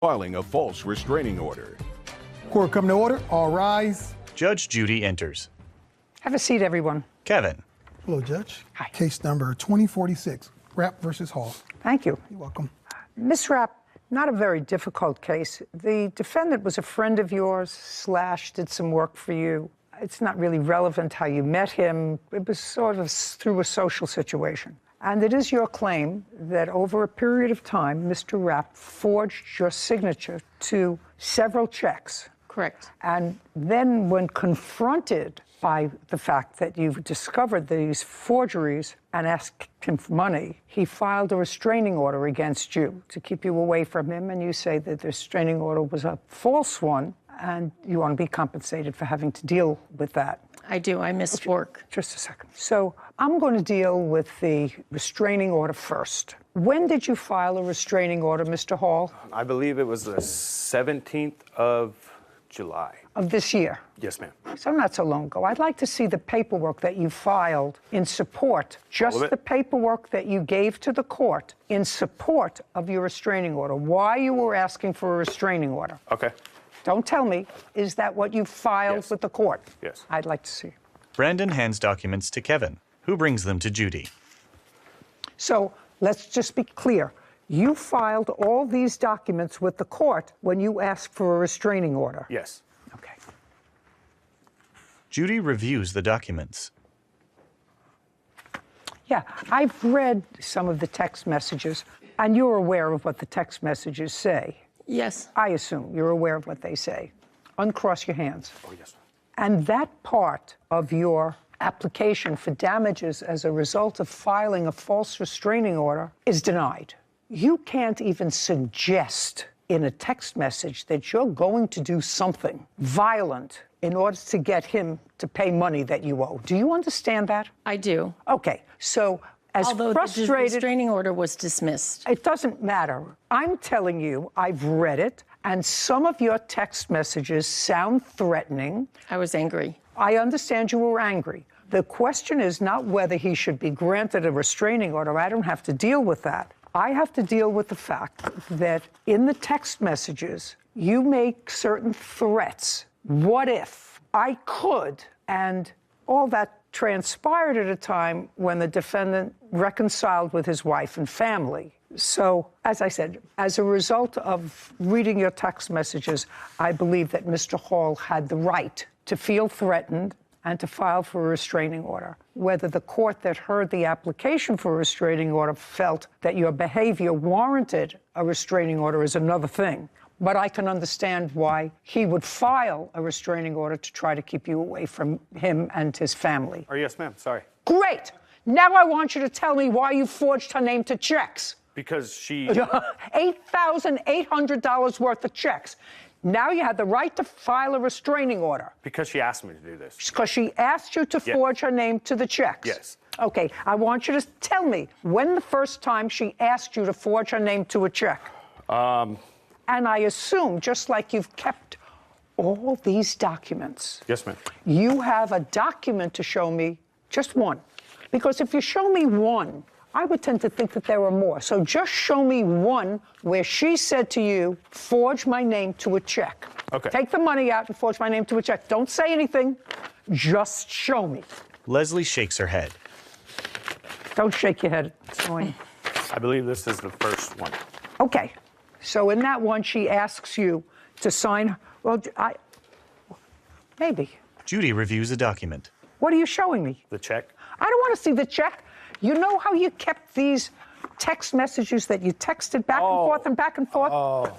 filing a false restraining order. Court come to order. All rise. Judge Judy enters. Have a seat, everyone. Kevin. Hello, Judge. Hi. Case number 2046, Rapp versus Hall. Thank you. You're welcome. Ms. Rapp, not a very difficult case. The defendant was a friend of yours / did some work for you. It's not really relevant how you met him. It was sort of through a social situation. And it is your claim that over a period of time, Mr. Rapp forged your signature to several checks. Correct. And then when confronted by the fact that you've discovered these forgeries and asked him for money, he filed a restraining order against you to keep you away from him, and you say that the restraining order was a false one, and you want to be compensated for having to deal with that. I do. I missed work. Just a second. So I'm going to deal with the restraining order first. When did you file a restraining order, Mr. Hall? I believe it was the 17th of July. Of this year? Yes, ma'am. So not so long ago. I'd like to see the paperwork that you filed in support, just the paperwork that you gave to the court in support of your restraining order, why you were asking for a restraining order. Okay. Don't tell me, is that what you filed with the court? Yes. I'd like to see. Brandon hands documents to Kevin, who brings them to Judy. So let's just be clear. You filed all these documents with the court when you asked for a restraining order? Yes. Okay. Judy reviews the documents. Yeah, I've read some of the text messages, and you're aware of what the text messages say. Yes. I assume you're aware of what they say. Uncross your hands. Oh, yes. And that part of your application for damages as a result of filing a false restraining order is denied. You can't even suggest in a text message that you're going to do something violent in order to get him to pay money that you owe. Do you understand that? I do. Okay, so as Although frustrated... the restraining order was dismissed. It doesn't matter. I'm telling you, I've read it, and some of your text messages sound threatening. I was angry. I understand you were angry. The question is not whether he should be granted a restraining order. I don't have to deal with that. I have to deal with the fact that in the text messages, you make certain threats. What if I could? And all that transpired at a time when the defendant reconciled with his wife and family. So, as I said, as a result of reading your text messages, I believe that Mr. Hall had the right to feel threatened and to file for a restraining order. Whether the court that heard the application for a restraining order felt that your behavior warranted a restraining order is another thing. But I can understand why he would file a restraining order to try to keep you away from him and his family. Oh, yes, ma'am. Sorry. Great! Now I want you to tell me why you forged her name to checks. Because she... $8,800 worth of checks. Now you had the right to file a restraining order. Because she asked me to do this. Because she asked you to forge her name to the checks. Yes. Okay, I want you to tell me when the first time she asked you to forge her name to a check. And I assume, just like you've kept all these documents. Yes, ma'am. You have a document to show me, just one. Because if you show me one, I would tend to think that there were more. So just show me one where she said to you, forge my name to a check. Okay. Take the money out and forge my name to a check. Don't say anything. Just show me. Leslie shakes her head. Don't shake your head. It's annoying. I believe this is the first one. Okay. So in that one, she asks you to sign. Well, maybe. Judy reviews a document. What are you showing me? The check? I don't want to see the check. You know how you kept these text messages that you texted back and forth and back and forth?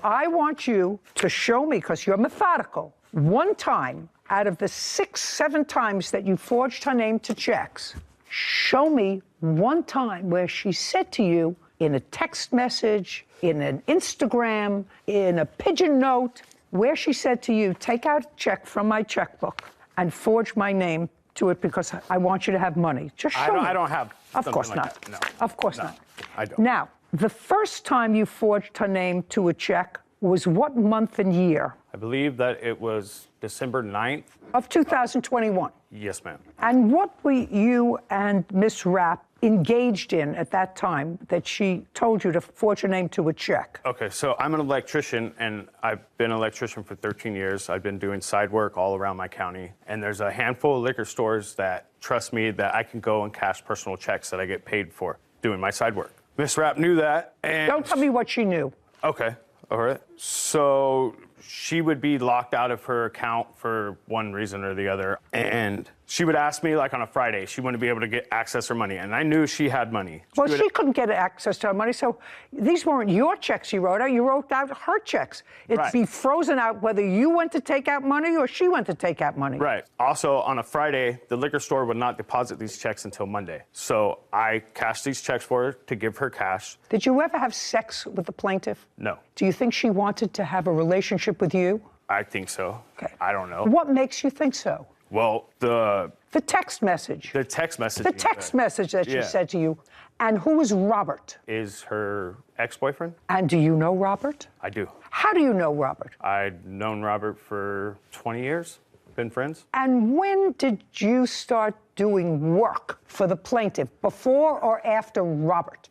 I want you to show me, because you're methodical, one time out of the 6, 7 times that you forged her name to checks, show me one time where she said to you in a text message, in an Instagram, in a pigeon note, where she said to you, take out a check from my checkbook and forge my name to it because I want you to have money. Just show me. I don't have Of something course like not. that. No. Of course No, not. I don't. Now, the first time you forged her name to a check was what month and year? I believe that it was December 9th. Of 2021. Yes, ma'am. And what were you and Miss Rapp engaged in at that time that she told you to forge your name to a check? Okay, so I'm an electrician, and I've been an electrician for 13 years. I've been doing side work all around my county, and there's a handful of liquor stores that trust me that I can go and cash personal checks that I get paid for doing my side work. Miss Rapp knew that, and... Don't tell me what she knew. Okay, all right. So she would be locked out of her account for one reason or the other, and she would ask me, like on a Friday, she wouldn't be able to get access to her money, and I knew she had money. Well, she couldn't get access to her money, so these weren't your checks you wrote out. You wrote out her checks. It'd Right. be frozen out whether you went to take out money or she went to take out money. Right. Also, on a Friday, the liquor store would not deposit these checks until Monday. So I cashed these checks for her to give her cash. Did you ever have sex with the plaintiff? No. Do you think she wanted to have a relationship with you? I think so. Okay. I don't know. What makes you think so? Well, the text message. The text message. The text message that she Yeah. said to you. And who is Robert? Is her ex-boyfriend? And do you know Robert? I do. How do you know Robert? I'd known Robert for 20 years. Been friends. And when did you start doing work for the plaintiff? Before or after Robert?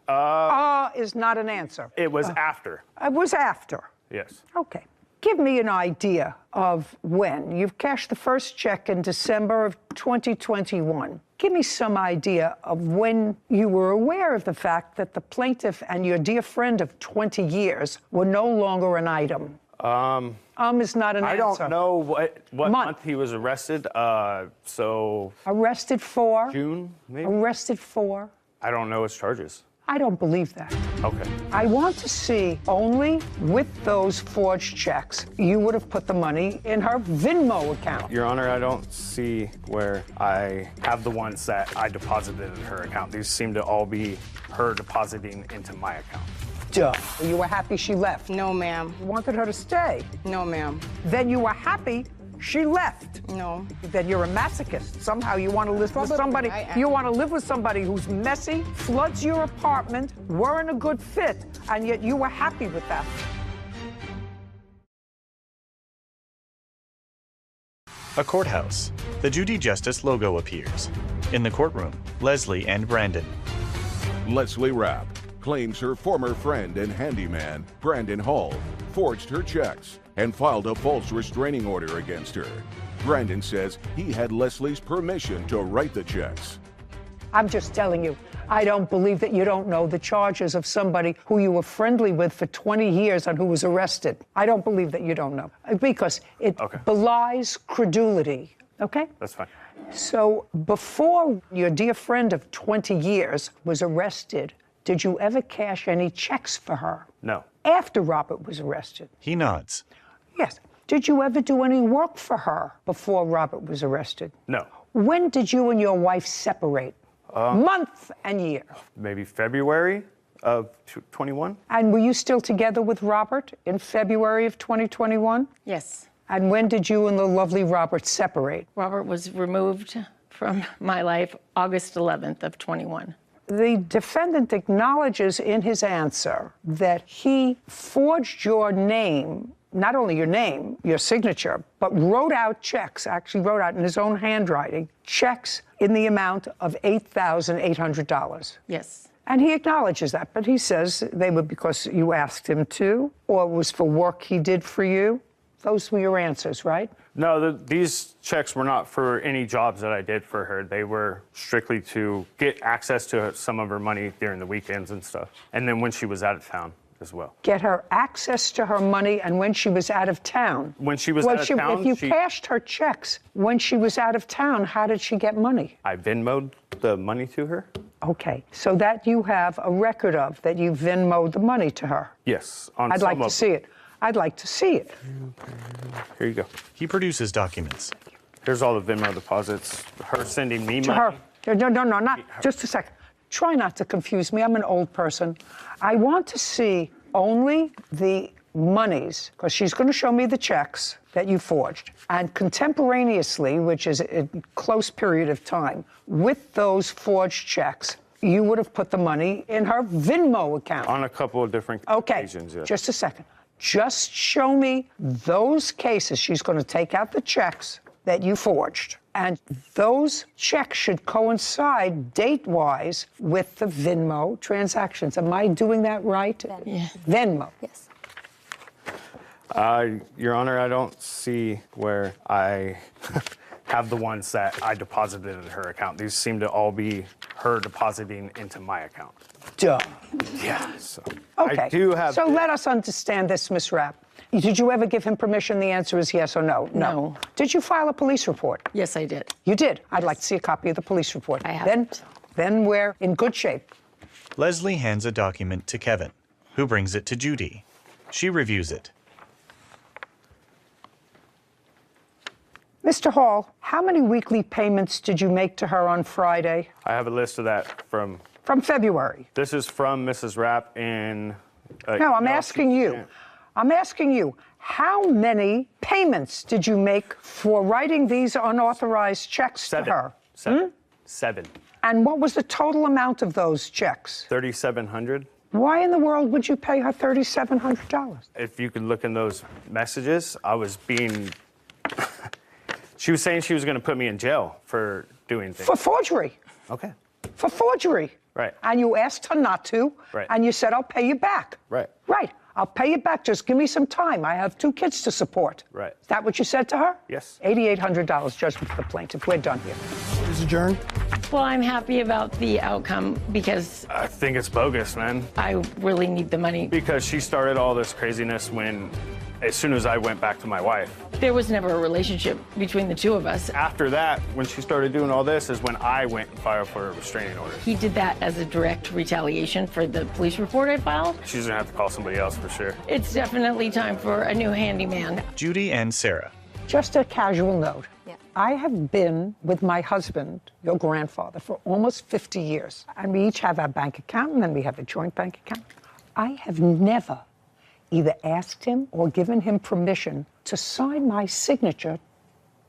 Is not an answer. It was after. It was after. Yes. Okay. Give me an idea of when. You've cashed the first check in December of 2021. Give me some idea of when you were aware of the fact that the plaintiff and your dear friend of 20 years were no longer an item. Is not an I answer. don't know what Month. month he was arrested. So Arrested for? June, maybe? Arrested for? I don't know his charges. I don't believe that. Okay. I want to see only with those forged checks, you would have put the money in her Venmo account. Your Honor, I don't see where I have the ones that I deposited in her account. These seem to all be her depositing into my account. Duh. You were happy she left. No, ma'am. You wanted her to stay. No, ma'am. Then you were happy she left. No. Then you're a masochist. Somehow you want to live with Probably somebody. I am. You want to live with somebody who's messy, floods your apartment, weren't a good fit, and yet you were happy with that. A courthouse. The Judy Justice logo appears. In the courtroom, Leslie and Brandon. Leslie Rapp claims her former friend and handyman, Brandon Hall, forged her checks and filed a false restraining order against her. Brandon says he had Leslie's permission to write the checks. I'm just telling you, I don't believe that you don't know the charges of somebody who you were friendly with for 20 years and who was arrested. I don't believe that you don't know, because it belies credulity, okay? That's fine. So before your dear friend of 20 years was arrested, did you ever cash any checks for her? No. After Robert was arrested? He nods. Yes. Did you ever do any work for her before Robert was arrested? No. When did you and your wife separate? Month and year. Maybe February of 21? And were you still together with Robert in February of 2021? Yes. And when did you and the lovely Robert separate? Robert was removed from my life August 11th of 21. The defendant acknowledges in his answer that he forged your name, not only your name, your signature, but wrote out checks, actually wrote out in his own handwriting, checks in the amount of $8,800. Yes. And he acknowledges that, but he says they were because you asked him to, or it was for work he did for you. Those were your answers, right? No, these checks were not for any jobs that I did for her. They were strictly to get access to some of her money during the weekends and stuff. And then when she was out of town as well. Get her access to her money and when she was out of town. When she was out of town, if you cashed her checks when she was out of town, how did she get money? I Venmo'd the money to her. Okay, so that you have a record of, that you Venmo'd the money to her. Yes. I'd like to see it. I'd like to see it. Here you go. He produces documents. Here's all the Venmo deposits. Her sending me To money. her. No, not just a second. Try not to confuse me. I'm an old person. I want to see only the monies, because she's going to show me the checks that you forged. And contemporaneously, which is a close period of time, with those forged checks, you would have put the money in her Venmo account. On a couple of different occasions, yes. Just a second. Just show me those cases. She's going to take out the checks that you forged And those checks should coincide date-wise with the Venmo transactions. Am I doing that right? Yeah. Venmo. Yes. Your Honor, I don't see where I have the ones that I deposited in her account. These seem to all be her depositing into my account. Duh. Yeah. So Okay. I do have. So let us understand this, Ms. Rapp. Did you ever give him permission? The answer is yes or no. No. Did you file a police report? Yes, I did. You did. I'd like to see a copy of the police report. I haven't. Then we're in good shape. Leslie hands a document to Kevin, who brings it to Judy. She reviews it. Mr. Hall, how many weekly payments did you make to her on Friday? I have a list of that from. From February. This is from Mrs. Rapp in. No, I'm asking you. I'm asking you, how many payments did you make for writing these unauthorized checks to her? Seven. And what was the total amount of those checks? $3,700. Why in the world would you pay her $3,700? If you could look in those messages, I was being. She was saying she was going to put me in jail for doing things. For forgery. Okay. For forgery. Right. And you asked her not to. Right. And you said, I'll pay you back. Right. Right. I'll pay you back. Just give me some time. I have 2 kids to support. Right. Is that what you said to her? Yes. $8,800 judgment for the plaintiff. We're done here. Is adjourned. Well, I'm happy about the outcome because I think it's bogus, man. I really need the money. Because she started all this craziness as soon as I went back to my wife. There was never a relationship between the two of us. After that, when she started doing all this, is when I went and filed for a restraining order. He did that as a direct retaliation for the police report I filed. She's gonna have to call somebody else for sure. It's definitely time for a new handyman. Judy and Sarah. Just a casual note. Yeah. I have been with my husband, your grandfather, for almost 50 years. And we each have our bank account, and then we have a joint bank account. I have never either asked him or given him permission to sign my signature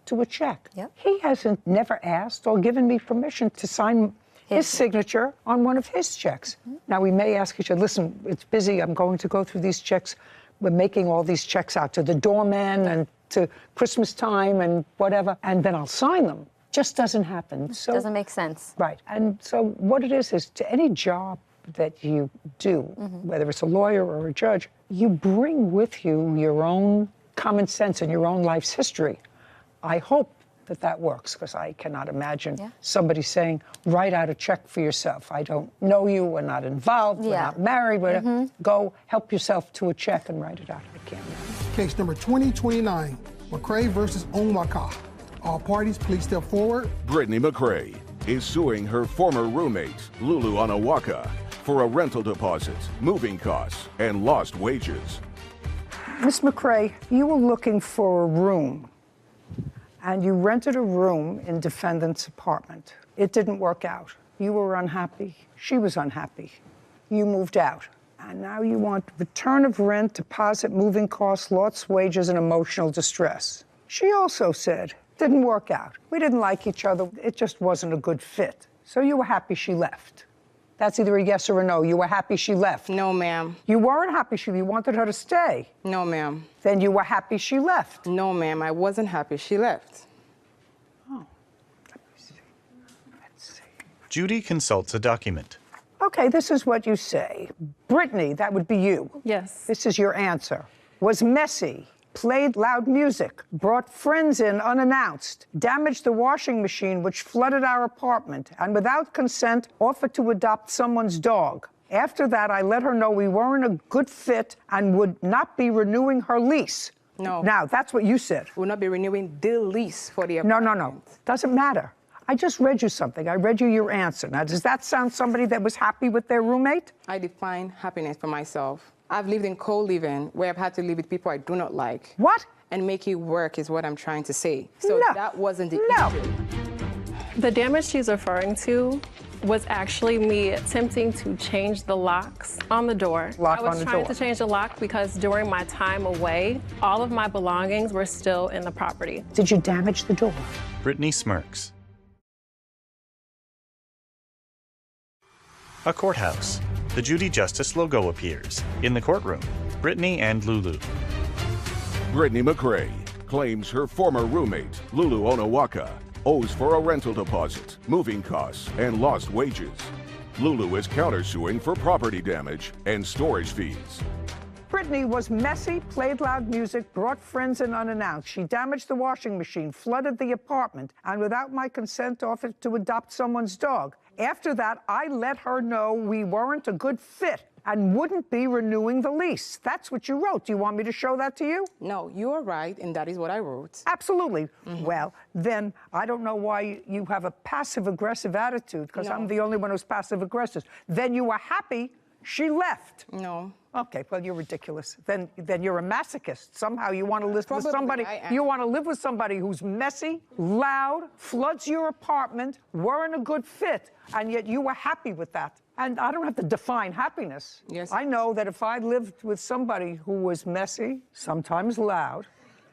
to a check. Yep. He hasn't never asked or given me permission to sign his signature on one of his checks. Now, we may ask each other, listen, it's busy, I'm going to go through these checks. We're making all these checks out to the doorman and to Christmas time and whatever, and then I'll sign them. Just doesn't happen. So, Doesn't make sense. right. And so what it is to any job that you do, whether it's a lawyer or a judge, you bring with you your own common sense and your own life's history. I hope that works, because I cannot imagine somebody saying, write out a check for yourself. I don't know you, we're not involved, we're not married, go help yourself to a check and write it out. I can't imagine. Case number 2029, McCray versus Onwaka. All parties, please step forward. Brittany McCray is suing her former roommate, Lulu Onawaka, for a rental deposit, moving costs, and lost wages. Miss McCray, you were looking for a room, and you rented a room in defendant's apartment. It didn't work out. You were unhappy. She was unhappy. You moved out. And now you want return of rent, deposit, moving costs, lost wages, and emotional distress. She also said, didn't work out. We didn't like each other. It just wasn't a good fit. So you were happy she left. That's either a yes or a no. You were happy she left. No, ma'am. You weren't happy you wanted her to stay. No, ma'am. Then you were happy she left. No, ma'am. I wasn't happy she left. Oh, let me see. Let's see. Judy consults a document. Okay, this is what you say. Brittany, that would be you. Yes. This is your answer. Was messy, played loud music, brought friends in unannounced, damaged the washing machine which flooded our apartment, and without consent offered to adopt someone's dog. After that, I let her know we weren't a good fit and would not be renewing her lease. No. Now, that's what you said. We'll not be renewing the lease for the No, apartment. no, no. Doesn't matter. I just read you something. I read you your answer. Now, does that sound somebody that was happy with their roommate? I define happiness for myself. I've lived in co-living where I've had to live with people I do not like. What? And make it work is what I'm trying to say. So No. that wasn't the No. issue. The damage she's referring to was actually me attempting to change the locks on the door. Lock I was on the trying door. to change the lock because during my time away, all of my belongings were still in the property. Did you damage the door? Brittany smirks. A courthouse. The Judy Justice logo appears. In the courtroom, Brittany and Lulu. Brittany McCray claims her former roommate, Lulu Onawaka, owes for a rental deposit, moving costs, and lost wages. Lulu is countersuing for property damage and storage fees. Brittany was messy, played loud music, brought friends in unannounced. She damaged the washing machine, flooded the apartment, and without my consent offered to adopt someone's dog. After that, I let her know we weren't a good fit and wouldn't be renewing the lease. That's what you wrote. Do you want me to show that to you? No, you are right, and that is what I wrote. Absolutely. Well, then I don't know why you have a passive-aggressive attitude, because I'm the only one who's passive-aggressive. Then you were happy she left. No. Okay, well, you're ridiculous. Then you're a masochist. Somehow you want to live with Probably somebody. I am. You want to live with somebody who's messy, loud, floods your apartment, weren't a good fit, and yet you were happy with that. And I don't have to define happiness. Yes. I know that if I lived with somebody who was messy, sometimes loud,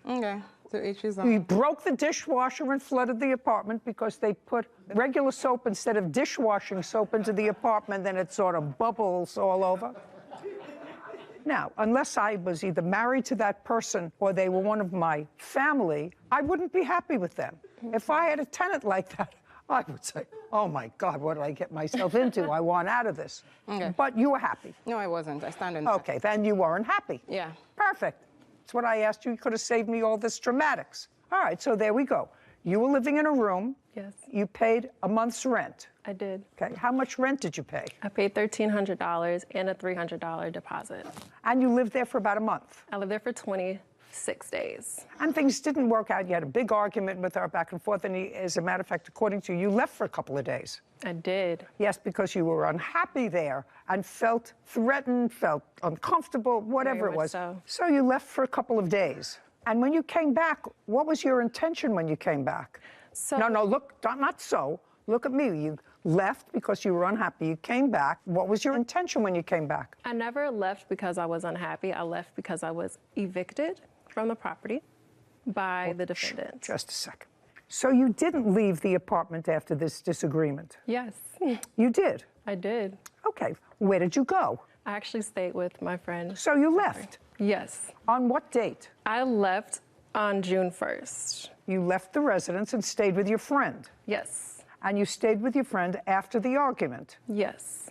Okay, so each is we on. broke the dishwasher and flooded the apartment because they put regular soap instead of dishwashing soap into the apartment, then it sort of bubbles all over. Now, unless I was either married to that person or they were one of my family, I wouldn't be happy with them. If I had a tenant like that, I would say, oh my God, what did I get myself into? I want out of this. Okay. But you were happy. No, I wasn't. I stand on that. Okay, then you weren't happy. Yeah. Perfect. That's what I asked you. You could have saved me all this dramatics. All right, so there we go. You were living in a room. Yes. You paid a month's rent. I did. Okay, how much rent did you pay? I paid $1,300 and a $300 deposit. And you lived there for about a month. I lived there for 26 days. And things didn't work out. You had a big argument with her back and forth. And as a matter of fact, according to you, you left for a couple of days. I did. Yes, because you were unhappy there and felt threatened, felt uncomfortable, whatever Very it much was. so. So you left for a couple of days. And when you came back, what was your intention when you came back? So- No, look, not so. Look at me. You left because you were unhappy. You came back. What was your intention when you came back? I never left because I was unhappy. I left because I was evicted from the property by the defendant. Just a second. So you didn't leave the apartment after this disagreement? Yes, You did? I did. Okay. Where did you go? I actually stayed with my friend. So you left. Yes. On what date? I left on June 1st. You left the residence and stayed with your friend. Yes. And you stayed with your friend after the argument. Yes.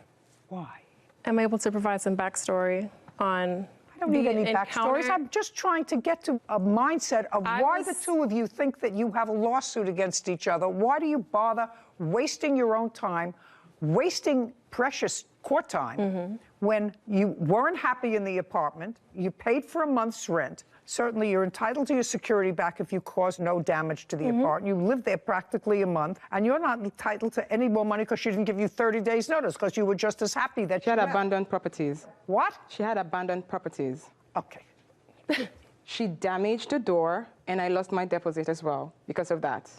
Why? I'm able to provide some backstory on I don't need the any backstories. encounter. I'm just trying to get to a mindset of why the two of you think that you have a lawsuit against each other. Why do you bother wasting your own time, wasting precious court time when you weren't happy in the apartment, you paid for a month's rent. Certainly, you're entitled to your security back if you caused no damage to the apartment. You lived there practically a month, and you're not entitled to any more money because she didn't give you 30 days' notice because you were just as happy that She had left. abandoned properties. What? She had abandoned properties. Okay. She damaged the door, and I lost my deposit as well because of that.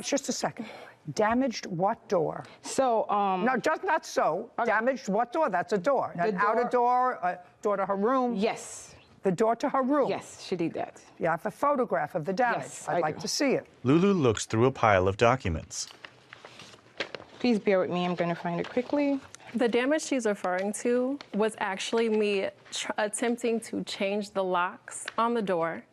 Just a second. Damaged what door? So, No, just not so. Damaged what door? That's a door. An door- outer door, a door to her room. yes, The door to her room. yes, she did that. You have a photograph of the damage. Yes, I'd I like do. to see it. Lulu looks through a pile of documents. Please bear with me. I'm going to find it quickly. The damage she's referring to was actually me attempting to change the locks on the door.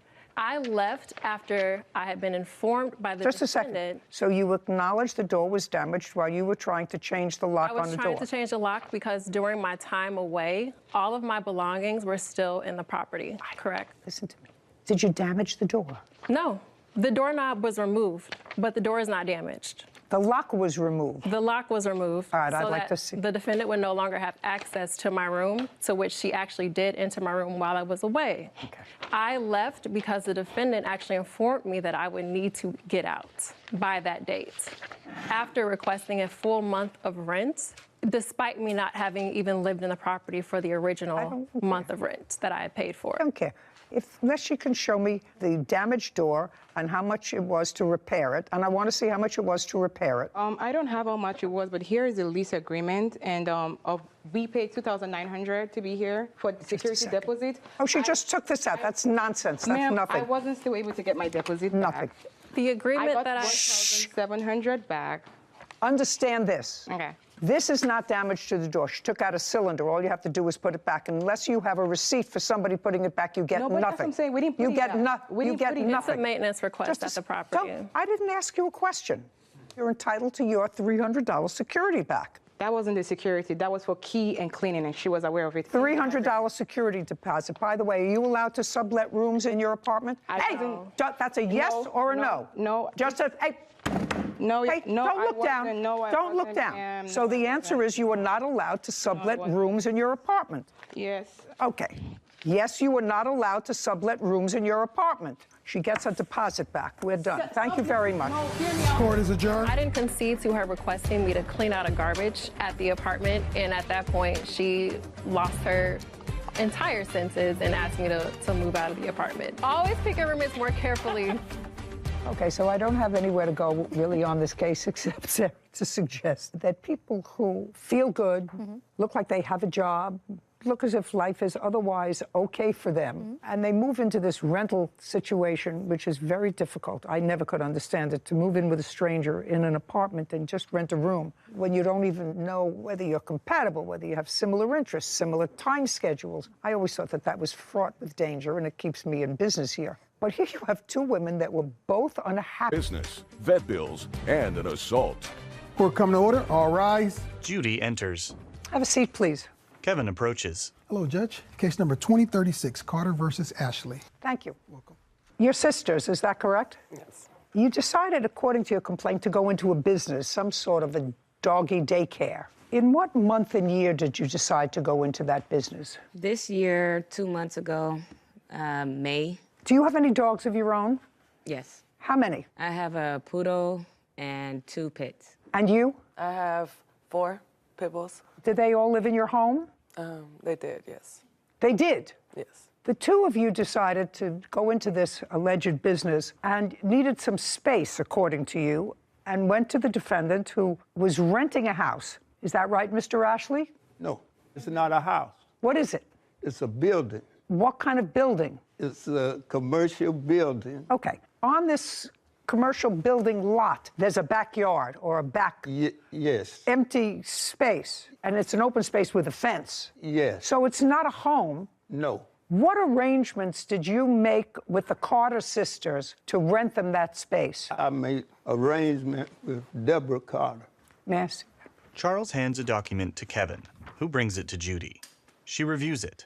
I left after I had been informed by the Just a defendant. second. So you acknowledged the door was damaged while you were trying to change the lock I on was the trying door. to change the lock because during my time away, all of my belongings were still in the property. Correct? Listen to me. Did you damage the door? No. The doorknob was removed, but the door is not damaged. The lock was removed. The lock was removed. All right, I'd so like that to see. The defendant would no longer have access to my room, to which she actually did enter my room while I was away. Okay. I left because the defendant actually informed me that I would need to get out by that date. After requesting a full month of rent, despite me not having even lived in the property for the original month of rent that I had paid for. I don't care. Unless you can show me the damaged door and how much it was to repair it, and I want to see how much it was to repair it. I don't have how much it was, but here is the lease agreement, and we paid $2,900 to be here for the security second. deposit. Oh, she just took this out. That's nonsense. That's Ma'am, nothing. I wasn't still able to get my deposit Nothing. back. The I agreement got that I... $1,700 back. Understand this. Okay. This is not damage to the door. She took out a cylinder. All you have to do is put it back. Unless you have a receipt for somebody putting it back, you get No, but nothing. that's what I'm saying. We didn't put you it get back. We you didn't get put it- nothing. It's a maintenance request at the property. I didn't ask you a question. You're entitled to your $300 security back. That wasn't the security. That was for key and cleaning, and she was aware of it. $300 security deposit. By the way, are you allowed to sublet rooms in your apartment? Hey, that's a yes or a no? No. Just a, hey, No, hey, no, don't I look down. wasn't. No, I Don't look wasn't. down. So No, the I answer wasn't. is you are not allowed to sublet wasn't. rooms in your apartment. Yes. Okay. Yes, you are not allowed to sublet rooms in your apartment. She gets a deposit back. We're done. Thank you very much. Court is adjourned. I didn't concede to her requesting me to clean out a garbage at the apartment, and at that point, she lost her entire senses and asked me to move out of the apartment. Always pick your roommates more carefully. Okay, so I don't have anywhere to go really on this case except to suggest that people who feel good, look like they have a job, look as if life is otherwise okay for them, and they move into this rental situation, which is very difficult. I never could understand it, to move in with a stranger in an apartment and just rent a room when you don't even know whether you're compatible, whether you have similar interests, similar time schedules. I always thought that that was fraught with danger, and it keeps me in business here. But here you have two women that were both unhappy. Business, vet bills, and an assault. Court come to order. All rise. Judy enters. Have a seat, please. Kevin approaches. Hello, Judge. Case number 2036, Carter versus Ashley. Thank you. Welcome. Your sisters, is that correct? Yes. You decided, according to your complaint, to go into a business, some sort of a doggy daycare. In what month and year did you decide to go into that business? This year, 2 months ago, May. Do you have any dogs of your own? Yes. How many? I have a poodle and 2 pits. And you? I have 4 pit bulls. Did they all live in your home? They did, yes. They did? Yes. The two of you decided to go into this alleged business and needed some space, according to you, and went to the defendant who was renting a house. Is that right, Mr. Ashley? No, it's not a house. What is it? It's a building. What kind of building? It's a commercial building. Okay. On this commercial building lot, there's a backyard or a back Yes. empty space, and it's an open space with a fence. Yes. So it's not a home. No. What arrangements did you make with the Carter sisters to rent them that space? I made arrangement with Deborah Carter. Yes. Charles hands a document to Kevin, who brings it to Judy. She reviews it.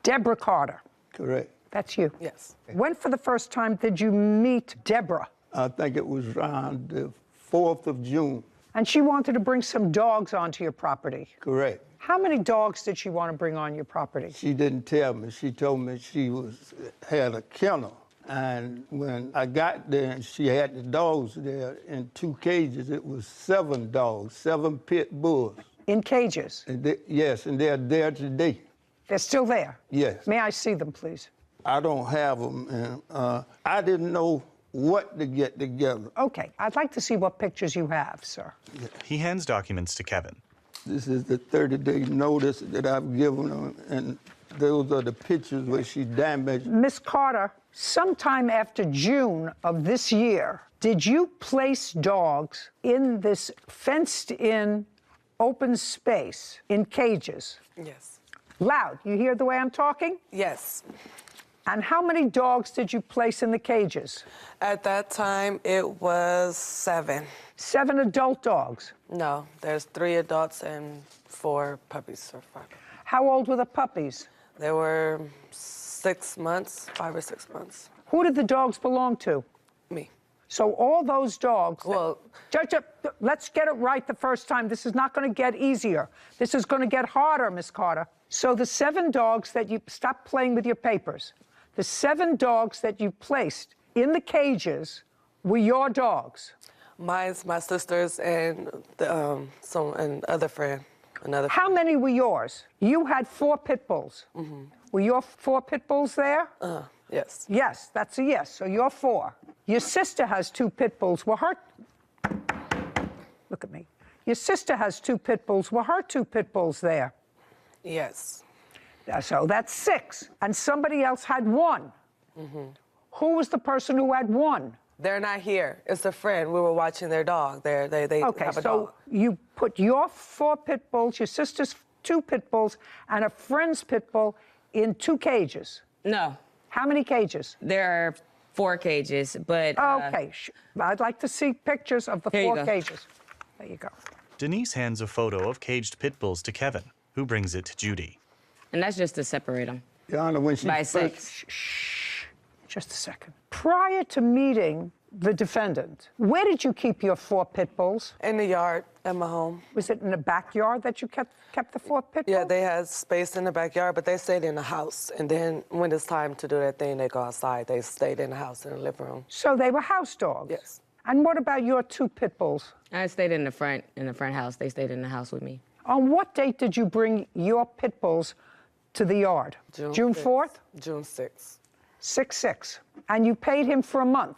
Deborah Carter. Correct. That's you. Yes. When for the first time did you meet Deborah? I think it was around the 4th of June. And she wanted to bring some dogs onto your property. Correct. How many dogs did she want to bring on your property? She didn't tell me. She told me she had a kennel. And when I got there and she had the dogs there in 2 cages, it was 7 dogs, 7 pit bulls. In cages? And yes, and they're there today. They're still there? Yes. May I see them, please? I don't have them, and I didn't know what to get together. Okay, I'd like to see what pictures you have, sir. He hands documents to Kevin. This is the 30-day notice that I've given her, and those are the pictures where she damaged. Miss Carter, sometime after June of this year, did you place dogs in this fenced-in open space in cages? Yes. Loud. You hear the way I'm talking? Yes. And how many dogs did you place in the cages? At that time, it was 7. 7 adult dogs. No, there's 3 adults and 4 puppies or 5. How old were the puppies? They were 6 months, 5 or 6 months. Who did the dogs belong to? Me. So all those dogs... Well... Judge, let's get it right the first time. This is not going to get easier. This is going to get harder, Miss Carter. So the 7 dogs that you... Stop playing with your papers. The 7 dogs that you placed in the cages were your dogs. Mine's my sister's and another friend. How many were yours? You had 4 pit bulls. Mm-hmm. Were your 4 pit bulls there? Yes. Yes, that's a yes. So you're 4. Your sister has 2 pit bulls. Were her... Look at me. Your sister has 2 pit bulls. Were her 2 pit bulls there? Yes. So that's 6. And somebody else had 1. Mm-hmm. Who was the person who had 1? They're not here. It's a friend. We were watching their dog. They Okay, have a so dog. you put your 4 pit bulls, your sister's 2 pit bulls, and a friend's pit bull in 2 cages. No, How many cages? there are 4 cages, but Okay, I'd like to see pictures of the Here you 4 go. cages. There you go. Denise hands a photo of caged pit bulls to Kevin, who brings it to Judy. and that's just to separate them Your Honor, when she by first, sex. Shh, just a second. Prior to meeting the defendant, where did you keep your 4 pit bulls? In the yard at my home. Was it in the backyard that you kept the 4 pit bulls? Yeah, they had space in the backyard, but they stayed in the house. And then when it's time to do their thing, they go outside. They stayed in the house in the living room. So they were house dogs? Yes. And what about your 2 pit bulls? I stayed in the front house. They stayed in the house with me. On what date did you bring your pit bulls to the yard? June 6th. 4th? June 6th. 6/6. And you paid him for a month.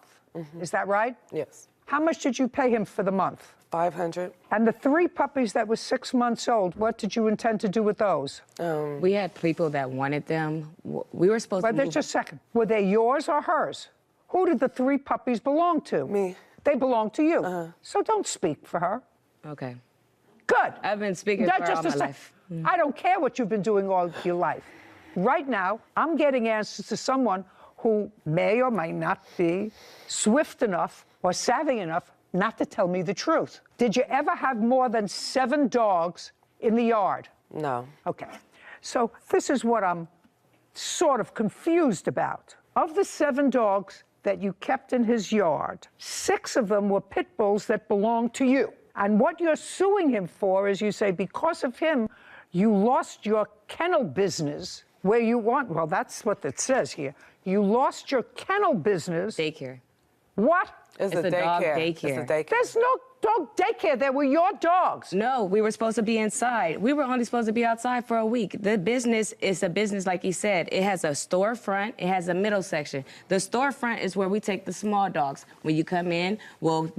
Is that right? Yes. How much did you pay him for the month? $500. And the 3 puppies that were 6 months old, what did you intend to do with those? We had people that wanted them. We were supposed Wait, to move. just a second. Were they yours or hers? Who did the 3 puppies belong to? Me. They belong to you. So don't speak for her. Okay. Good. I've been speaking Now, for just all a my sec. life. I don't care what you've been doing all your life. Right now, I'm getting answers to someone who may or may not be swift enough or savvy enough not to tell me the truth. Did you ever have more than 7 dogs in the yard? No. Okay. So this is what I'm sort of confused about. Of the 7 dogs that you kept in his yard, 6 of them were pit bulls that belonged to you. And what you're suing him for is, you say, because of him, you lost your kennel business where you want, well, that's what it says here. You lost your kennel business. Daycare. What? It's a a dog daycare. daycare. It's a daycare. There's no dog daycare. They were your dogs. No, we were supposed to be inside. We were only supposed to be outside for a week. The business is a business, like he said. It has a storefront. It has a middle section. The storefront is where we take the small dogs. When you come in, we'll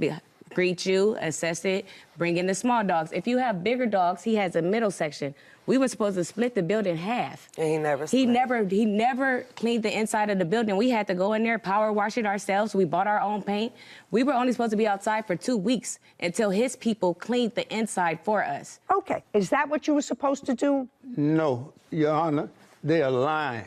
greet you, assess it, bring in the small dogs. If you have bigger dogs, he has a middle section. We were supposed to split the building in half. And he never He split. never cleaned the inside of the building. We had to go in there, power wash it ourselves. We bought our own paint. We were only supposed to be outside for 2 weeks until his people cleaned the inside for us. Okay. Is that what you were supposed to do? no, Your Honor, they are lying.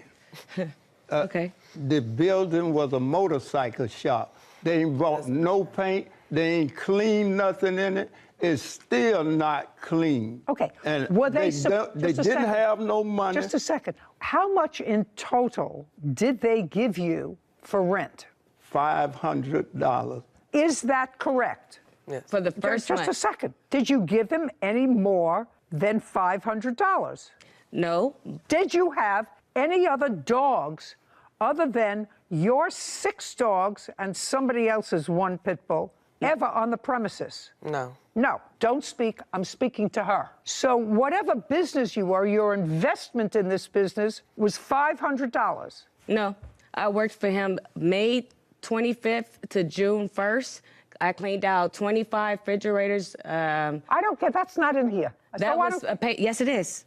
Okay. The building was a motorcycle shop. They ain't brought no paint. They ain't cleaned nothing in it. It's still not clean. Okay. And Were they they just a didn't second. have no money. Just a second. How much in total did they give you for rent? $500. Is that correct? Yes. For the first Just a month. second. Did you give them any more than $500? No. Did you have any other dogs other than your 6 dogs and somebody else's 1 pit bull ever on the premises? No. No, don't speak. I'm speaking to her. So whatever business you were, your investment in this business was $500. No. I worked for him May 25th to June 1st. I cleaned out 25 refrigerators. I don't care. That's not in here. That So I was don't- a pay. Yes, it is.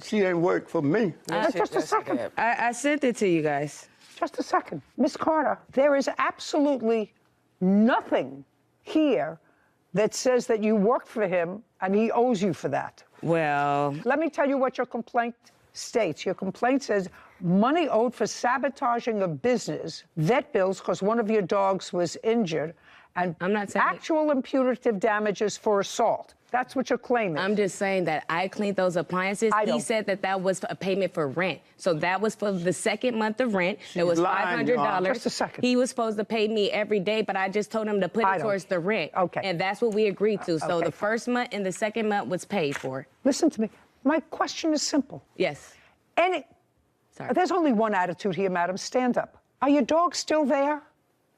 She ain't work for me. Just a second. I sent it to you guys. Just a second. Miss Carter, there is absolutely nothing here that says that you work for him and he owes you for that. Well, Let me tell you what your complaint states. Your complaint says money owed for sabotaging a business, vet bills because one of your dogs was injured, and I'm not saying- actual and punitive damages for assault. That's what your claim is. I'm just saying that I cleaned those appliances. I He don't- said that that was a payment for rent. So that was for the second month of rent. It was lying, Your Honor. $500. Just a second. He was supposed to pay me every day, but I just told him to put I it don't- towards the rent. Okay. And that's what we agreed to. So Okay, the fine. first month and the second month was paid for. Listen to me. My question is simple. Yes. Sorry. There's only one attitude here, madam. Stand up. Are your dogs still there?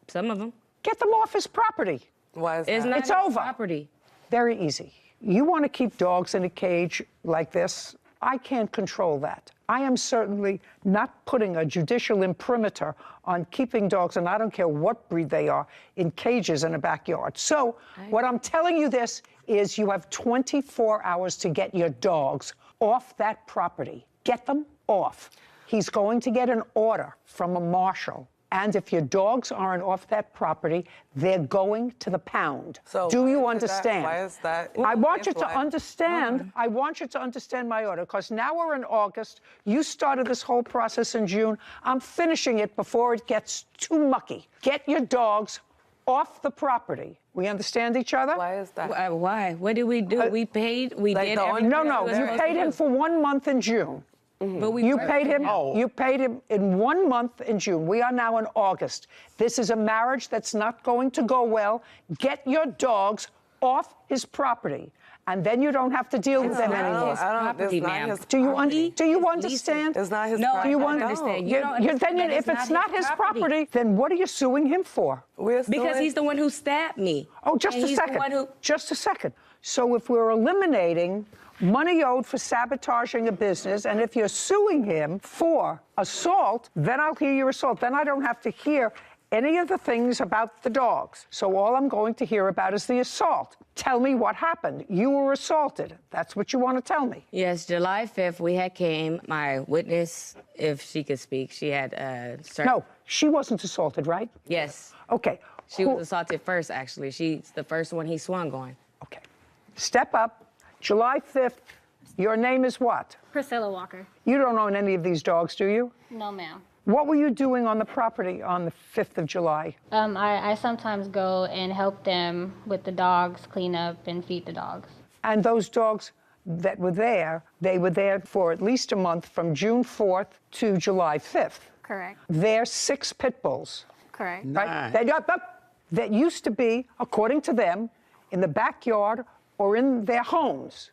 Some of them. Get them off his property. Why is It's that? not It's his over. property. Very easy. You want to keep dogs in a cage like this? I can't control that. I am certainly not putting a judicial imprimatur on keeping dogs, and I don't care what breed they are, in cages in a backyard. So what I'm telling you this is you have 24 hours to get your dogs off that property. Get them off. He's going to get an order from a marshal And if your dogs aren't off that property, they're going to the pound. So do you why understand? Why is that? I want you to understand. I want you to understand my order, because now we're in August. You started this whole process in June. I'm finishing it before it gets too mucky. Get your dogs off the property. We understand each other? Why is that? Why? What did we do? We paid. We like did the everything. No, we were you supposed paid to him do. for 1 month in June. But we You paid him. Oh. You paid him in 1 month in June. We are now in August. This is a marriage that's not going to go well. Get your dogs off his property, and then you don't have to deal with them anymore. property, ma'am. Do you understand? It's not his No, property. I you don't want- understand. You don't Then understand that if it's not his property. property, then what are you suing him for? Because he's the one who stabbed me. Oh, just And a he's the second. one who- Just a second. So if we're eliminating money owed for sabotaging a business, and if you're suing him for assault, then I'll hear your assault. Then I don't have to hear any of the things about the dogs. So all I'm going to hear about is the assault. Tell me what happened. You were assaulted. That's what you want to tell me. Yes, July 5th, we had came. My witness, if she could speak, she had certain... No, she wasn't assaulted, right? Yes. Okay. She was assaulted first, actually. She's the first one he swung on. Okay. Step up. July 5th. Your name is what? Priscilla Walker. You don't own any of these dogs, do you? No, ma'am. What were you doing on the property on the 5th of July? I sometimes go and help them with the dogs, clean up and feed the dogs. And those dogs that were there, they were there for at least a month from June 4th to July 5th. Correct. They're 6 pit bulls. Correct. Right? That used to be, according to them, in the backyard or in their homes,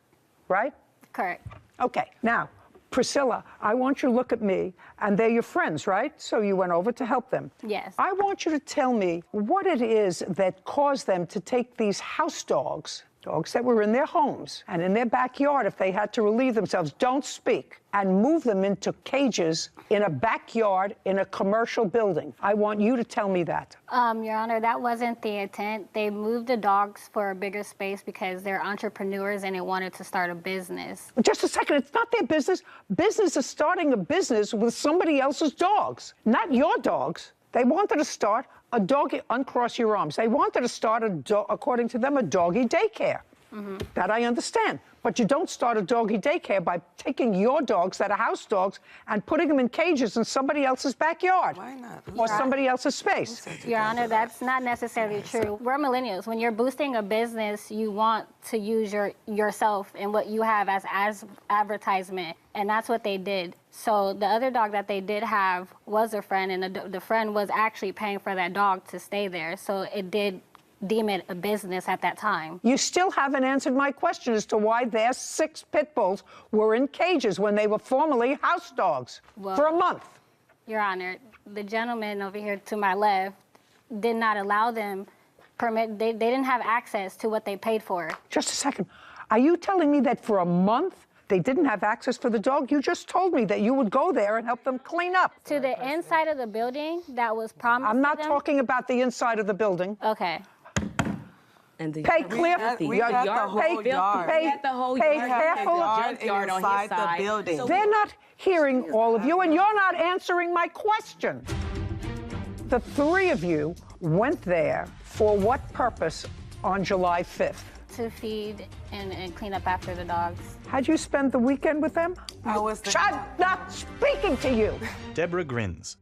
right? Correct. Okay, now, Priscilla, I want you to look at me, and they're your friends, right? So you went over to help them. Yes. I want you to tell me what it is that caused them to take these house dogs, dogs that were in their homes and in their backyard if they had to relieve themselves, don't speak, and move them into cages in a backyard in a commercial building. I want you to tell me that. Your Honor, that wasn't the intent. They moved the dogs for a bigger space because they're entrepreneurs and they wanted to start a business. Just a second, it's not their business. Business is starting a business with somebody else's dogs, not your dogs. They wanted to start a doggy, uncross your arms. They wanted to start, according to them, a doggy daycare. Mm-hmm. That I understand. But you don't start a doggy daycare by taking your dogs that are house dogs and putting them in cages in somebody else's backyard. Why not? Or somebody else's space. Your Honor, that's not necessarily true. We're millennials. When you're boosting a business, you want to use yourself and what you have as advertisement, and that's what they did. So the other dog that they did have was a friend, and the friend was actually paying for that dog to stay there. So it did deem it a business at that time. You still haven't answered my question as to why their 6 pit bulls were in cages when they were formerly house dogs for a month. Your Honor, the gentleman over here to my left did not allow them permit. They didn't have access to what they paid for. Just a second. Are you telling me that for a month they didn't have access for the dog? You just told me that you would go there and help them clean up. To the inside of the building that was promised I'm not to them? talking about the inside of the building. Okay. And the Pay clear. We got the whole yard. We had the whole pay yard. careful. Junkyard on his Inside the side. building. So They're not hearing all of you, and you're not answering my question. The 3 of you went there for what purpose on July 5th? To feed and clean up after the dogs. How'd you spend the weekend with them? I was the I'm not speaking to you. Deborah grins.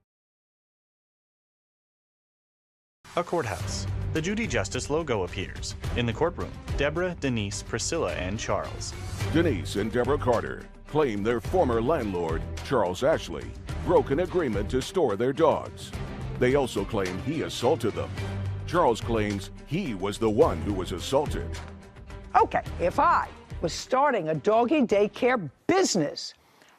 A courthouse. The Judy Justice logo appears. In the courtroom, Deborah, Denise, Priscilla, and Charles. Denise and Deborah Carter claim their former landlord, Charles Ashley, broke an agreement to store their dogs. They also claim he assaulted them. Charles claims he was the one who was assaulted. Okay, if I was starting a doggy daycare business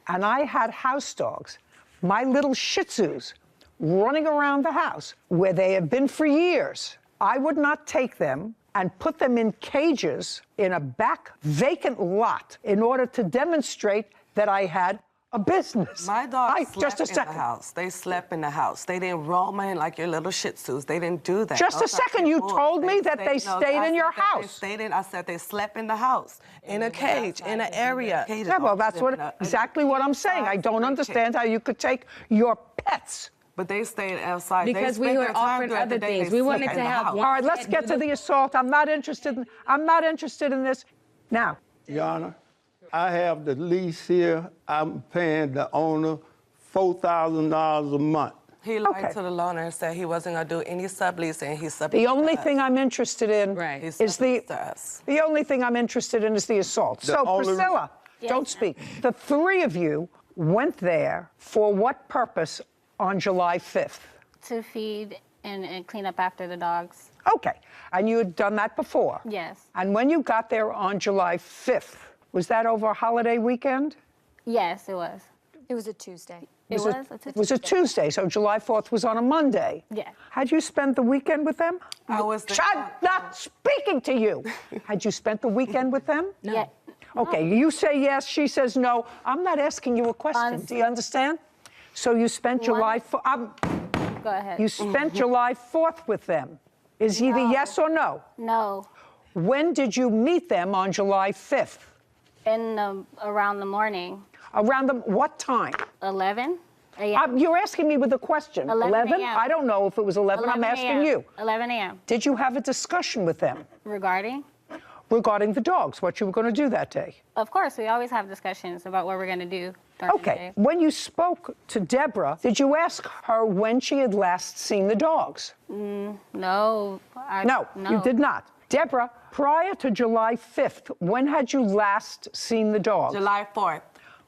and I had house dogs, my little Shih Tzus, running around the house where they have been for years, I would not take them and put them in cages in a back vacant lot in order to demonstrate that I had a business. My dogs just a slept in second. the house. They slept in the house. They didn't roam in like your little Shih Tzus. They didn't do that. Just a second. You told me that they stayed in your house. I said they slept in the house, in a cage, in an area. Yeah, well, that's exactly what I'm saying. I don't understand how you could take your pets But they stayed outside. Because they we spent were their time offered throughout the other day. things. They We wanted slept to in the have house. one. All right, let's get to the assault. I'm not interested in this. Now, Your Honor, I have the lease here. I'm paying the owner $4,000 a month. He lied to the loaner and said he wasn't going to do any subleasing. He subleased the only to thing I'm interested in He is the subleased to us. only thing I'm interested in is the assault. The So, only- Priscilla, Yes, don't ma'am. speak. The three of you went there for what purpose on July 5th? To feed and clean up after the dogs. Okay, and you had done that before? Yes. And when you got there on July 5th, was that over a holiday weekend? Yes, it was. It was a Tuesday. It was a Tuesday, so July 4th was on a Monday. Yeah. Had you spent the weekend with them? I was there. I'm not speaking to you. Had you spent the weekend with them? No. Yeah. Okay, you say yes, she says no. I'm not asking you a question. Do you understand? So you spent July 4th. Go ahead. You spent July 4th with them. Is either yes or no? No. When did you meet them on July 5th? Around the morning. Around what time? 11 a.m. You're asking me with a question. 11 a.m. I don't know if it was 11. I'm 11 asking a.m. you. 11 a.m. Did you have a discussion with them? Regarding? Regarding the dogs, what you were going to do that day? Of course, we always have discussions about what we're going to do during the day. Okay. When you spoke to Deborah, did you ask her when she had last seen the dogs? No. No, you did not. Deborah, prior to July 5th, when had you last seen the dogs? July 4th.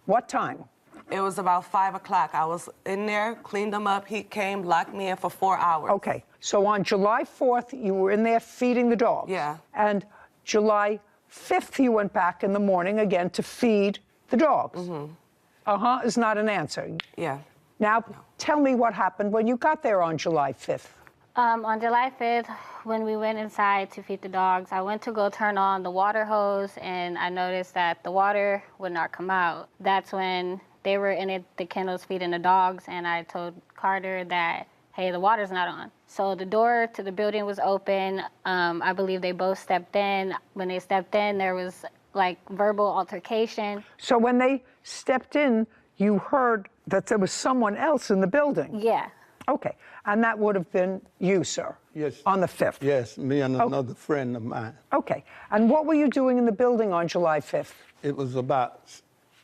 What time? It was about 5 o'clock. I was in there, cleaned them up. He came, locked me in for 4 hours. Okay. So on July 4th, you were in there feeding the dogs. Yeah. And July 5th, you went back in the morning again to feed the dogs. Mm-hmm. Is not an answer. Yeah. Now, tell me what happened when you got there on July 5th. On July 5th, when we went inside to feed the dogs, I went to go turn on the water hose, and I noticed that the water would not come out. That's when they were in the kennels feeding the dogs, and I told Carter that, hey, the water's not on. So the door to the building was open. I believe they both stepped in. When they stepped in, there was like verbal altercation. So when they stepped in, you heard that there was someone else in the building? Yeah. Okay. And that would have been you, sir? Yes. On the 5th? Yes, me and another friend of mine. Okay. And what were you doing in the building on July 5th? It was about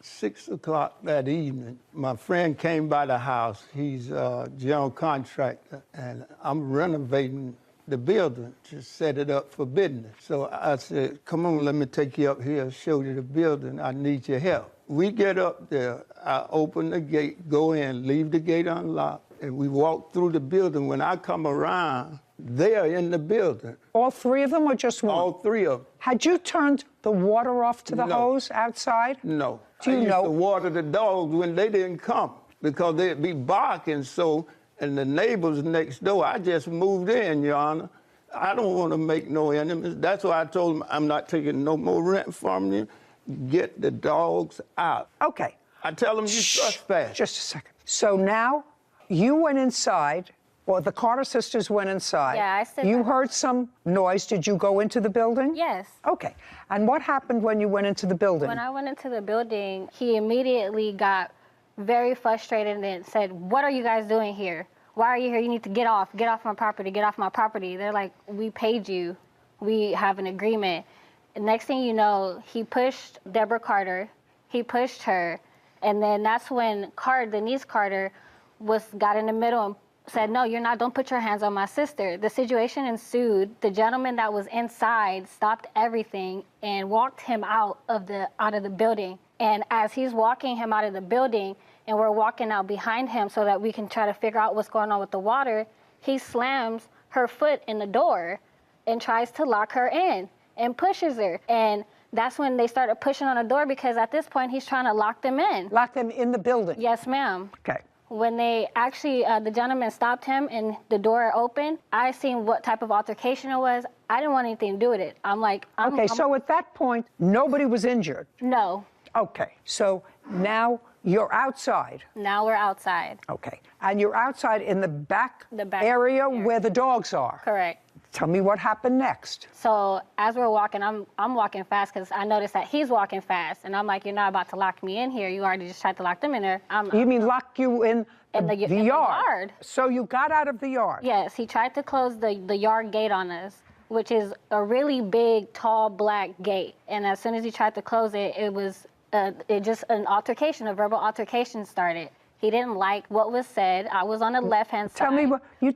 6 o'clock that evening. My friend came by the house. He's a general contractor, and I'm renovating the building to set it up for business. So I said, come on, let me take you up here, show you the building. I need your help. We get up there. I open the gate, go in, leave the gate unlocked, and we walk through the building. When I come around, they are in the building. All three of them or just one? All three of them. Had you turned the water off to the hose outside? No. Do you I used know? to water the dogs when they didn't come because they'd be barking so, and the neighbors next door, I just moved in, Your Honor. I don't want to make no enemies. That's why I told them I'm not taking no more rent from you. Get the dogs out. Okay. I tell them you trespass. Just a second. So now you went inside, or the Carter sisters went inside. Yeah, I stood You there. heard some noise. Did you go into the building? Yes. Okay. And what happened when you went into the building? When I went into the building, he immediately got very frustrated and said, what are you guys doing here? Why are you here? You need to get off my property, get off my property. They're like, we paid you. We have an agreement. And next thing you know, he pushed Deborah Carter. He pushed her. And then that's when Denise Carter got in the middle and said, no, you're not, don't put your hands on my sister. The situation ensued. The gentleman that was inside stopped everything and walked him out of the building. And as he's walking him out of the building, and we're walking out behind him so that we can try to figure out what's going on with the water, he slams her foot in the door and tries to lock her in and pushes her. And that's when they started pushing on the door because at this point he's trying to lock them in. Lock them in the building? Yes, ma'am. Okay. When they actually, the gentleman stopped him and the door opened, I seen what type of altercation it was. I didn't want anything to do with it. I'm like, so at that point, nobody was injured? No. Okay. So now you're outside? Now we're outside. Okay. And you're outside in the back area where the dogs are? Correct. Tell me what happened next. So as we're walking, I'm walking fast because I noticed that he's walking fast. And I'm like, you're not about to lock me in here. You already just tried to lock them in there. You mean lock you in the yard? So you got out of the yard? Yes, he tried to close the yard gate on us, which is a really big, tall, black gate. And as soon as he tried to close it, it was just an altercation, a verbal altercation started. He didn't like what was said. I was on the left-hand side.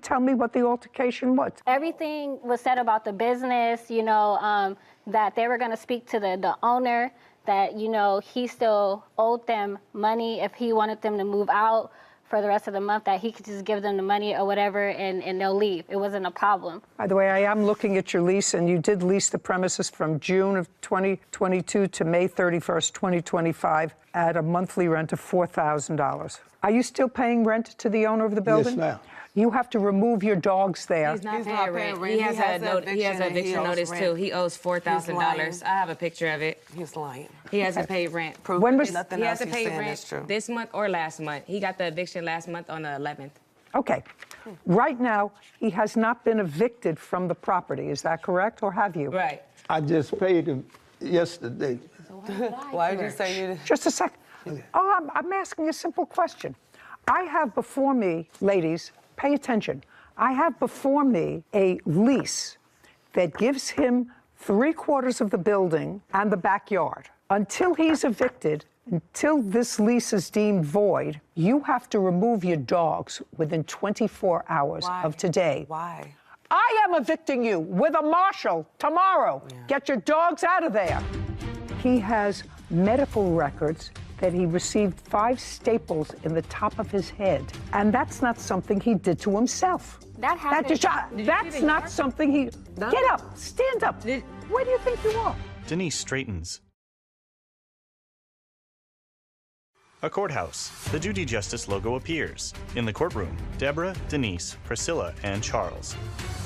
Tell me what the altercation was. Everything was said about the business, you know, that they were going to speak to the owner, that, you know, he still owed them money if he wanted them to move out for the rest of the month, that he could just give them the money or whatever and they'll leave. It wasn't a problem. By the way, I am looking at your lease, and you did lease the premises from June of 2022 to May 31st, 2025 at a monthly rent of $4,000. Are you still paying rent to the owner of the building? Yes, ma'am. You have to remove your dogs there. He's not paying rent. He has an eviction notice too. He owes $4,000. I have a picture of it. He's lying. He hasn't paid rent. He hasn't paid rent this month or last month. He got the eviction last month on the 11th. Okay. Right now, he has not been evicted from the property. Is that correct, or have you? Right. I just paid him yesterday. Why did you say you did? Just a second. Oh, I'm asking a simple question. I have before me, ladies, pay attention. I have before me a lease that gives him 3/4 of the building and the backyard. Until he's evicted, until this lease is deemed void, you have to remove your dogs within 24 hours of today. Why? I am evicting you with a marshal tomorrow. Yeah. Get your dogs out of there. He has medical records that he received 5 staples in the top of his head. And that's not something he did to himself. That happened. That's not something he... No. Get up, stand up. Where do you think you are? Denise straightens. A courthouse. The Judy Justice logo appears. In the courtroom, Deborah, Denise, Priscilla, and Charles.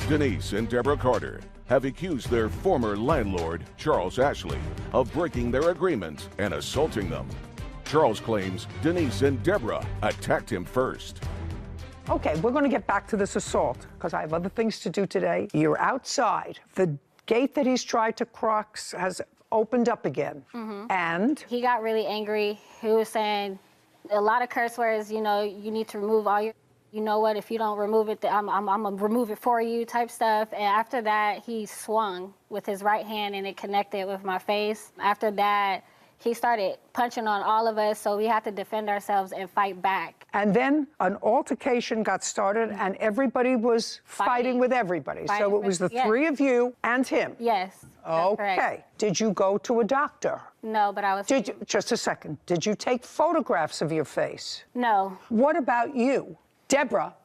Denise and Deborah Carter have accused their former landlord, Charles Ashley, of breaking their agreement and assaulting them. Charles claims Denise and Deborah attacked him first. Okay, we're going to get back to this assault because I have other things to do today. You're outside. The gate that he's tried to cross has opened up again. And? He got really angry. He was saying a lot of curse words, you know, you need to remove all your, you know what, if you don't remove it, I'm going to remove it for you type stuff. And after that, he swung with his right hand and it connected with my face. After that, he started punching on all of us, so we had to defend ourselves and fight back. And then an altercation got started, and everybody was fighting with everybody. So it was the 3 of you and him? Yes. Okay. Correct. Did you go to a doctor? No, but I was... Just a second. Did you take photographs of your face? No. What about you? Deborah,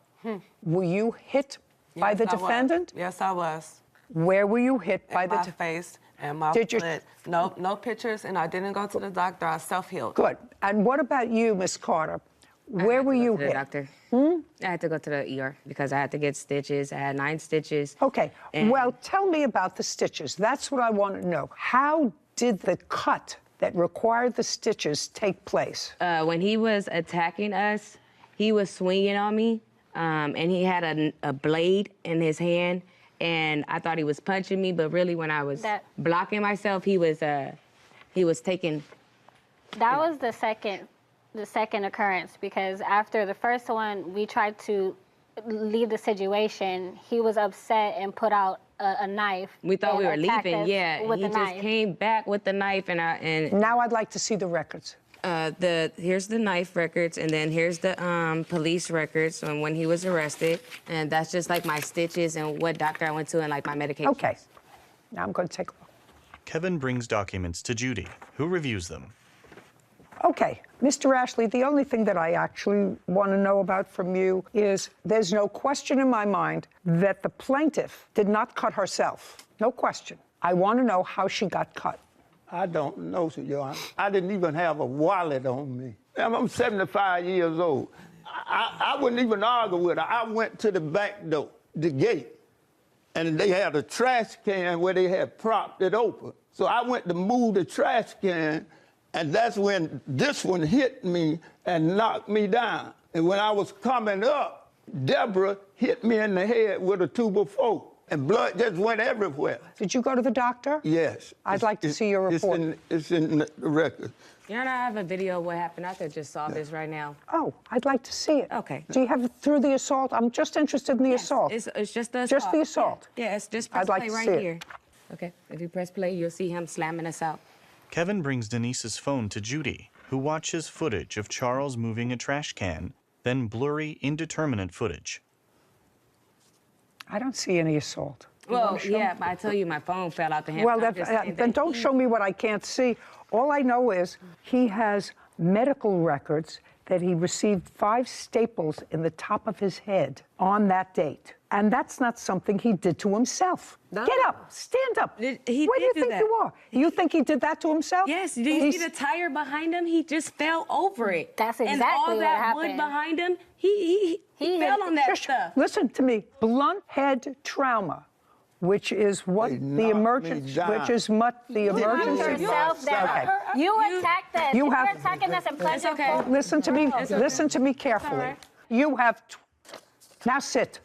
were you hit by the defendant? Yes, I was. Where were you hit by the face and my foot? No pictures, and I didn't go to the doctor. I self-healed. Good. And what about you, Miss Carter? Where were you hit? Doctor. I had to go to the ER because I had to get stitches. I had 9 stitches. Okay. Well, tell me about the stitches. That's what I want to know. How did the cut that required the stitches take place? When he was attacking us, he was swinging on me, and he had a blade in his hand. And I thought he was punching me, but really when I was blocking myself, he was taking... That was the second occurrence, because after the first one, we tried to leave the situation. He was upset and put out a knife. We thought we were leaving, yeah. He just came back with the knife, and now I'd like to see the records. Here's the knife records, and then here's the police records on when he was arrested, and that's just like my stitches and what doctor I went to and like my medication. Okay, now I'm going to take a look. Kevin brings documents to Judy, who reviews them. Okay, Mr. Ashley, the only thing that I actually want to know about from you is there's no question in my mind that the plaintiff did not cut herself. No question. I want to know how she got cut. I don't know, Your Honor. I didn't even have a wallet on me. I'm 75 years old. I wouldn't even argue with her. I went to the back door, the gate, and they had a trash can where they had propped it open. So I went to move the trash can, and that's when this one hit me and knocked me down. And when I was coming up, Deborah hit me in the head with a 2x4. And blood just went everywhere. Did you go to the doctor? Yes. I'd like to see your report. It's in the record. Your Honor, I have a video of what happened. I could just solve this right now. Oh, I'd like to see it. Okay. Do you have it through the assault? I'm just interested in the assault. It's just the assault. Just the assault. Yeah, it's just press I'd like play to right see it. here. Okay, if you press play, you'll see him slamming us out. Kevin brings Denise's phone to Judy, who watches footage of Charles moving a trash can, then blurry, indeterminate footage. I don't see any assault. Well, yeah, but I tell you, my phone fell out the hand. Well, then don't show me what I can't see. All I know is he has medical records that he received 5 staples in the top of his head on that date. And that's not something he did to himself. No. Get up, stand up. He Where do you did do think that. you are? You think he did that to himself? Yes, do you see the tire behind him? He just fell over it. That's and exactly all what that happened. wood behind him, he fell on that stuff. Listen to me. Blunt head trauma, which is what the emergency, which is what the emergency. Yourself down. You attacked us. You You're have- attacking us in pleasure. Listen to me. Listen to me carefully. You have now sit.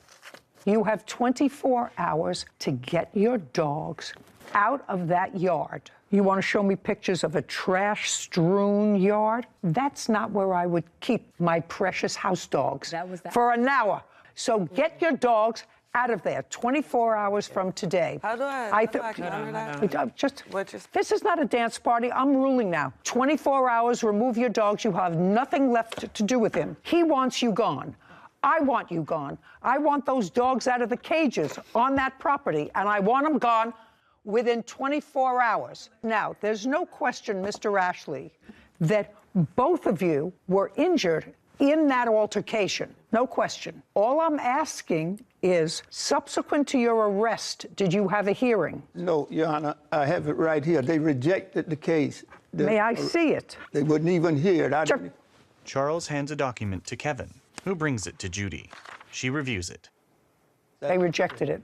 You have 24 hours to get your dogs out of that yard. You want to show me pictures of a trash-strewn yard? That's not where I would keep my precious house dogs for an hour. So get your dogs out of there 24 hours from today. How do I counter that? This is not a dance party. I'm ruling now. 24 hours, remove your dogs. You have nothing left to do with him. He wants you gone. I want you gone. I want those dogs out of the cages on that property, and I want them gone within 24 hours. Now, there's no question, Mr. Ashley, that both of you were injured in that altercation. No question. All I'm asking is, subsequent to your arrest, did you have a hearing? No, Your Honor, I have it right here. They rejected the case. May I see it? They wouldn't even hear it. Charles hands a document to Kevin, who brings it to Judy. She reviews it. They rejected it.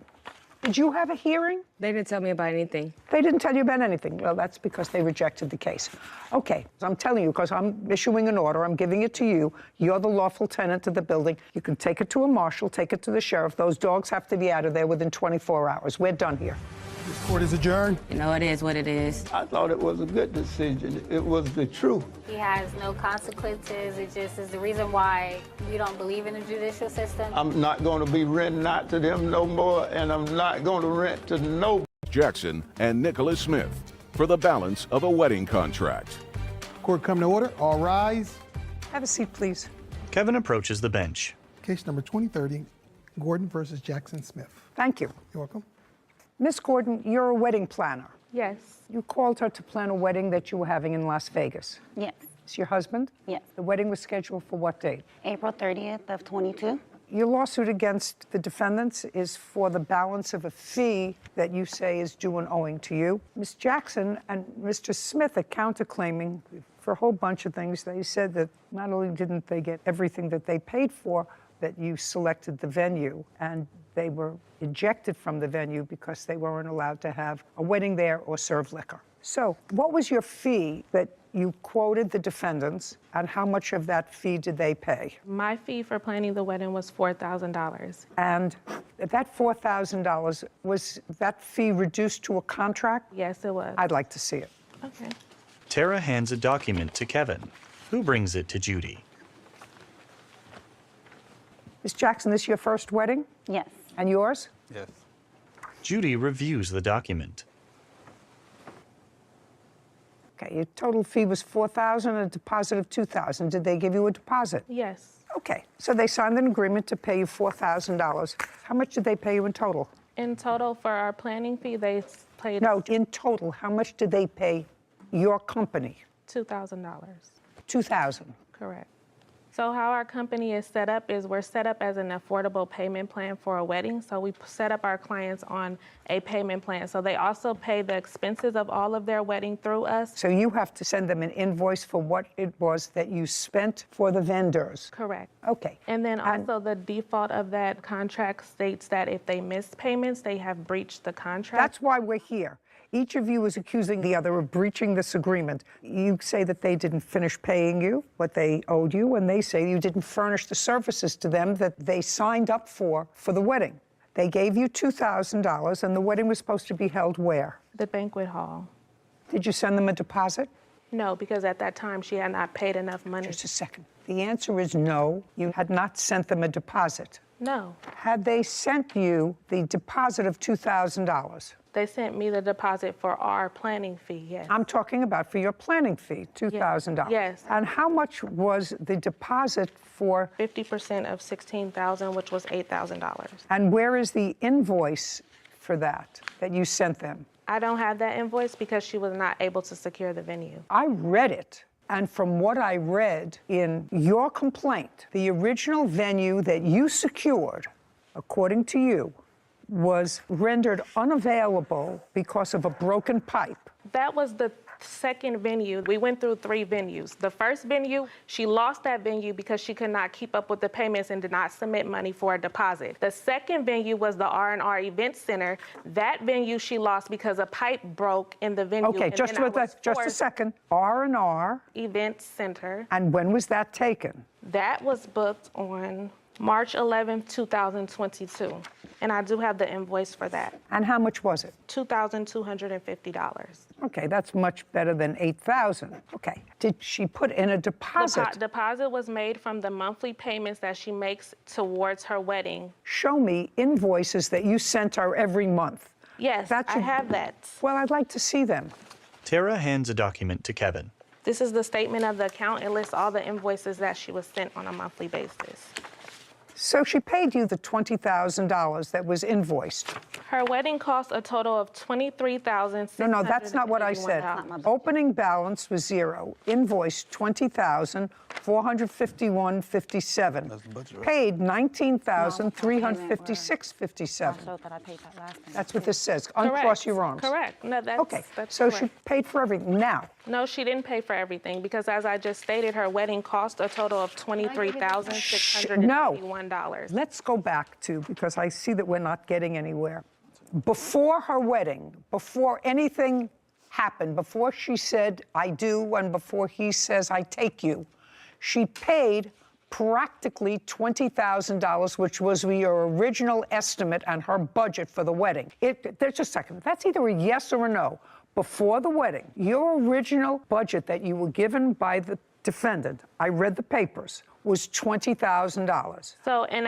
Did you have a hearing? They didn't tell me about anything. They didn't tell you about anything. Well, that's because they rejected the case. Okay, I'm telling you, because I'm issuing an order, I'm giving it to you. You're the lawful tenant of the building. You can take it to a marshal, take it to the sheriff. Those dogs have to be out of there within 24 hours. We're done here. This court is adjourned. You know, it is what it is. I thought it was a good decision. It was the truth. He has no consequences. It just is the reason why you don't believe in the judicial system. I'm not going to be renting out to them no more, and I'm not going to rent to no. Jackson and Nicholas Smith for the balance of a wedding contract. Court come to order. All rise. Have a seat, please. Kevin approaches the bench. Case number 2030, Gordon versus Jackson Smith. Thank you. You're welcome. Miss Gordon, you're a wedding planner. Yes. You called her to plan a wedding that you were having in Las Vegas. Yes. Is your husband? Yes. The wedding was scheduled for what date? April 30th of 22. Your lawsuit against the defendants is for the balance of a fee that you say is due and owing to you. Ms. Jackson and Mr. Smith are counterclaiming for a whole bunch of things. They said that not only didn't they get everything that they paid for, that you selected the venue, and they were ejected from the venue because they weren't allowed to have a wedding there or serve liquor. So what was your fee that you quoted the defendants, and how much of that fee did they pay? My fee for planning the wedding was $4,000. And that $4,000, was that fee reduced to a contract? Yes, it was. I'd like to see it. Okay. Tara hands a document to Kevin, who brings it to Judy. Ms. Jackson, this your first wedding? Yes. And yours? Yes. Judy reviews the document. Okay, your total fee was $4,000, a deposit of $2,000. Did they give you a deposit? Yes. Okay, so they signed an agreement to pay you $4,000. How much did they pay you in total? In total, for our planning fee, they paid No, in total, how much did they pay your company? $2,000. $2,000. Correct. So how our company is set up is we're set up as an affordable payment plan for a wedding. So we set up our clients on a payment plan. So they also pay the expenses of all of their wedding through us. So you have to send them an invoice for what it was that you spent for the vendors. Correct. Okay. And then also the default of that contract states that if they miss payments, they have breached the contract. That's why we're here. Each of you is accusing the other of breaching this agreement. You say that they didn't finish paying you what they owed you, and they say you didn't furnish the services to them that they signed up for the wedding. They gave you $2,000, and the wedding was supposed to be held where? The banquet hall. Did you send them a deposit? No, because at that time she had not paid enough money. Just a second. The answer is no. You had not sent them a deposit. No. Had they sent you the deposit of $2,000? They sent me the deposit for our planning fee, yes. I'm talking about for your planning fee, $2,000. Yes. And how much was the deposit for? 50% of $16,000, which was $8,000. And where is the invoice for that you sent them? I don't have that invoice because she was not able to secure the venue. I read it. And from what I read in your complaint, the original venue that you secured, according to you, was rendered unavailable because of a broken pipe. That was the second venue. We went through 3 venues. The first venue, she lost that venue because she could not keep up with the payments and did not submit money for a deposit. The second venue was the R&R Event Center. That venue she lost because a pipe broke in the venue. Okay, just a second. R&R Event Center. And when was that taken? That was booked on March 11th, 2022. And I do have the invoice for that. And how much was it? $2,250. Okay, that's much better than $8,000. Okay. Did she put in a deposit? Deposit was made from the monthly payments that she makes towards her wedding. Show me invoices that you sent her every month. Yes, I have that. Well, I'd like to see them. Tara hands a document to Kevin. This is the statement of the account. It lists all the invoices that she was sent on a monthly basis. So she paid you the $20,000 that was invoiced. Her wedding cost a total of $23,651. No, that's not what I said. Opening balance was $0. Invoiced $20,451.57. Paid $19,356.57. That's what this says. Uncross your arms. Correct. No, that's okay. That's so correct. She paid for everything. Now. No, she didn't pay for everything because, as I just stated, her wedding cost a total of $23,651. Let's go back to, because I see that we're not getting anywhere. Before her wedding, before anything happened, before she said, I do, and before he says, I take you, she paid practically $20,000, which was your original estimate and her budget for the wedding. There's a second. That's either a yes or a no. Before the wedding, your original budget that you were given by the defendant, I read the papers, was $20,000. So, and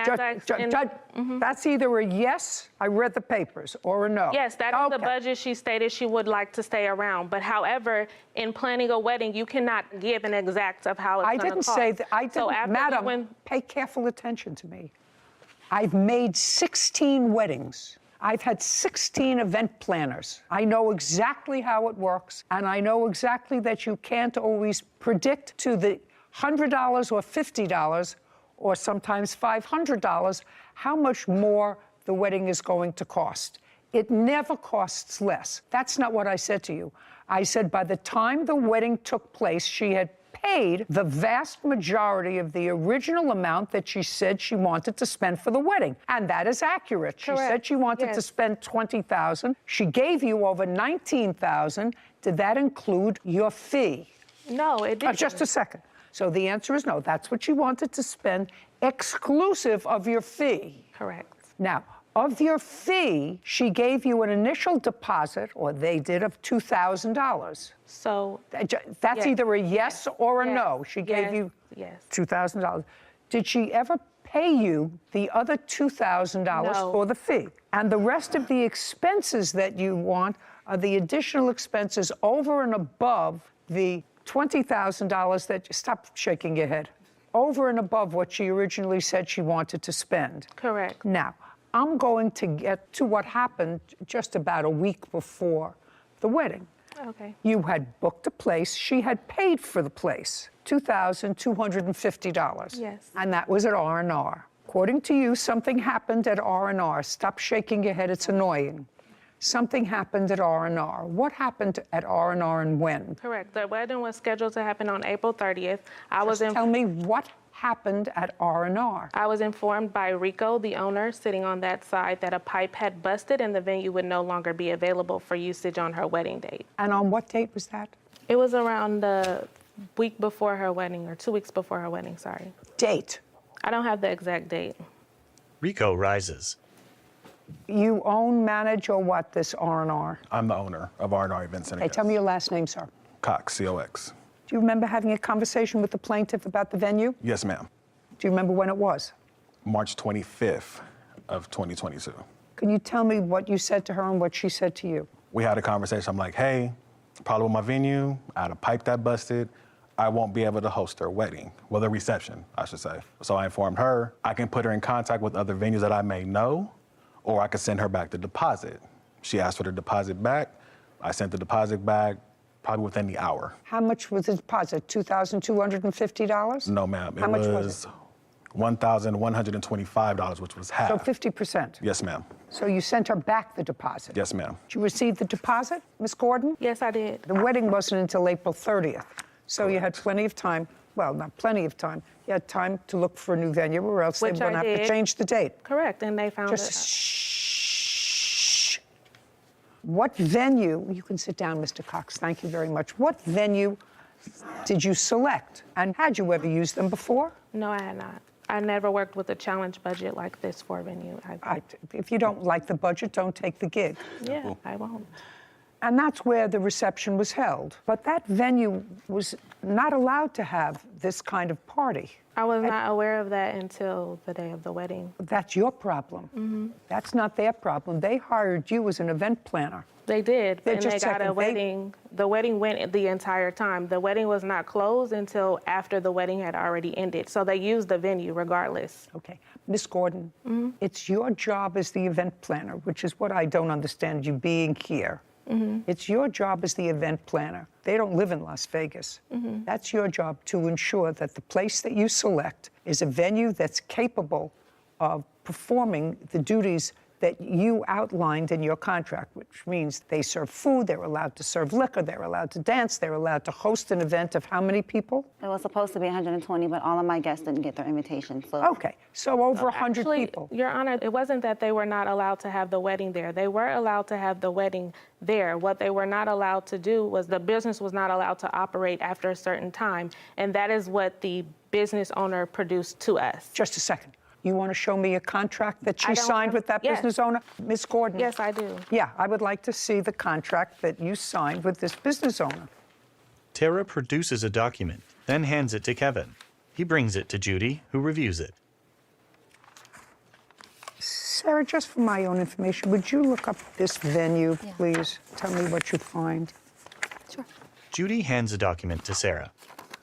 that's either a yes, I read the papers, or a no. Yes, that is the budget she stated she would like to stay around. But however, in planning a wedding, you cannot give an exact of how it's going to cost. I didn't say that. I didn't, Madam, pay careful attention to me. I've made 16 weddings. I've had 16 event planners. I know exactly how it works, and I know exactly that you can't always predict to the $100 or $50 or sometimes $500 how much more the wedding is going to cost. It never costs less. That's not what I said to you. I said by the time the wedding took place, she had paid the vast majority of the original amount that she said she wanted to spend for the wedding. And that is accurate. Correct. She said she wanted to spend $20,000. She gave you over $19,000. Did that include your fee? No, it didn't. Just a second. So the answer is no. That's what she wanted to spend exclusive of your fee. Correct. Now, of your fee, she gave you an initial deposit, or they did, of $2,000. So that's either a yes or a no. She gave you $2,000. Did she ever pay you the other $2,000 for the fee? And the rest of the expenses that you want are the additional expenses over and above the $20,000 that, stop shaking your head, over and above what she originally said she wanted to spend. Correct. Now, I'm going to get to what happened just about a week before the wedding. Okay. You had booked a place. She had paid for the place, $2,250. Yes. And that was at R&R. According to you, something happened at R&R. Stop shaking your head. It's annoying. Something happened at R&R. What happened at R&R and when? Correct. The wedding was scheduled to happen on April 30th. Tell me what happened at R&R. I was informed by Rico, the owner, sitting on that side, that a pipe had busted and the venue would no longer be available for usage on her wedding date. And on what date was that? It was around the week before her wedding, or 2 weeks before her wedding, sorry. Date? I don't have the exact date. Rico rises. You own, manage, or what, this R&R? I'm the owner of R&R Event Center. Hey, tell me your last name, sir. Cox, C-O-X. Do you remember having a conversation with the plaintiff about the venue? Yes, ma'am. Do you remember when it was? March 25th of 2022. Can you tell me what you said to her and what she said to you? We had a conversation. I'm like, hey, problem with my venue. I had a pipe that busted. I won't be able to host their wedding. Well, the reception, I should say. So I informed her I can put her in contact with other venues that I may know, or I could send her back the deposit. She asked for the deposit back. I sent the deposit back probably within the hour. How much was the deposit? $2,250? No, ma'am. How much was it? $1,125, which was half. So 50%? Yes, ma'am. So you sent her back the deposit? Yes, ma'am. Did you receive the deposit, Ms. Gordon? Yes, I did. The wedding wasn't until April 30th. So you had plenty of time, well, not plenty of time, you had time to look for a new venue or else they were going to have to change the date. Correct, and they found Just shh. What venue, you can sit down, Mr. Cox, thank you very much. What venue did you select? And had you ever used them before? No, I had not. I never worked with a challenge budget like this for a venue. If you don't like the budget, don't take the gig. Yeah, I won't. And that's where the reception was held. But that venue was not allowed to have this kind of party. I was not aware of that until the day of the wedding. That's your problem. Mm-hmm. That's not their problem. They hired you as an event planner. They did, and just they got a wedding. The wedding went the entire time. The wedding was not closed until after the wedding had already ended. So they used the venue regardless. Okay. Miss Gordon, it's your job as the event planner, which is what I don't understand you being here. It's your job as the event planner. They don't live in Las Vegas. That's your job to ensure that the place that you select is a venue that's capable of performing the duties that you outlined in your contract, which means they serve food, they're allowed to serve liquor, they're allowed to dance, they're allowed to host an event of how many people? It was supposed to be 120, but all of my guests didn't get their invitation. So. Okay, so over 100 Actually, people. Your Honor, it wasn't that they were not allowed to have the wedding there. They were allowed to have the wedding there. What they were not allowed to do was the business was not allowed to operate after a certain time, and that is what the business owner produced to us. Just a second. You want to show me a contract that she signed with that business owner? Ms. Gordon? Yes, I do. Yeah, I would like to see the contract that you signed with this business owner. Tara produces a document, then hands it to Kevin. He brings it to Judy, who reviews it. Sarah, just for my own information, would you look up this venue, please? Tell me what you find. Sure. Judy hands a document to Sarah.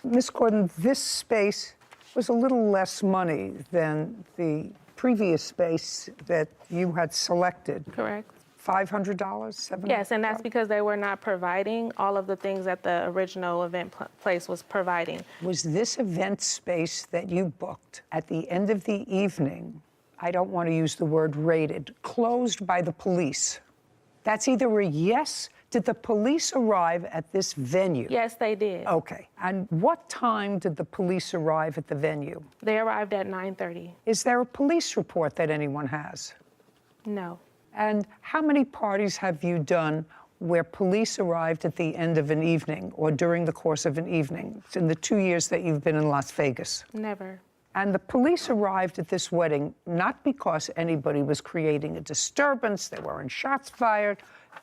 Ms. Gordon, this space was a little less money than the previous space that you had selected. Correct. $500, $700? Yes, and that's because they were not providing all of the things that the original event place was providing. Was this event space that you booked at the end of the evening, I don't want to use the word raided, closed by the police? That's either a yes. Did the police arrive at this venue? Yes, they did. Okay. And what time did the police arrive at the venue? They arrived at 9:30. Is there a police report that anyone has? No. And how many parties have you done where police arrived at the end of an evening or during the course of an evening in the 2 years that you've been in Las Vegas? Never. And the police arrived at this wedding not because anybody was creating a disturbance, there weren't shots fired.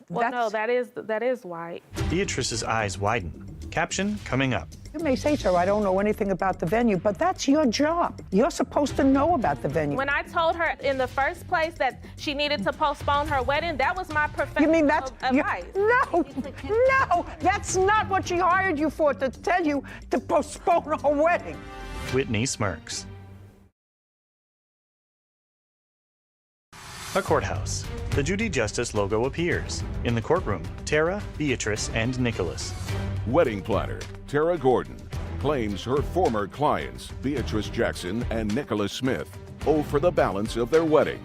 Well, no, that is why. Beatrice's eyes widen. Caption coming up. You may say so, I don't know anything about the venue, but that's your job. You're supposed to know about the venue. When I told her in the first place that she needed to postpone her wedding, that was my professional You mean that's advice. No, that's not what she hired you for, to tell you to postpone her wedding. Whitney smirks. A courthouse. The Judy Justice logo appears. In the courtroom, Tara, Beatrice, and Nicholas. Wedding planner Tara Gordon claims her former clients, Beatrice Jackson and Nicholas Smith, owe for the balance of their wedding.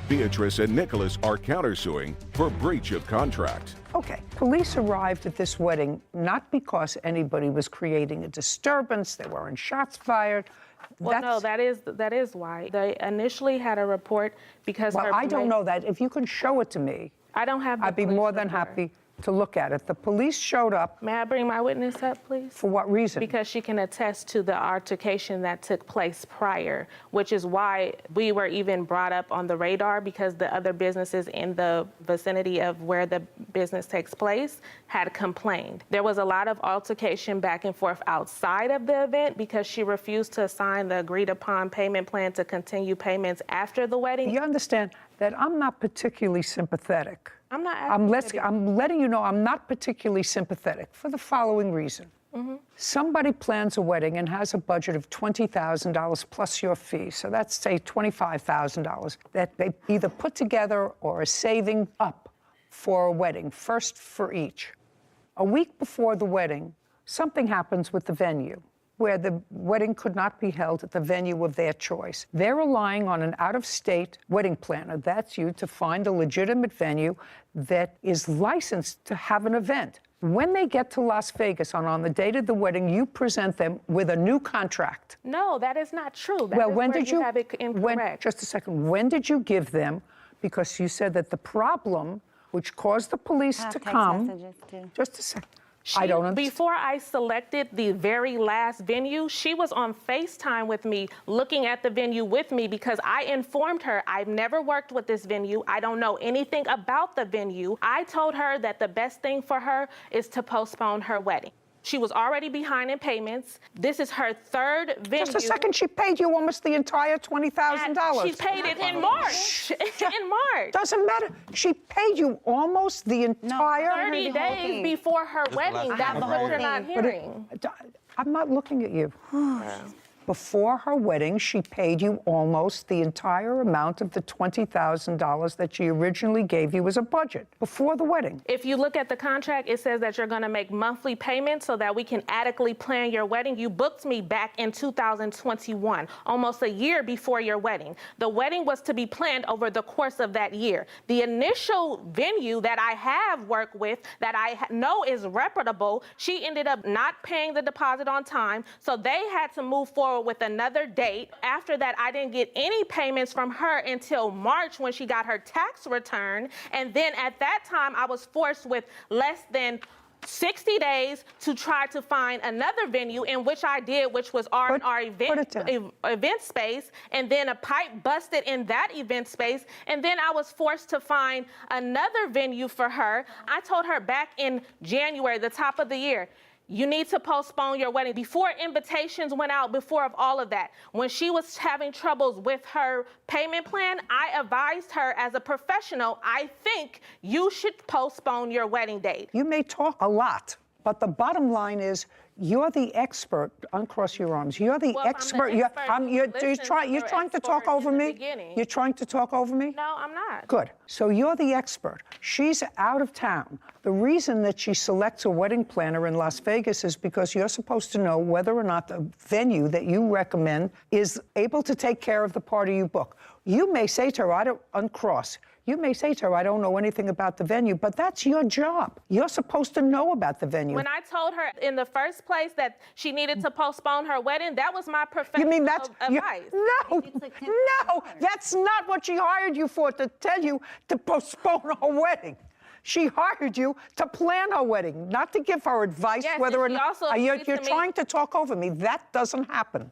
Beatrice and Nicholas are countersuing for breach of contract. Okay, police arrived at this wedding not because anybody was creating a disturbance, there weren't shots fired. Well, no, that is why. They initially had a report because I don't know that. If you can show it to me, I don't have. I'd be more than happy to look at it. The police showed up. May I bring my witness up, please? For what reason? Because she can attest to the altercation that took place prior, which is why we were even brought up on the radar, because the other businesses in the vicinity of where the business takes place had complained. There was a lot of altercation back and forth outside of the event because she refused to sign the agreed upon payment plan to continue payments after the wedding. You understand that I'm not particularly sympathetic. I'm not I'm letting you know I'm not particularly sympathetic for the following reason. Somebody plans a wedding and has a budget of $20,000 plus your fee, so that's, say, $25,000 that they either put together or are saving up for a wedding, first for each. A week before the wedding, something happens with the venue, where the wedding could not be held at the venue of their choice. They're relying on an out-of-state wedding planner, that's you, to find a legitimate venue that is licensed to have an event. When they get to Las Vegas on the date of the wedding, you present them with a new contract. No, that is not true. Well, when did you have it incorrect? Just a second. When did you give them? Because you said that the problem, which caused the police to come. Just a second. I don't understand. Before I selected the very last venue, she was on FaceTime with me, looking at the venue with me, because I informed her I've never worked with this venue. I don't know anything about the venue. I told her that the best thing for her is to postpone her wedding. She was already behind in payments. This is her third venue. Just a second, she paid you almost the entire $20,000. She paid it in March. In March. Doesn't matter. She paid you almost the entire 30 days before her wedding. That's what you're not hearing. I'm not looking at you. Before her wedding, she paid you almost the entire amount of the $20,000 that she originally gave you as a budget before the wedding. If you look at the contract, it says that you're going to make monthly payments so that we can adequately plan your wedding. You booked me back in 2021, almost a year before your wedding. The wedding was to be planned over the course of that year. The initial venue that I have worked with, that I know is reputable, she ended up not paying the deposit on time, so they had to move forward with another date. After that, I didn't get any payments from her until March, when she got her tax return. And then at that time, I was forced with less than 60 days to try to find another venue, in which I did, which was R&R event space, and then a pipe busted in that event space, and then I was forced to find another venue for her. I told her back in January, the top of the year, you need to postpone your wedding. Before invitations went out, before of all of that, when she was having troubles with her payment plan, I advised her as a professional, I think you should postpone your wedding date. You may talk a lot, but the bottom line is you're the expert. Uncross your arms. You're the expert. You're trying to talk over me? You're trying to talk over me? No, I'm not. Good. So you're the expert. She's out of town. The reason that she selects a wedding planner in Las Vegas is because you're supposed to know whether or not the venue that you recommend is able to take care of the party you book. You may say to her, I don't uncross. You may say to her, I don't know anything about the venue, but that's your job. You're supposed to know about the venue. When I told her in the first place that she needed to postpone her wedding, that was my professional advice. No, that's not what she hired you for, to tell you to postpone her wedding. She hired you to plan her wedding, not to give her advice whether or not. You're trying to talk over me. That doesn't happen.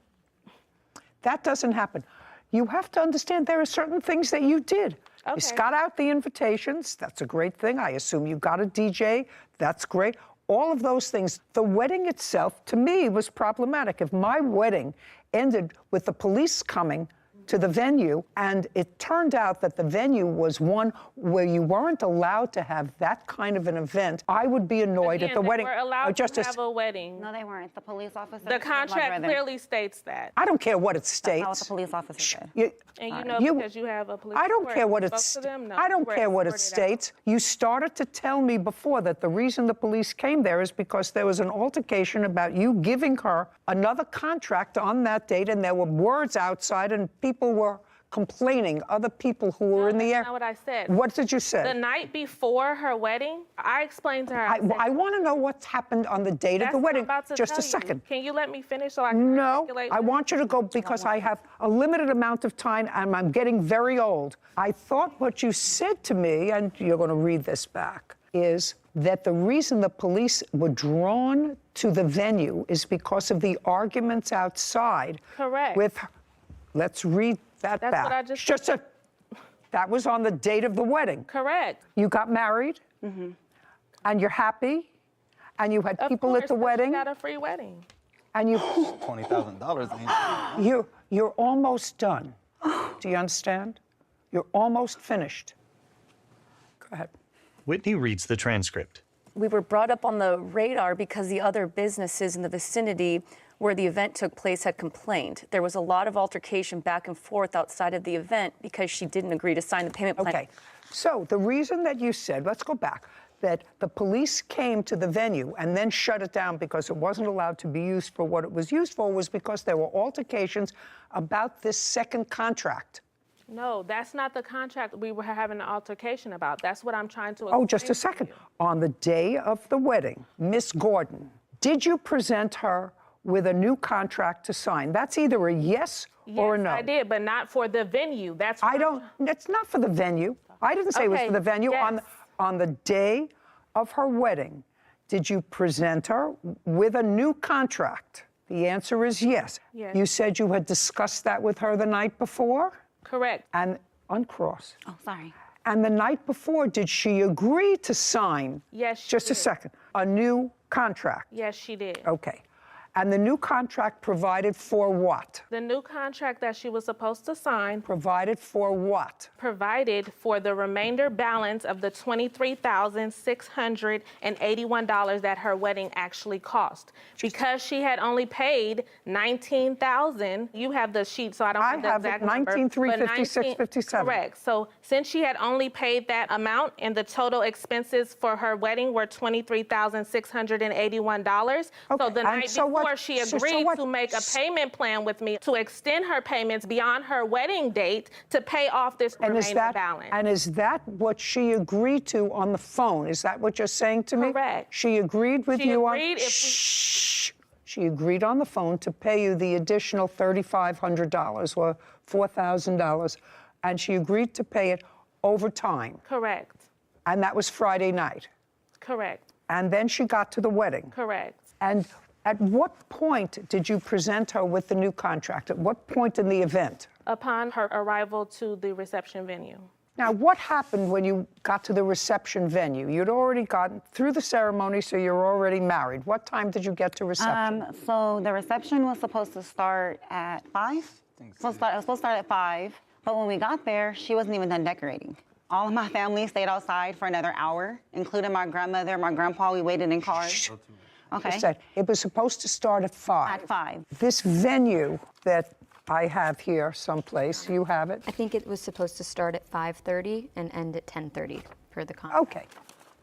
That doesn't happen. You have to understand there are certain things that you did. Okay. You got out the invitations. That's a great thing. I assume you got a DJ. That's great. All of those things. The wedding itself, to me, was problematic. If my wedding ended with the police coming to the venue, and it turned out that the venue was one where you weren't allowed to have that kind of an event, I would be annoyed at the wedding. They were allowed to have a wedding. No, they weren't. The police officer. The contract clearly states that. I don't care what it states. That's not what the police officer said. And you know, because you have a police I don't report, care what you it spoke to them? No, I don't you were care what it escorted states. You started to tell me before that the reason the police came there is because there was an altercation about you giving her another contract on that date, and there were words outside, and people were complaining, other people who were in the area. That's not what I said. What did you say? The night before her wedding, I explained to her. I want to know what's happened on the date of the wedding. About to Just tell a second. You. Can you let me finish so I can articulate? I want you to go because I have a limited amount of time and I'm getting very old. I thought what you said to me, and you're going to read this back, is that the reason the police were drawn to the venue is because of the arguments outside. Correct. With, let's read that That's back. what I just said. That was on the date of the wedding. Correct. You got married, and you're happy, and you had people at the wedding. You got a free wedding. And you $20,000. You're almost done. Do you understand? You're almost finished. Go ahead. Whitney reads the transcript. We were brought up on the radar because the other businesses in the vicinity where the event took place had complained. There was a lot of altercation back and forth outside of the event because she didn't agree to sign the payment plan. Okay. So the reason that you said, let's go back, that the police came to the venue and then shut it down because it wasn't allowed to be used for what it was used for was because there were altercations about this second contract. No, that's not the contract we were having an altercation about. That's what I'm trying to Oh, explain just a second. to you. On the day of the wedding, Miss Gordon, did you present her with a new contract to sign? That's either a yes or a no. Yes, I did, but not for the venue. That's what It's not for the venue. I didn't say it was for the venue. Yes. On the day of her wedding, did you present her with a new contract? The answer is yes. Yes. You said you had discussed that with her the night before? Correct. And uncross. Oh, sorry. And the night before, did she agree to sign? Yes, she Just a did. second. A new contract? Yes, she did. Okay. And the new contract provided for what? The new contract that she was supposed to sign Provided for what? provided for the remainder balance of the $23,681 that her wedding actually cost. Because she had only paid $19,000, you have the sheet, so I don't have the exact number. but 19,356.57. Correct. So since she had only paid that amount and the total expenses for her wedding were $23,681, so the night before she agreed to make a payment plan with me to extend her payments beyond her wedding date to pay off this remaining balance. And is that what she agreed to on the phone? Is that what you're saying to me? Correct. She agreed with you on... Shh. She agreed on the phone to pay you the additional $3,500 or $4,000, and she agreed to pay it over time. Correct. And that was Friday night. Correct. And then she got to the wedding. Correct. And at what point did you present her with the new contract? At what point in the event? Upon her arrival to the reception venue. Now, what happened when you got to the reception venue? You'd already gotten through the ceremony, so you're already married. What time did you get to reception? So the reception was supposed to start at 5. It was supposed to start at 5, but when we got there, she wasn't even done decorating. All of my family stayed outside for another hour, including my grandmother, my grandpa. We waited in cars. Okay. I said it was supposed to start at 5. At 5. This venue that I have here someplace, you have it? I think it was supposed to start at 5:30 and end at 10:30 per the contract. Okay,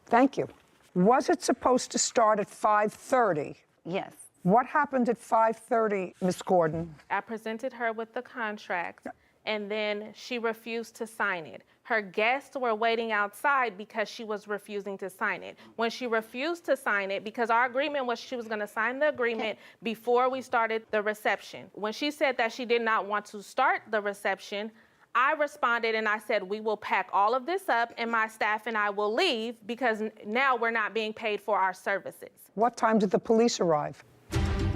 thank you. Was it supposed to start at 5:30? Yes. What happened at 5:30, Ms. Gordon? I presented her with the contract, and then she refused to sign it. Her guests were waiting outside because she was refusing to sign it. When she refused to sign it, because our agreement was she was going to sign the agreement before we started the reception. When she said that she did not want to start the reception, I responded and I said, we will pack all of this up and my staff and I will leave because now we're not being paid for our services. What time did the police arrive?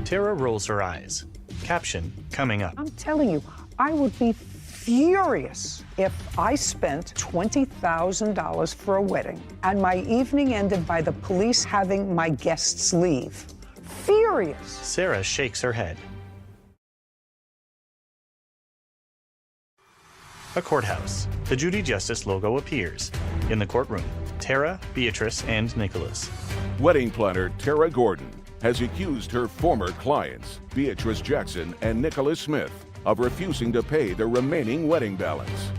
Tara rolls her eyes. Caption coming up. I'm telling you, I would be furious if I spent $20,000 for a wedding and my evening ended by the police having my guests leave. Furious. Sarah shakes her head. A courthouse. The Judy Justice logo appears. In the courtroom, Tara, Beatrice, and Nicholas. Wedding planner Tara Gordon has accused her former clients, Beatrice Jackson and Nicholas Smith, of refusing to pay the remaining wedding balance.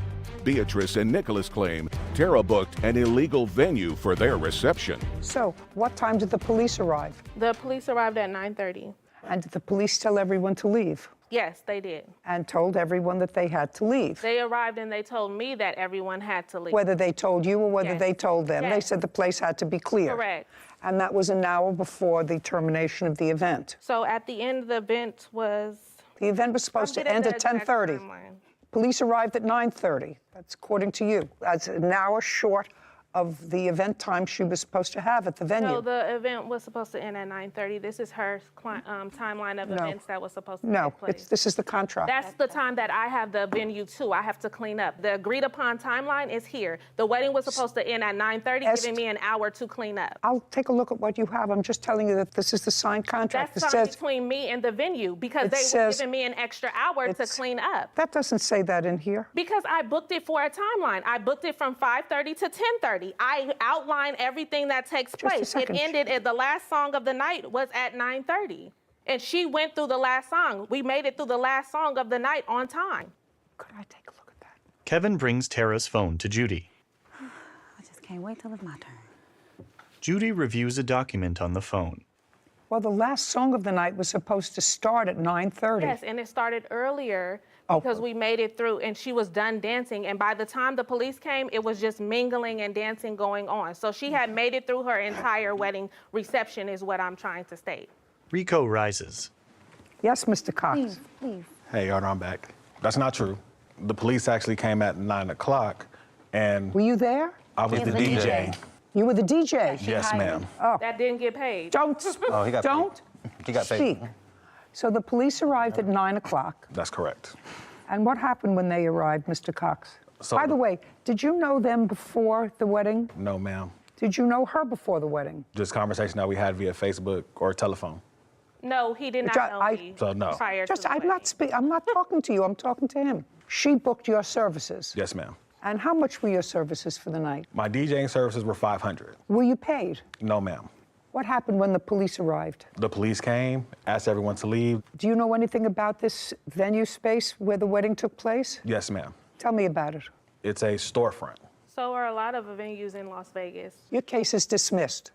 Beatrice and Nicholas claim Tara booked an illegal venue for their reception. So, what time did the police arrive? The police arrived at 9:30. And did the police tell everyone to leave? Yes, they did. And told everyone that they had to leave? They arrived and they told me that everyone had to leave. Whether they told you or whether Yes. they told them. Yes. They said the place had to be cleared. Correct. And that was an hour before the termination of the event. So at the end, the event was... The event was supposed to end at 10:30. Police arrived at 9:30. That's according to you. That's an hour short of the event time she was supposed to have at the venue. No, the event was supposed to end at 9:30. This is her timeline of events that was supposed to take place. This is the contract. That's the time that I have the venue too. I have to clean up. The agreed upon timeline is here. The wedding was supposed to end at 9:30, giving me an hour to clean up. I'll take a look at what you have. I'm just telling you that this is the signed contract. That's signed between me and the venue because they were giving me an extra hour to clean up. That doesn't say that in here. Because I booked it for a timeline. I booked it from 5:30 to 10:30. I outlined everything that takes place. It ended at the last song of the night was at 9:30. And she went through the last song. We made it through the last song of the night on time. Could I take a look at that? Kevin brings Tara's phone to Judy. I just can't wait till it's my turn. Judy reviews a document on the phone. Well, the last song of the night was supposed to start at 9:30. Yes, and it started earlier because we made it through and she was done dancing. And by the time the police came, it was just mingling and dancing going on. So she had made it through her entire wedding reception is what I'm trying to state. Rico rises. Yes, Mr. Cox. Please. Hey, Your Honor, I'm back. That's not true. The police actually came at 9 o'clock, and... Were you there? I was the DJ. You were the DJ? Yes, ma'am. Oh. That didn't get paid. Don't. Oh, he got Don't. paid. He got paid. Speak. So the police arrived at 9 o'clock. That's correct. And what happened when they arrived, Mr. Cox? So By the way, did you know them before the wedding? No, ma'am. Did you know her before the wedding? Just conversation that we had via Facebook or telephone. No, he did not know me So no. prior to the I'm not talking to you. I'm talking to him. She booked your services. Yes, ma'am. And how much were your services for the night? My DJing services were $500. Were you paid? No, ma'am. What happened when the police arrived? The police came, asked everyone to leave. Do you know anything about this venue space where the wedding took place? Yes, ma'am. Tell me about it. It's a storefront. So are a lot of venues in Las Vegas. Your case is dismissed.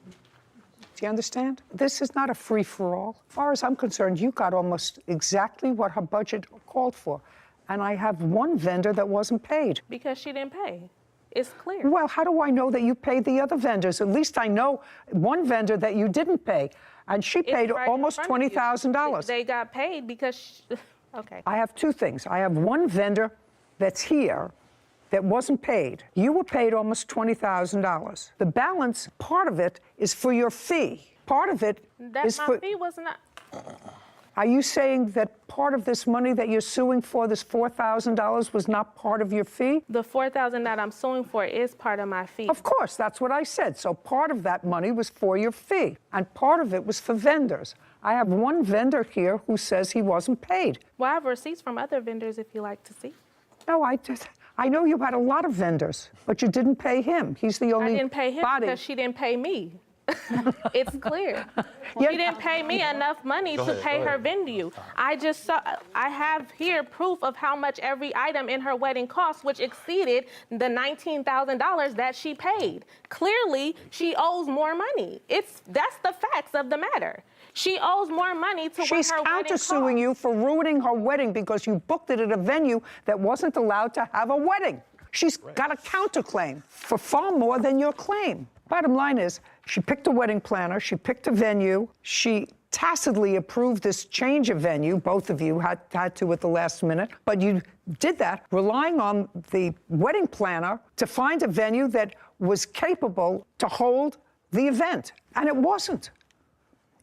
Do you understand? This is not a free-for-all. As far as I'm concerned, you got almost exactly what her budget called for. And I have one vendor that wasn't paid. Because she didn't pay. It's clear. Well, how do I know that you paid the other vendors? At least I know one vendor that you didn't pay. And she paid almost $20,000. They got paid because, okay. I have two things. I have one vendor that's here that wasn't paid. You were paid almost $20,000. The balance, part of it, is for your fee. Part of it is my for... fee was not... Are you saying that part of this money that you're suing for, this $4,000, was not part of your fee? The $4,000 that I'm suing for is part of my fee. Of course, that's what I said. So part of that money was for your fee, and part of it was for vendors. I have one vendor here who says he wasn't paid. Well, I have receipts from other vendors if you like to see. No, I know you had a lot of vendors, but you didn't pay him. He's the only I didn't pay him body. because she didn't pay me. It's clear. She didn't pay me enough money to pay her venue. I have here proof of how much every item in her wedding cost, which exceeded the $19,000 that she paid. Clearly, she owes more money. That's the facts of the matter. She owes more money to what her wedding cost. She's countersuing you for ruining her wedding because you booked it at a venue that wasn't allowed to have a wedding. She's got a counterclaim for far more than your claim. Bottom line is, she picked a wedding planner, she picked a venue, she tacitly approved this change of venue. Both of you had to at the last minute, but you did that relying on the wedding planner to find a venue that was capable to hold the event, and it wasn't.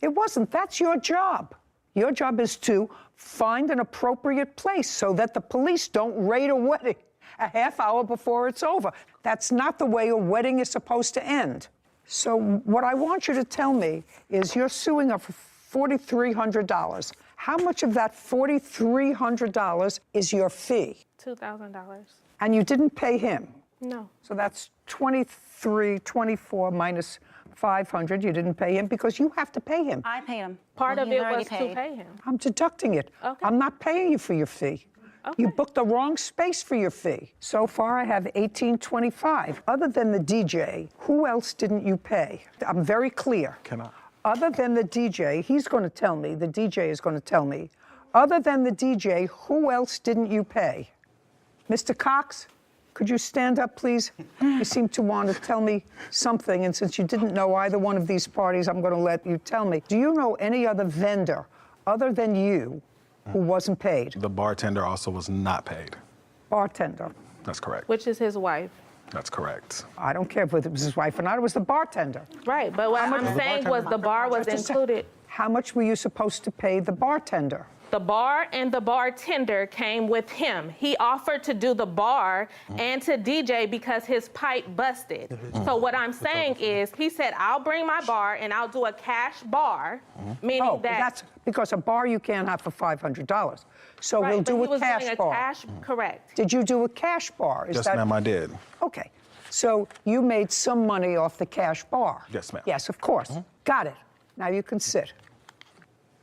It wasn't. That's your job. Your job is to find an appropriate place so that the police don't raid a wedding a half hour before it's over. That's not the way a wedding is supposed to end. So what I want you to tell me is you're suing her for $4,300. How much of that $4,300 is your fee? $2,000. And you didn't pay him? No. So that's 24 minus 500. You didn't pay him because you have to pay him. I paid him. Part of it was to pay him. I'm deducting it. Okay. I'm not paying you for your fee. Okay. You booked the wrong space for your fee. So far, I have $1,825. Other than the DJ, who else didn't you pay? I'm very clear. Can I? Other than the DJ, he's going to tell me, the DJ is going to tell me, other than the DJ, who else didn't you pay? Mr. Cox, could you stand up, please? You seem to want to tell me something, and since you didn't know either one of these parties, I'm going to let you tell me. Do you know any other vendor other than you who wasn't paid? The bartender also was not paid. Bartender. That's correct. Which is his wife. That's correct. I don't care if it was his wife or not, it was the bartender. Right, but what I'm saying was the bar was included. How much were you supposed to pay the bartender? The bar and the bartender came with him. He offered to do the bar and to DJ because his pipe busted. So what I'm saying is, he said, I'll bring my bar and I'll do a cash bar, meaning that... That's because a bar you can't have for $500. So we'll do a cash bar. Correct. Did you do a cash bar? Yes, ma'am, I did. Okay. So you made some money off the cash bar? Yes, ma'am. Yes, of course. Got it. Now you can sit.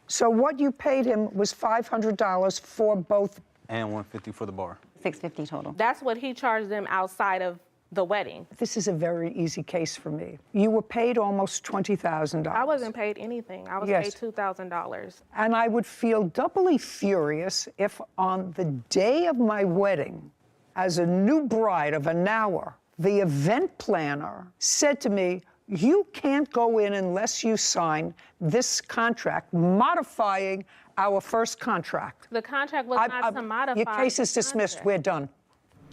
So what you paid him was $500 for both. And $150 for the bar. $650 total. That's what he charged them outside of the wedding. This is a very easy case for me. You were paid almost $20,000. I wasn't paid anything. I was paid $2,000. And I would feel doubly furious if on the day of my wedding, as a new bride of an hour, the event planner said to me, you can't go in unless you sign this contract modifying our first contract. The contract was not to modify. Your case is dismissed. We're done.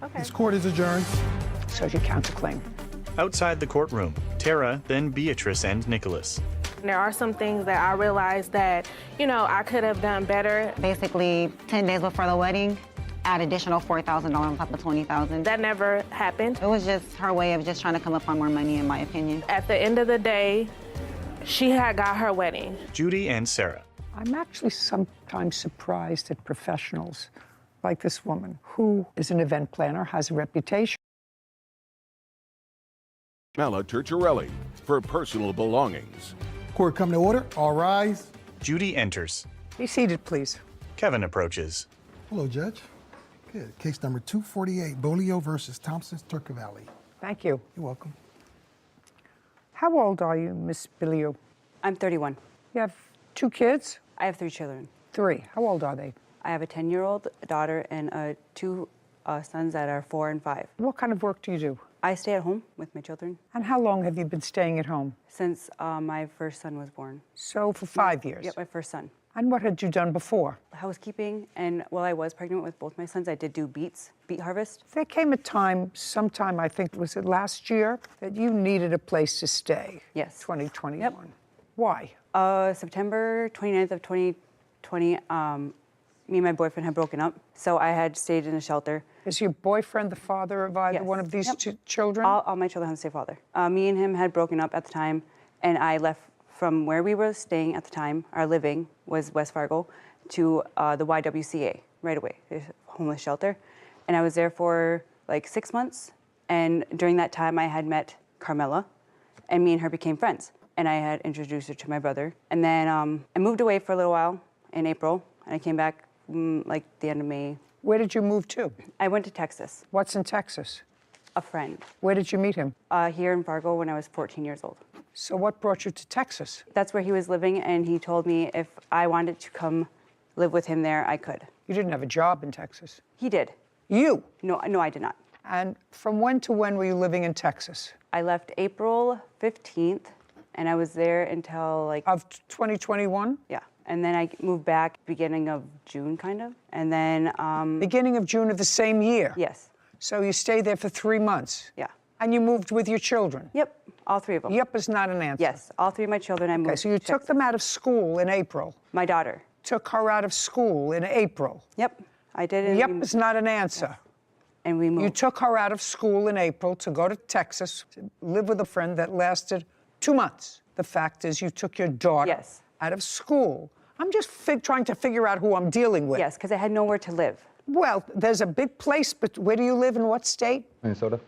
Okay. This court is adjourned. So you counterclaim. Outside the courtroom, Tara, then Beatrice and Nicholas. There are some things that I realized that, I could have done better. Basically, 10 days before the wedding, add additional $4,000 on top of $20,000. That never happened. It was just her way of just trying to come up on more money, in my opinion. At the end of the day, she had got her wedding. Judy and Sarah. I'm actually sometimes surprised at professionals like this woman, who is an event planner, has a reputation. Mela Turchiarelli for personal belongings. Court come to order. All rise. Judy enters. Be seated, please. Kevin approaches. Hello, Judge. Good. Case number 248, Bolio versus Thompson's Turkey Valley. Thank you. You're welcome. How old are you, Miss Bolio? I'm 31. You have 2 kids? I have 3 children. 3. How old are they? I have a 10-year-old daughter and 2 sons that are 4 and 5. What kind of work do you do? I stay at home with my children. And how long have you been staying at home? Since my first son was born. So for 5 years? Yep, my first son. And what had you done before? Housekeeping, and while I was pregnant with both my sons, I did do beet harvest. There came a time, sometime, I think, was it last year, that you needed a place to stay. Yes. 2021. Yep. Why? September 29th of 2020, me and my boyfriend had broken up, so I had stayed in a shelter. Is your boyfriend the father of either one of these children? All my children have the same father. Me and him had broken up at the time, and I left from where we were staying at the time. Our living was West Fargo, to the YWCA right away, the homeless shelter. And I was there for like 6 months. And during that time, I had met Carmela, and me and her became friends. And I had introduced her to my brother. And then I moved away for a little while in April, and I came back like the end of May. Where did you move to? I went to Texas. What's in Texas? A friend. Where did you meet him? Here in Fargo when I was 14 years old. So what brought you to Texas? That's where he was living, and he told me if I wanted to come live with him there, I could. You didn't have a job in Texas? He did. You? No, I did not. And from when to when were you living in Texas? I left April 15th, and I was there until like... Of 2021? Yeah. And then I moved back beginning of June, kind of. And then... Beginning of June of the same year? Yes. So you stayed there for 3 months? Yeah. And you moved with your children? Yep, all 3 of them. Yep is not an answer. Yes, all 3 of my children I moved. Okay, so you took them out of school in April? My daughter. Took her out of school in April? Yep, I did. Yep is not an answer. Yes. And we moved. You took her out of school in April to go to Texas to live with a friend that lasted 2 months. The fact is you took your daughter out of school. I'm just trying to figure out who I'm dealing with. Yes, because I had nowhere to live. Well, there's a big place, but where do you live, in what state? Minnesota.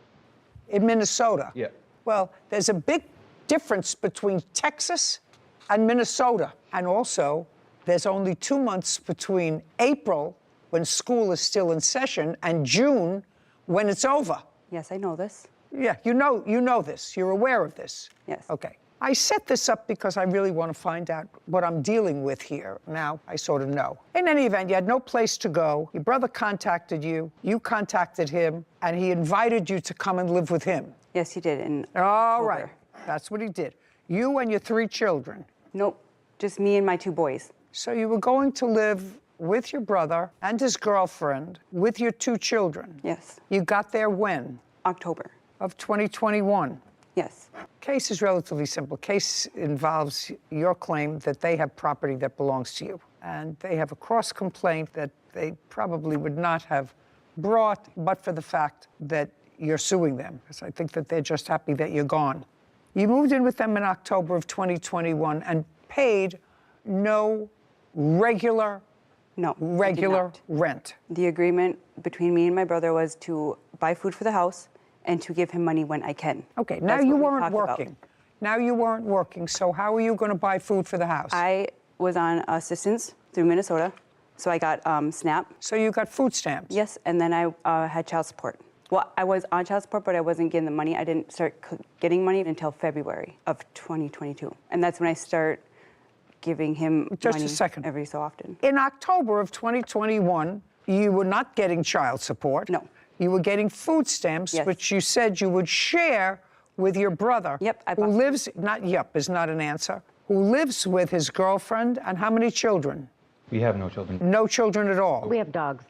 In Minnesota? Yeah. Well, there's a big difference between Texas and Minnesota. And also, there's only 2 months between April, when school is still in session, and June, when it's over. Yes, I know this. Yeah, you know this. You're aware of this. Yes. Okay. I set this up because I really want to find out what I'm dealing with here. Now, I sort of know. In any event, you had no place to go. Your brother contacted you. You contacted him, and he invited you to come and live with him. Yes, he did. All right. That's what he did. You and your 3 children. Nope, just me and my 2 boys. So you were going to live with your brother and his girlfriend with your 2 children? Yes. You got there when? October. of 2021. Yes. Case is relatively simple. Case involves your claim that they have property that belongs to you. And they have a cross complaint that they probably would not have brought but for the fact that you're suing them. Because I think that they're just happy that you're gone. You moved in with them in October of 2021 and paid no regular rent. The agreement between me and my brother was to buy food for the house and to give him money when I can. Okay, now you weren't working. Now you weren't working, so how are you going to buy food for the house? I was on assistance through Minnesota, so I got SNAP. So you got food stamps? Yes, and then I had child support. Well, I was on child support, but I wasn't getting the money. I didn't start getting money until February of 2022. And that's when I start giving him money every so often. In October of 2021, you were not getting child support. No. You were getting food stamps, which you said you would share with your brother. Yep. Who lives, not yep is not an answer, who lives with his girlfriend, and how many children? We have no children. No children at all? We have dogs.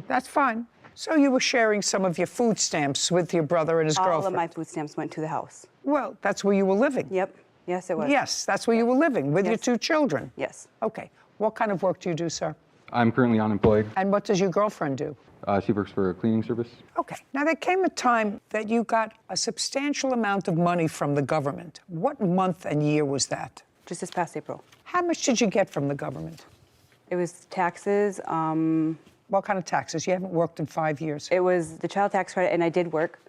That's fine. So you were sharing some of your food stamps with your brother and his girlfriend? All of my food stamps went to the house. Well, that's where you were living? Yep. Yes, it was. Yes, that's where you were living, with your two children? Yes. Okay. What kind of work do you do, sir? I'm currently unemployed. And what does your girlfriend do? She works for a cleaning service. Okay. Now, there came a time that you got a substantial amount of money from the government. What month and year was that? Just this past April. How much did you get from the government? It was taxes. What kind of taxes? You haven't worked in 5 years. It was the child tax credit, and I did work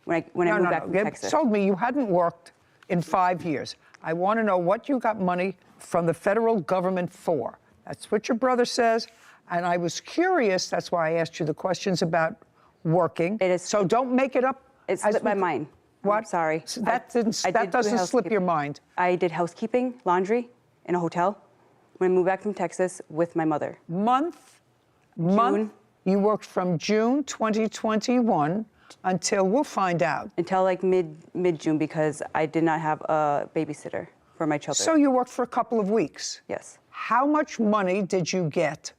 when I moved back from Texas. You told me you hadn't worked in 5 years. I want to know what you got money from the federal government for. That's what your brother says. And I was curious, that's why I asked you the questions about working. It is. So don't make it up. It slipped my mind. What? I'm sorry. So that doesn't slip your mind. I did housekeeping, laundry, in a hotel when I moved back from Texas with my mother. Month? You worked from June 2021 until, we'll find out. Until like mid-June because I did not have a babysitter for my children. So you worked for a couple of weeks? Yes. How much money did you get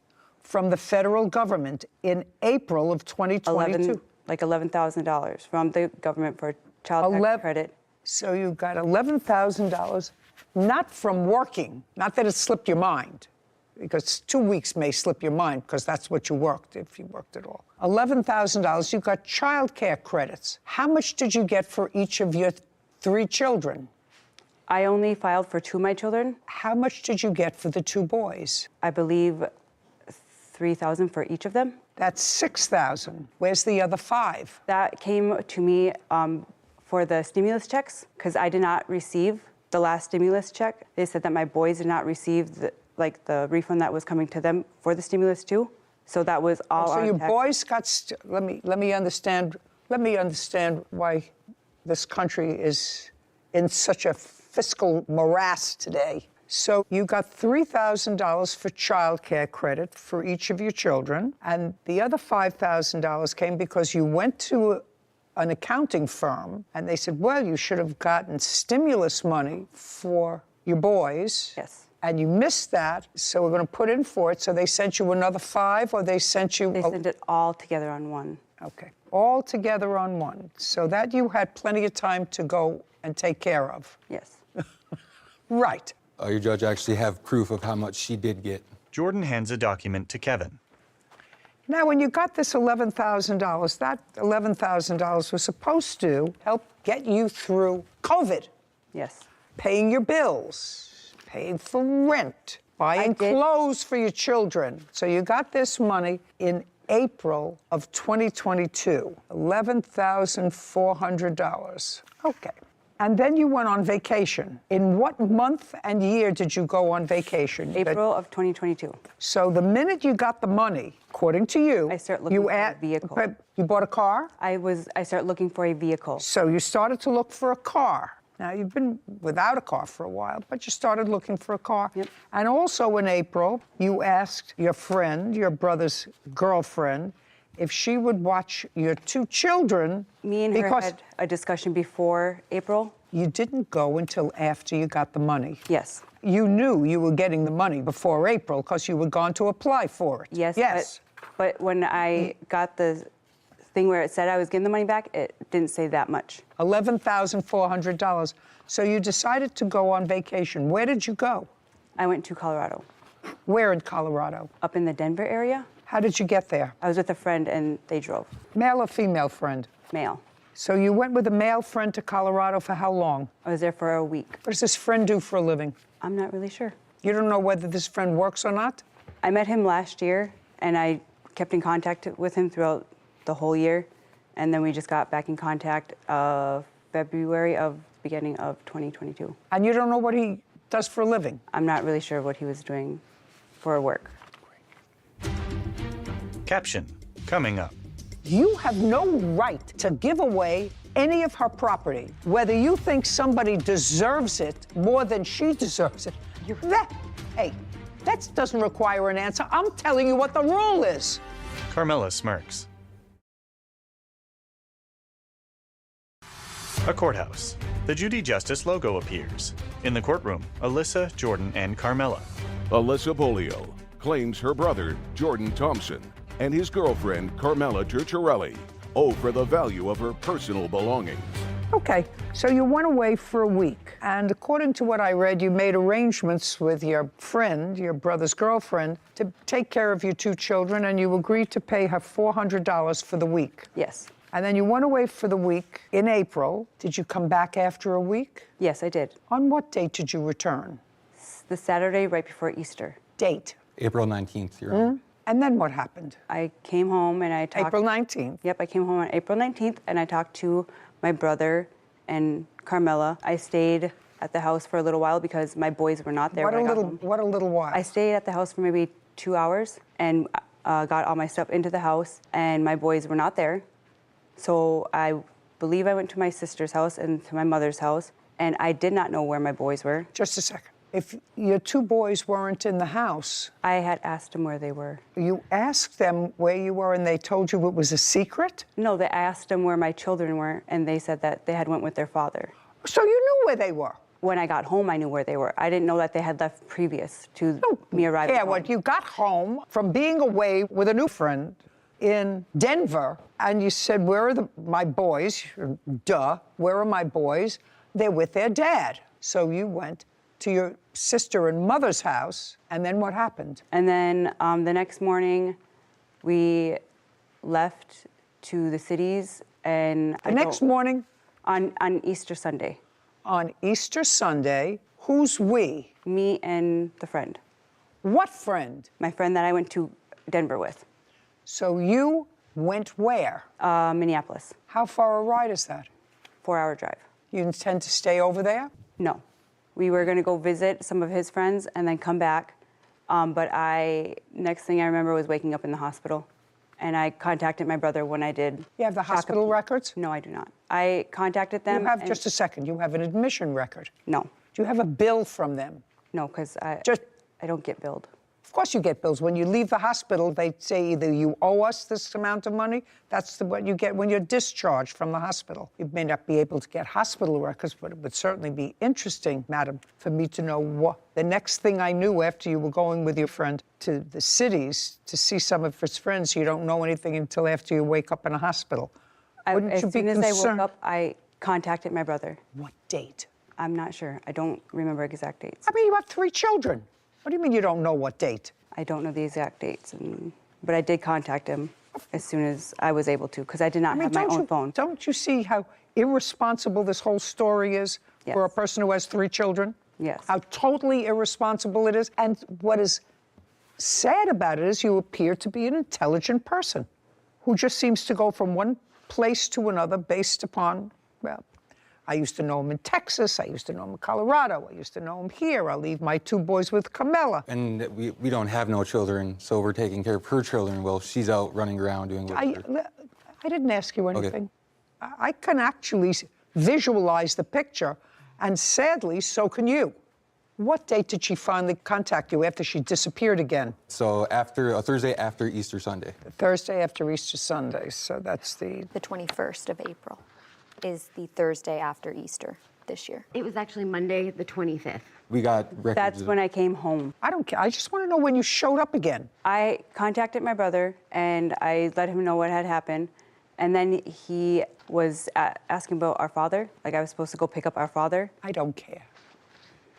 from the federal government in April of 2022? Like $11,000 from the government for child tax credit. So you got $11,000, not from working, not that it slipped your mind, because 2 weeks may slip your mind because that's what you worked, if you worked at all. $11,000, you got child care credits. How much did you get for each of your 3 children? I only filed for 2 of my children. How much did you get for the 2 boys? I believe $3,000 for each of them. That's $6,000. Where's the other 5? That came to me for the stimulus checks because I did not receive the last stimulus check. They said that my boys did not receive the refund that was coming to them for the stimulus too. So that was all. So your boys got. Let me understand. Let me understand why this country is in such a fiscal morass today. So you got $3,000 for child care credit for each of your children, and the other $5,000 came because you went to an accounting firm, and they said, well, you should have gotten stimulus money for your boys. Yes. And you missed that, so we're going to put in for it. So they sent you another 5, or they sent you... They sent it all together on one. Okay. All together on one. So that you had plenty of time to go and take care of. Yes. Right. Your judge actually have proof of how much she did get. Jordan hands a document to Kevin. Now, when you got this $11,000, that $11,000 was supposed to help get you through COVID. Yes. Paying your bills, paying for rent, buying clothes for your children. So you got this money in April of 2022, $11,400. Okay. And then you went on vacation. In what month and year did you go on vacation? April of 2022. So the minute you got the money, according to you, I start looking for a vehicle. You bought a car? I started looking for a vehicle. So you started to look for a car. Now, you've been without a car for a while, but you started looking for a car. Yep. And also in April, you asked your friend, your brother's girlfriend, if she would watch your 2 children. Me and her had a discussion before April. You didn't go until after you got the money. Yes. You knew you were getting the money before April because you were going to apply for it. Yes. Yes. But when I got the thing where it said I was getting the money back, it didn't say that much. $11,400. So you decided to go on vacation. Where did you go? I went to Colorado. Where in Colorado? Up in the Denver area. How did you get there? I was with a friend and they drove. Male or female friend? Male. So you went with a male friend to Colorado for how long? I was there for a week. What does this friend do for a living? I'm not really sure. You don't know whether this friend works or not? I met him last year, and I kept in contact with him throughout the whole year, and then we just got back in contact beginning of 2022. And you don't know what he does for a living? I'm not really sure what he was doing for work. Caption, coming up. You have no right to give away any of her property, whether you think somebody deserves it more than she deserves it. That doesn't require an answer. I'm telling you what the rule is. Carmela smirks. A courthouse. The Judy Justice logo appears. In the courtroom, Alyssa, Jordan, and Carmela. Alyssa Bolio claims her brother, Jordan Thompson, and his girlfriend, Carmela Turturelli, owe for the value of her personal belongings. Okay, so you went away for a week, and according to what I read, you made arrangements with your friend, your brother's girlfriend, to take care of your two children, and you agreed to pay her $400 for the week. Yes. And then you went away for the week in April. Did you come back after a week? Yes, I did. On what date did you return? The Saturday right before Easter. Date? April 19th, Your Honor. And then what happened? I came home and I talked... April 19th? Yep, I came home on April 19th and I talked to my brother and Carmela. I stayed at the house for a little while because my boys were not there when I got home. What a little while? I stayed at the house for maybe 2 hours and got all my stuff into the house, and my boys were not there. So I believe I went to my sister's house and to my mother's house, and I did not know where my boys were. Just a second. If your two boys weren't in the house... I had asked them where they were. You asked them where you were and they told you it was a secret? No, I asked them where my children were, and they said that they had went with their father. So you knew where they were? When I got home, I knew where they were. I didn't know that they had left previous to me arriving home. When you got home from being away with a new friend in Denver, and you said, where are my boys? Duh, where are my boys? They're with their dad. So you went to your sister and mother's house, and then what happened? And then the next morning, we left to the cities, and... The next morning? On Easter Sunday. On Easter Sunday, who's we? Me and the friend. What friend? My friend that I went to Denver with. So you went where? Minneapolis. How far a ride is that? 4-hour drive. You intend to stay over there? No. We were going to go visit some of his friends and then come back. But next thing I remember was waking up in the hospital. And I contacted my brother when I did. You have the hospital records? No, I do not. I contacted them. You have, just a second, you have an admission record? No. Do you have a bill from them? No, because I don't get billed. Of course you get bills. When you leave the hospital, they say either you owe us this amount of money, that's what you get when you're discharged from the hospital. You may not be able to get hospital records, but it would certainly be interesting, madam, for me to know what. The next thing I knew after you were going with your friend to the cities to see some of his friends, you don't know anything until after you wake up in a hospital. As soon as I woke up, I contacted my brother. What date? I'm not sure. I don't remember exact dates. I mean, you have 3 children. What do you mean you don't know what date? I don't know the exact dates, but I did contact him as soon as I was able to, because I did not have my own phone. Don't you see how irresponsible this whole story is for a person who has 3 children? Yes. How totally irresponsible it is. And what is sad about it is you appear to be an intelligent person who just seems to go from one place to another based upon, well, I used to know him in Texas, I used to know him in Colorado, I used to know him here. I'll leave my 2 boys with Carmela. And we don't have no children, so we're taking care of her children while she's out running around doing whatever. I didn't ask you anything. Okay. I can actually visualize the picture, and sadly, so can you. What date did she finally contact you after she disappeared again? So after a Thursday after Easter Sunday. The Thursday after Easter Sunday, so that's the 21st of April is the Thursday after Easter this year. It was actually Monday, the 25th. We got records. That's when I came home. I don't care. I just want to know when you showed up again. I contacted my brother, and I let him know what had happened. And then he was asking about our father, like I was supposed to go pick up our father. I don't care.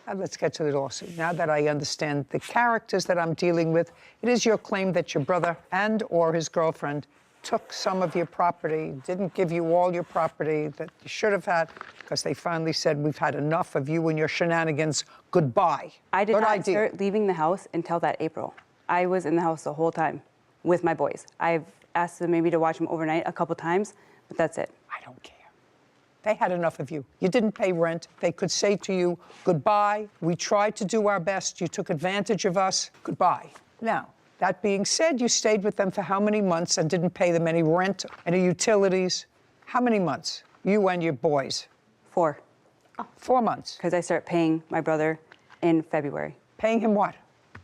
Now let's get to the lawsuit. Now that I understand the characters that I'm dealing with, it is your claim that your brother and or his girlfriend took some of your property, didn't give you all your property that you should have had, because they finally said, we've had enough of you and your shenanigans, goodbye. I did Good not idea. start leaving the house until that April. I was in the house the whole time with my boys. I've asked them maybe to watch them overnight a couple times, but that's it. I don't care. They had enough of you. You didn't pay rent. They could say to you, goodbye. We tried to do our best. You took advantage of us. Goodbye. Now, that being said, you stayed with them for how many months and didn't pay them any rent, any utilities? How many months? You and your boys? 4. 4 months. Because I started paying my brother in February. Paying him what?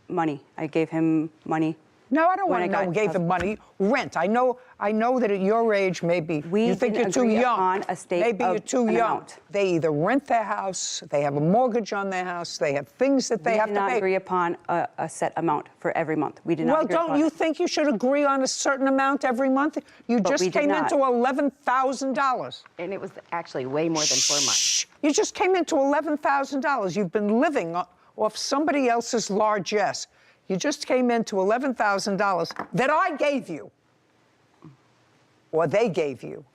Money. I gave him money. No, I don't want to know who gave him money. Rent. I know that at your age, maybe you think you're too young. Maybe you're too young. They either rent their house, they have a mortgage on their house, they have things that they have to pay. We did not agree upon a set amount for every month. We did not agree upon. Well, don't you think you should agree on a certain amount every month? You just came into $11,000. And it was actually way more than 4 months. You just came into $11,000. You've been living off somebody else's largesse. You just came into $11,000 that I gave you, or they gave you,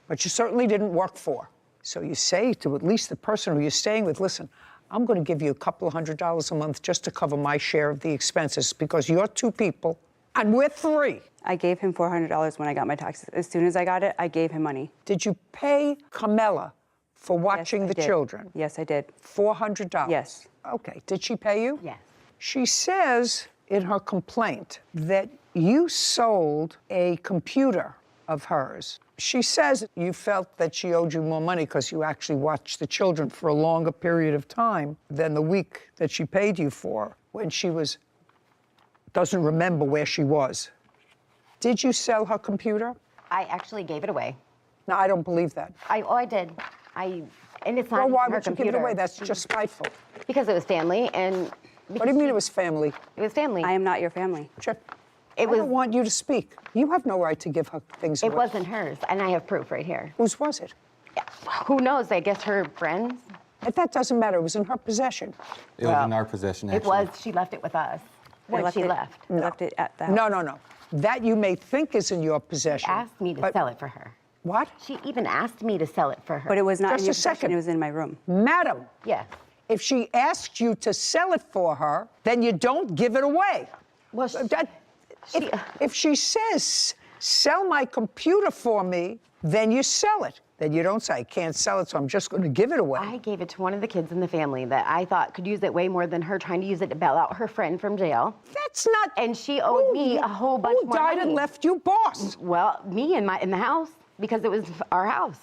but you certainly didn't work for. So you say to at least the person who you're staying with, listen, I'm going to give you a couple of $100s a month just to cover my share of the expenses because you're 2 people and we're 3. I gave him $400 when I got my taxes. As soon as I got it, I gave him money. Did you pay Carmela for watching the children? Yes, I did. $400? Yes. Okay. Did she pay you? Yes. She says in her complaint that you sold a computer of hers. She says you felt that she owed you more money because you actually watched the children for a longer period of time than the week that she paid you for when she doesn't remember where she was. Did you sell her computer? I actually gave it away. No, I don't believe that. I did. And it's not Well, why her would you give it away? That's just spiteful. Because it was family, and... What do you mean it was family? It was family. I am not your family. I don't want you to speak. You have no right to give her things away. It wasn't hers, and I have proof right here. Whose was it? Who knows? I guess her friends. That doesn't matter. It was in her possession. It was in our possession, actually. It was. She left it with us when she left. No. Left it at the house. No. That you may think is in your possession. She asked me to sell it for her. What? She even asked me to sell it for her. But it was not in your Just a possession. second. It was in my room. Madam. Yes. If she asked you to sell it for her, then you don't give it away. Well, if she says, sell my computer for me, then you sell it. Then you don't say, I can't sell it, so I'm just going to give it away. I gave it to one of the kids in the family that I thought could use it way more than her trying to use it to bail out her friend from jail. That's not... And she owed me a whole bunch more money. Who died and left you boss? Well, me in the house, because it was our house.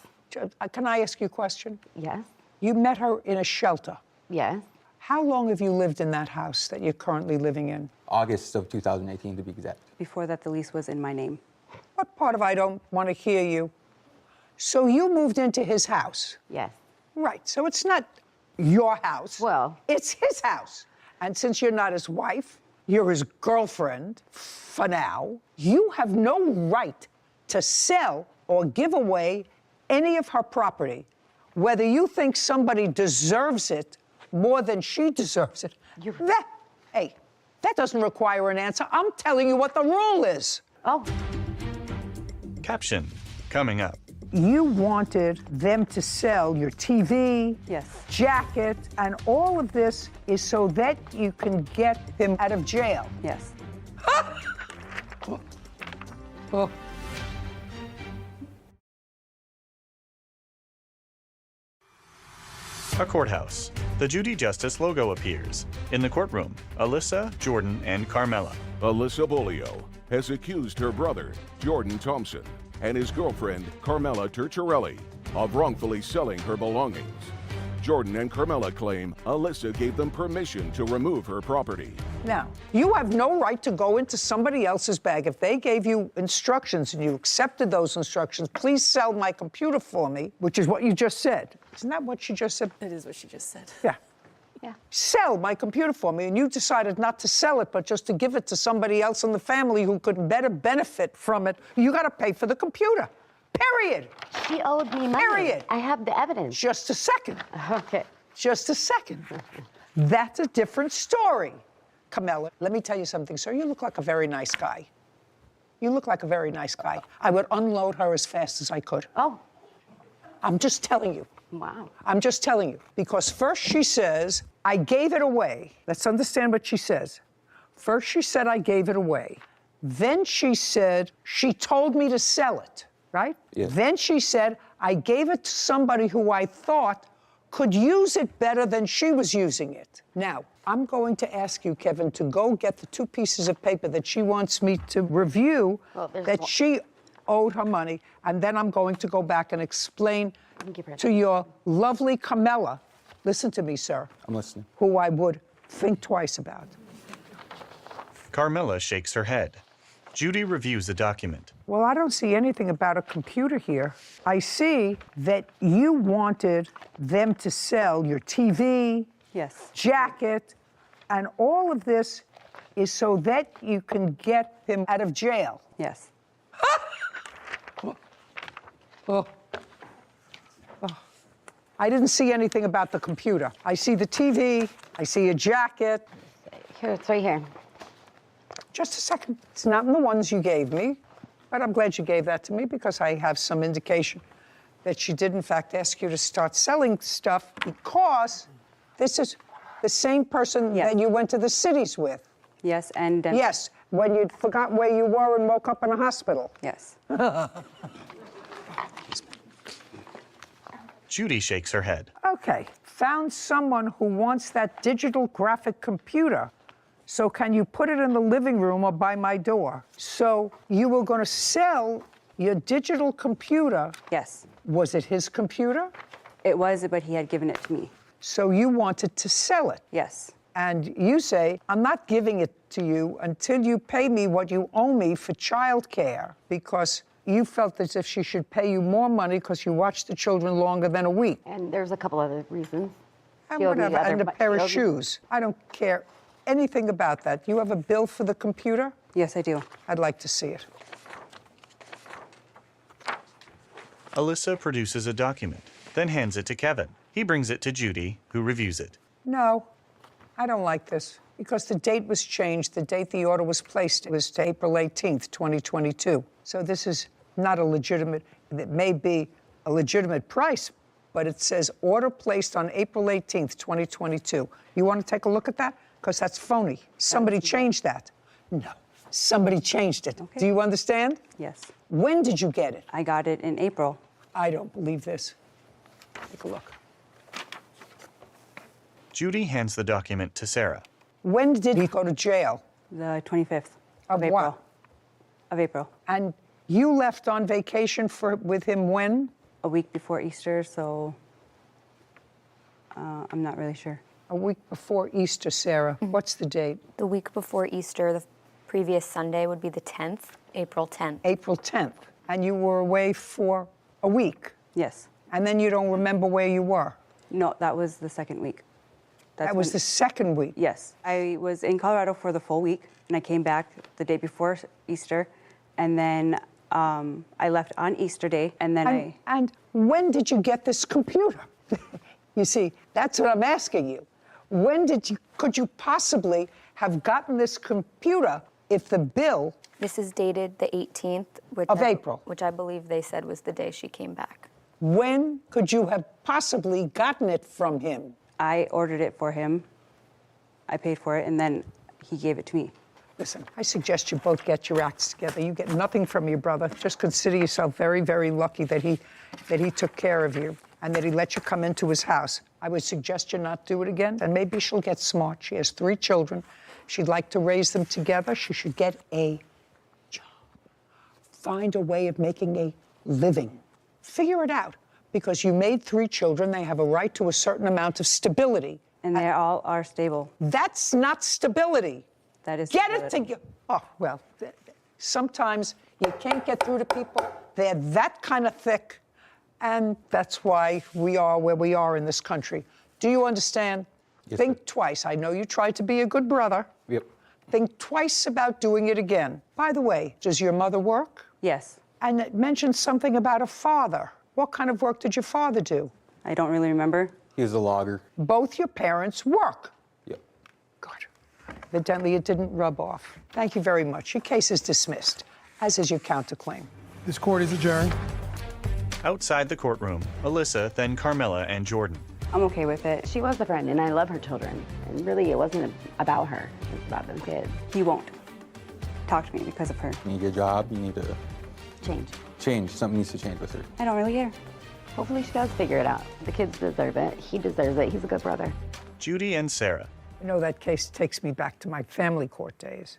Can I ask you a question? Yes. You met her in a shelter. Yes. How long have you lived in that house that you're currently living in? August of 2018, to be exact. Before that, the lease was in my name. What part of I don't want to hear you? So you moved into his house? Yes. Right, so it's not your house. Well. It's his house. And since you're not his wife, you're his girlfriend, for now, you have no right to sell or give away any of her property, whether you think somebody deserves it more than she deserves it. That doesn't require an answer. I'm telling you what the rule is. Oh. Caption coming up. You wanted them to sell your TV, jacket, and all of this is so that you can get him out of jail. Yes. Oh. A courthouse. The Judy Justice logo appears. In the courtroom, Alyssa, Jordan, and Carmela. Alyssa Bolio has accused her brother, Jordan Thompson, and his girlfriend, Carmela Turturelli, of wrongfully selling her belongings. Jordan and Carmela claim Alyssa gave them permission to remove her property. Now, you have no right to go into somebody else's bag. If they gave you instructions and you accepted those instructions, please sell my computer for me, which is what you just said. Isn't that what she just said? It is what she just said. Yeah. Yeah. Sell my computer for me, and you decided not to sell it, but just to give it to somebody else in the family who could better benefit from it. You got to pay for the computer. Period. She owed me money. Period. I have the evidence. Just a second. Okay. Just a second. That's a different story. Camilla, let me tell you something, sir. You look like a very nice guy. You look like a very nice guy. I would unload her as fast as I could. Oh. I'm just telling you. Wow. I'm just telling you. Because first she says, I gave it away. Let's understand what she says. First she said, I gave it away. Then she said, she told me to sell it, right? Yes. Then she said, I gave it to somebody who I thought could use it better than she was using it. Now, I'm going to ask you, Kevin, to go get the 2 pieces of paper that she wants me to review that she owed her money, and then I'm going to go back and explain to your lovely Camilla, listen to me, sir, I'm listening. who I would think twice about. Carmilla shakes her head. Judy reviews the document. Well, I don't see anything about a computer here. I see that you wanted them to sell your TV, Yes. jacket, and all of this is so that you can get him out of jail. Yes. Oh. I didn't see anything about the computer. I see the TV, I see a jacket. Here, it's right here. Just a second. It's not in the ones you gave me, but I'm glad you gave that to me because I have some indication that she did, in fact, ask you to start selling stuff because this is the same person that you went to the cities with. Yes, and... Yes, when you forgot where you were and woke up in a hospital. Yes. Judy shakes her head. Okay, found someone who wants that digital graphic computer. So can you put it in the living room or by my door? So you were going to sell your digital computer. Yes. Was it his computer? It was, but he had given it to me. So you wanted to sell it? Yes. And you say, I'm not giving it to you until you pay me what you owe me for childcare, because you felt as if she should pay you more money because you watched the children longer than a week. And there's a couple other reasons. And whatever, and a pair of shoes. I don't care anything about that. You have a bill for the computer? Yes, I do. I'd like to see it. Alyssa produces a document, then hands it to Kevin. He brings it to Judy, who reviews it. No, I don't like this because the date was changed. The date the order was placed was to April 18th, 2022. So this is not a legitimate, it may be a legitimate price, but it says order placed on April 18th, 2022. You want to take a look at that? Because that's phony. Somebody changed that. No, somebody changed it. Okay. Do you understand? Yes. When did you get it? I got it in April. I don't believe this. Take a look. Judy hands the document to Sarah. When did he go to jail? The 25th of April. What? Of April. And you left on vacation with him when? A week before Easter, so I'm not really sure. A week before Easter, Sarah. What's the date? The week before Easter, the previous Sunday would be the 10th, April 10th. April 10th. And you were away for a week? Yes. And then you don't remember where you were? No, that was the second week. That was the second week? Yes. I was in Colorado for the full week, and I came back the day before Easter, and then I left on Easter Day, and then And when did you get this computer? You see, that's what I'm asking you. When could you possibly have gotten this computer if the bill... This is dated the 18th. Of April. Which I believe they said was the day she came back. When could you have possibly gotten it from him? I ordered it for him. I paid for it, and then he gave it to me. Listen, I suggest you both get your acts together. You get nothing from your brother. Just consider yourself very, very lucky that he took care of you and that he let you come into his house. I would suggest you not do it again, and maybe she'll get smart. She has 3 children. She'd like to raise them together. She should get a job. Find a way of making a living. Figure it out, because you made 3 children. They have a right to a certain amount of stability. And they all are stable. That's not stability. That is Get it together. Oh, well, sometimes you can't get through to people. They're that kind of thick, and that's why we are where we are in this country. Do you understand? Yes, Think sir. twice. I know you tried to be a good brother. Yep. Think twice about doing it again. By the way, does your mother work? Yes. And it mentioned something about a father. What kind of work did your father do? I don't really remember. He was a logger. Both your parents work. Yep. Good. Evidently, it didn't rub off. Thank you very much. Your case is dismissed, as is your counterclaim. This court is adjourned. Outside the courtroom, Alyssa, then Carmela and Jordan. I'm okay with it. She was a friend, and I love her children. And really, it wasn't about her. It was about them kids. He won't talk to me because of her. You need a job, you need to Change. change. Something needs to change with her. I don't really care. Hopefully she does figure it out. The kids deserve it. He deserves it. He's a good brother. Judy and Sarah. You know, that case takes me back to my family court days.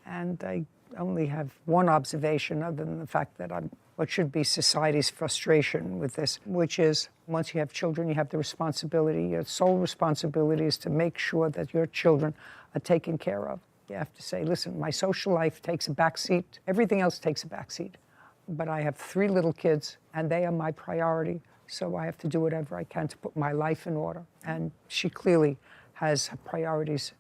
And I only have one observation other than the fact that I'm what should be society's frustration with this, which is once you have children, you have the responsibility, your sole responsibility is to make sure that your children are taken care of. You have to say, listen, my social life takes a back seat. Everything else takes a back seat. But I have 3 little kids, and they are my priority. So I have to do whatever I can to put my life in order. And she clearly has her priorities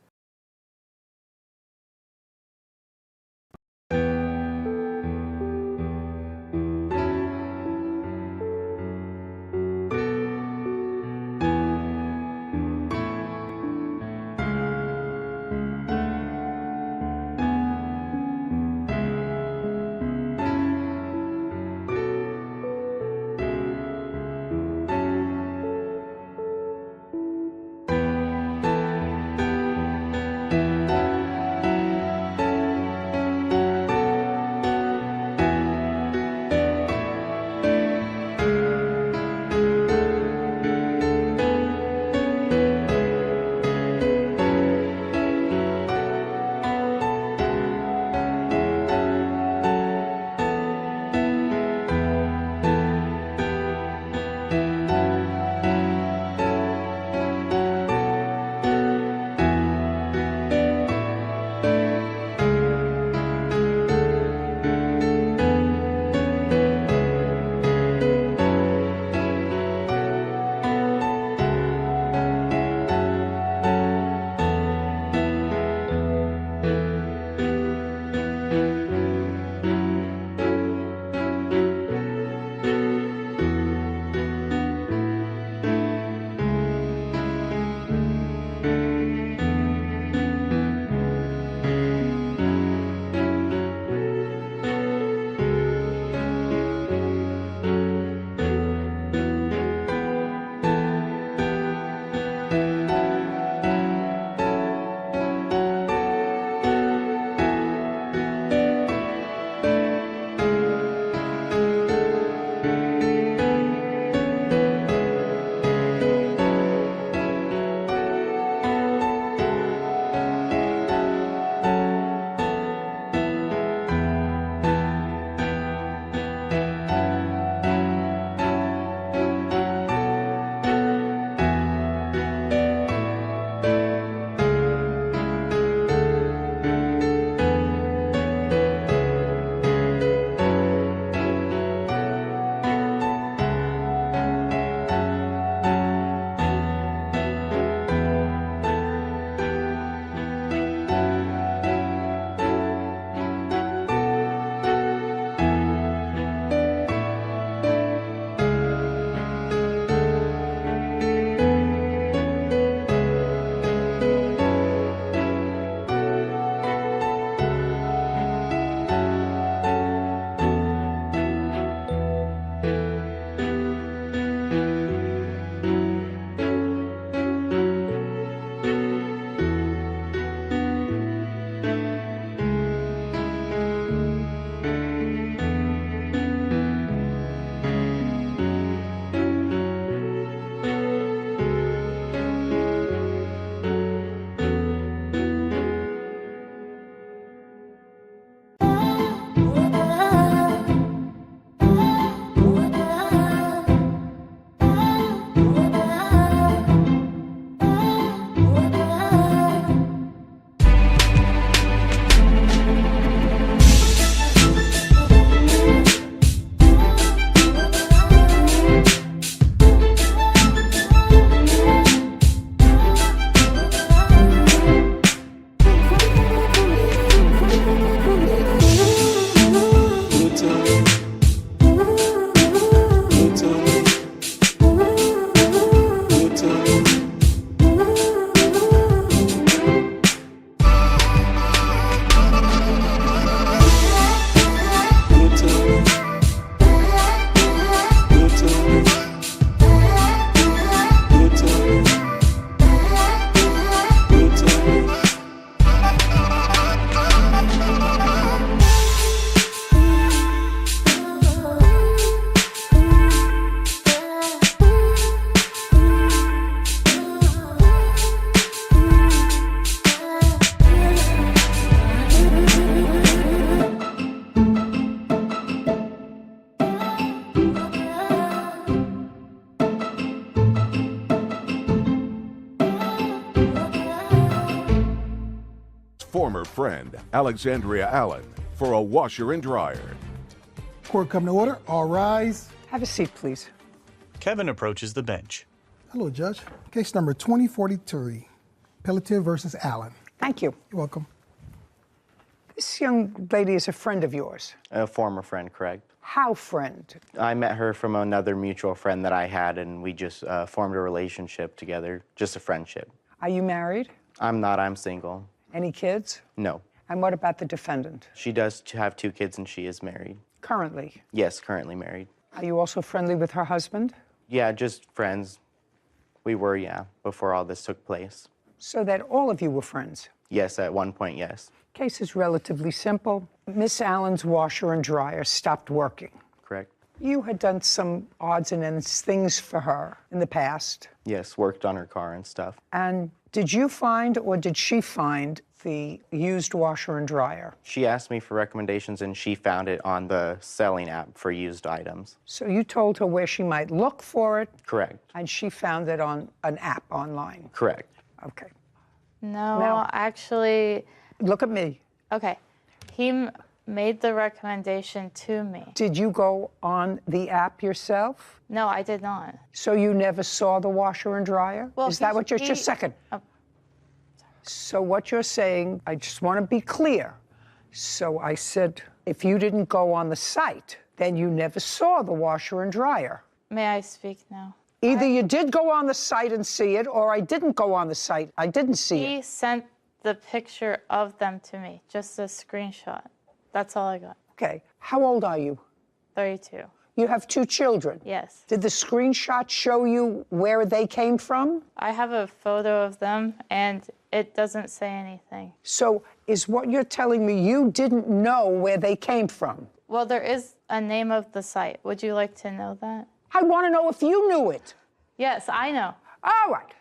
former friend, Alexandria Allen, for a washer and dryer. Court come to order. All rise. Have a seat, please. Kevin approaches the bench. Hello, Judge. Case number 2043, Pelletier versus Allen. Thank you. You're welcome. This young lady is a friend of yours. A former friend, correct. How friend? I met her from another mutual friend that I had, and we just formed a relationship together, just a friendship. Are you married? I'm not, I'm single. Any kids? No. And what about the defendant? She does have 2 kids, and she is married. Currently? Yes, currently married. Are you also friendly with her husband? Yeah, just friends. We were, yeah, before all this took place. So that all of you were friends? Yes, at one point, yes. Case is relatively simple. Miss Allen's washer and dryer stopped working. Correct. You had done some odds and ends things for her in the past. Yes, worked on her car and stuff. And did you find or did she find the used washer and dryer? She asked me for recommendations, and she found it on the selling app for used items. So you told her where she might look for it? Correct. And she found it on an app online? Correct. Okay. No, Now- actually. Look at me. Okay. He made the recommendation to me. Did you go on the app yourself? No, I did not. So you never saw the washer and dryer? Well, Is that what you're... Just a second. So what you're saying, I just want to be clear. So I said, if you didn't go on the site, then you never saw the washer and dryer. May I speak now? Either you did go on the site and see it, or I didn't go on the site. I didn't see it. He sent the picture of them to me, just a screenshot. That's all I got. Okay. How old are you? 32. You have 2 children? Yes. Did the screenshot show you where they came from? I have a photo of them, and it doesn't say anything. So is what you're telling me you didn't know where they came from? Well, there is a name of the site. Would you like to know that? I want to know if you knew it. Yes, I know. All right.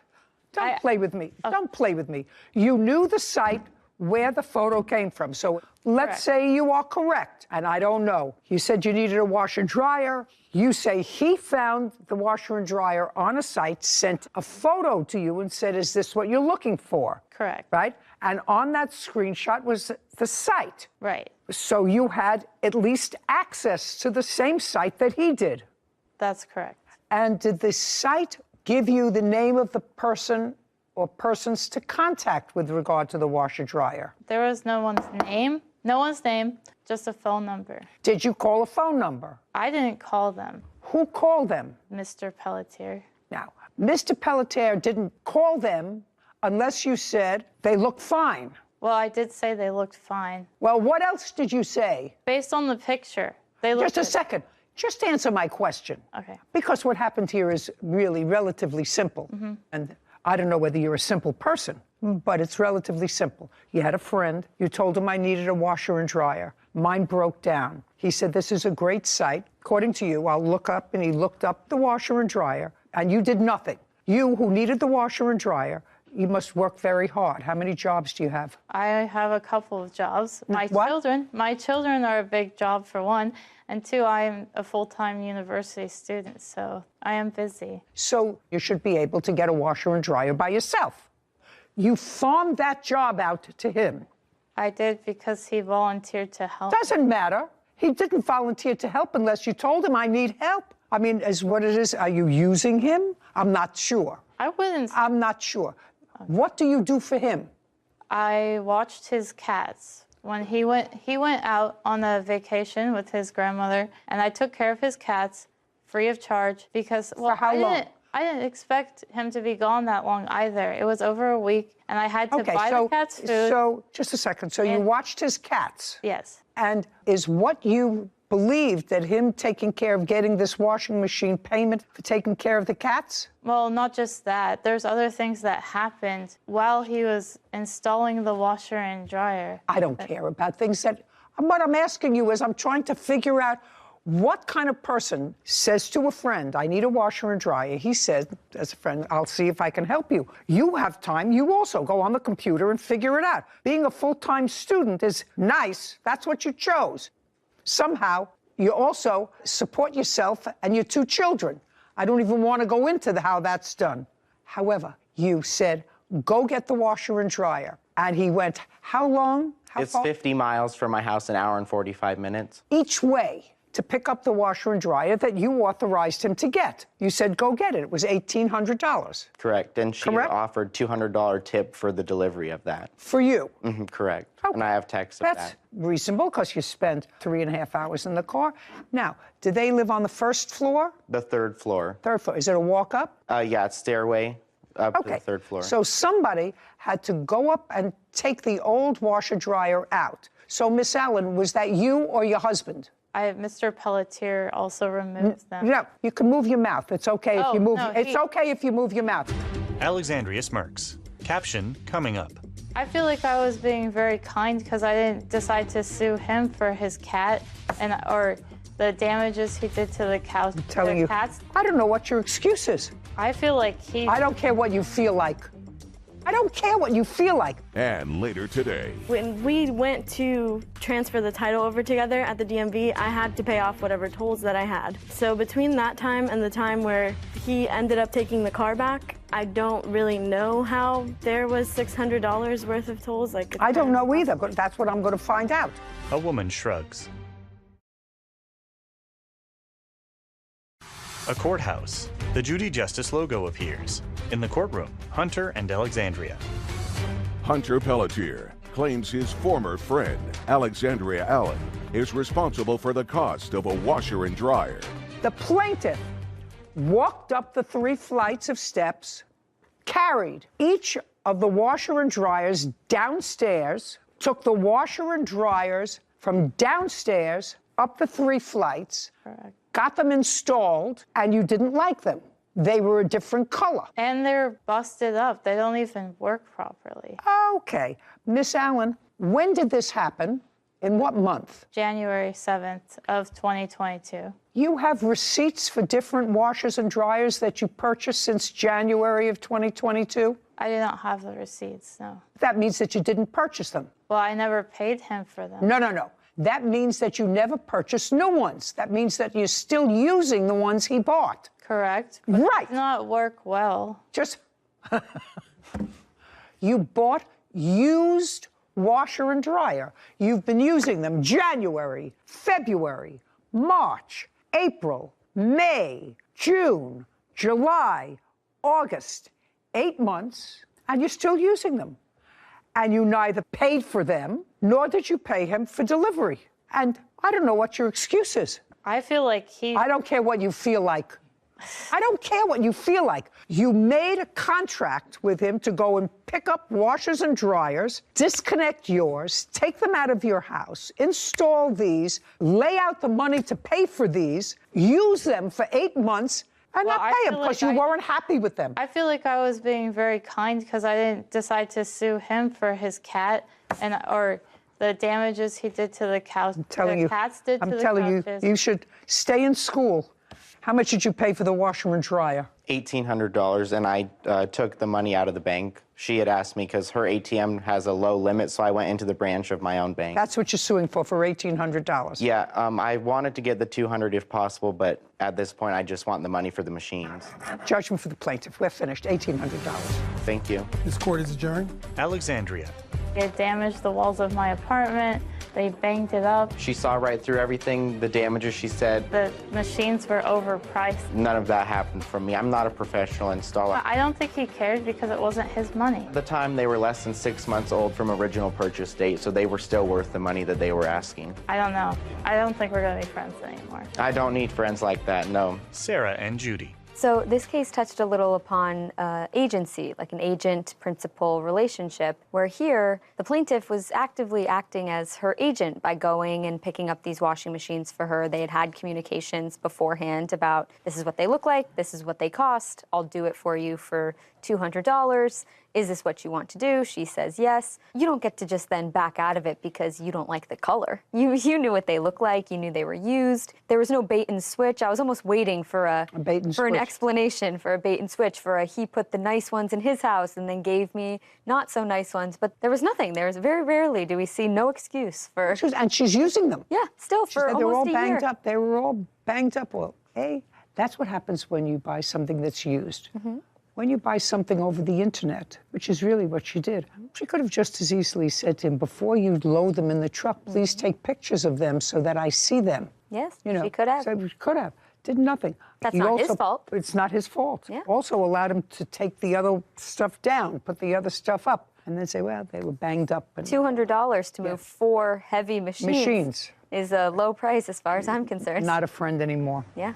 Don't play with me. Don't play with me. You knew the site where the photo came from. So let's say you are correct, and I don't know. You said you needed a washer and dryer. You say he found the washer and dryer on a site, sent a photo to you and said, is this what you're looking for? Correct. Right? And on that screenshot was the site. Right. So you had at least access to the same site that he did. That's correct. And did the site give you the name of the person or persons to contact with regard to the washer dryer? There was no one's name, just a phone number. Did you call a phone number? I didn't call them. Who called them? Mr. Pelletier. Now, Mr. Pelletier didn't call them unless you said they look fine. Well, I did say they looked fine. Well, what else did you say? Based on the picture, they looked Just a second. Just answer my question. Okay. Because what happened here is really relatively simple. Mm-hmm. And I don't know whether you're a simple person, but it's relatively simple. You had a friend. You told him I needed a washer and dryer. Mine broke down. He said, this is a great site. According to you, I'll look up, and he looked up the washer and dryer, and you did nothing. You, who needed the washer and dryer, you must work very hard. How many jobs do you have? I have a couple of jobs. My children are a big job, for one, and 2, I'm a full-time university student, so I am busy. So you should be able to get a washer and dryer by yourself. You farmed that job out to him. I did because he volunteered to help. Doesn't matter. He didn't volunteer to help unless you told him I need help. I mean, as what it is, are you using him? I'm not sure. I wouldn't. I'm not sure. What do you do for him? I watched his cats. When he went out on a vacation with his grandmother, and I took care of his cats free of charge because, well, For how long? I didn't expect him to be gone that long either. It was over a week, and I had to buy the cats food. So, just a second. So you watched his cats? Yes. And is what you believed that him taking care of getting this washing machine payment for taking care of the cats? Well, not just that. There's other things that happened while he was installing the washer and dryer. I don't care about things that... What I'm asking you is I'm trying to figure out what kind of person says to a friend, I need a washer and dryer. He says, as a friend, I'll see if I can help you. You have time. You also go on the computer and figure it out. Being a full-time student is nice. That's what you chose. Somehow, you also support yourself and your 2 children. I don't even want to go into how that's done. However, you said, go get the washer and dryer. And he went, how long? How It's far? 50 miles from my house, an hour and 45 minutes. Each way to pick up the washer and dryer that you authorized him to get. You said, go get it. It was $1,800. Correct. And she offered $200 tip for the delivery of that. For you? Correct. And I have texts of That's that. reasonable because you spent 3.5 hours in the car. Now, do they live on the first floor? The third floor. Third floor. Is it a walk up? Yeah, it's stairway up to the third floor. So somebody had to go up and take the old washer dryer out. So, Miss Allen, was that you or your husband? Mr. Pelletier also removed them. No, you can move your mouth. It's okay if you move. No, it's okay if you move your mouth. Alexandria smirks. Caption coming up. I feel like I was being very kind because I didn't decide to sue him for his cat or the damages he did to the cows. I'm telling you, cats. I don't know what your excuse is. I feel like I don't care what you feel like. I don't care what you feel like. And later today. When we went to transfer the title over together at the DMV, I had to pay off whatever tolls that I had. So between that time and the time where he ended up taking the car back, I don't really know how there was $600 worth of tolls. I don't know either, but that's what I'm going to find out. A woman shrugs. A courthouse. The Judy Justice logo appears. In the courtroom, Hunter and Alexandria. Hunter Pelletier claims his former friend, Alexandria Allen, is responsible for the cost of a washer and dryer. The plaintiff walked up the 3 flights of steps, carried each of the washer and dryers downstairs, took the washer and dryers from downstairs up the 3 flights, got them installed, and you didn't like them. They were a different color. And they're busted up. They don't even work properly. Okay. Miss Allen, when did this happen? In what month? January 7th of 2022. You have receipts for different washers and dryers that you purchased since January of 2022? I do not have the receipts, no. That means that you didn't purchase them. Well, I never paid him for them. No. That means that you never purchased new ones. That means that you're still using the ones he bought. Correct. But right. It did not work well. Just, you bought used washer and dryer. You've been using them January, February, March, April, May, June, July, August, 8 months, and you're still using them. And you neither paid for them, nor did you pay him for delivery. And I don't know what your excuse is. I feel like I don't care what you feel like. I don't care what you feel like. You made a contract with him to go and pick up washers and dryers, disconnect yours, take them out of your house, install these, lay out the money to pay for these, use them for 8 months, and not pay them because you weren't happy with them. I feel like I was being very kind because I didn't decide to sue him for his cat or the damages he did to the cows. I'm telling you, cats did to the I'm telling you, couches. you should stay in school. How much did you pay for the washer and dryer? $1,800, and I took the money out of the bank. She had asked me because her ATM has a low limit, so I went into the branch of my own bank. That's what you're suing for $1,800. Yeah, I wanted to get the $200 if possible, but at this point, I just want the money for the machines. Judgment for the plaintiff. We're finished. $1,800. Thank you. This court is adjourned. Alexandria. It damaged the walls of my apartment. They banged it up. She saw right through everything, the damages, she said. The machines were overpriced. None of that happened from me. I'm not a professional installer. I don't think he cared because it wasn't his money. At the time, they were less than 6 months old from original purchase date, so they were still worth the money that they were asking. I don't know. I don't think we're going to be friends anymore. I don't need friends like that, no. Sarah and Judy. So this case touched a little upon agency, like an agent-principal relationship, where here the plaintiff was actively acting as her agent by going and picking up these washing machines for her. They had had communications beforehand about this is what they look like, this is what they cost, I'll do it for you for $200. Is this what you want to do? She says yes. You don't get to just then back out of it because you don't like the color. You knew what they looked like. You knew they were used. There was no bait and switch. I was almost waiting for an explanation, for a bait and switch, he put the nice ones in his house and then gave me not so nice ones. But there was nothing. There was very rarely do we see no excuse for. And she's using them. Yeah, still for almost they're all a banged year. up. They were all banged up. Well, hey, that's what happens when you buy something that's used. Mm-hmm. when you buy something over the internet, which is really what she did, she could have just as easily said to him, before you load them in the truck, please take pictures of them so that I see them. Yes, You know, she could have. So she could have. Did nothing. That's He not his fault. It's not his fault. Yeah. Also allowed him to take the other stuff down, put the other stuff up, and then say, well, they were banged up. And $200 to move 4 heavy machines is a low price as far as I'm concerned. not a friend anymore. Yeah.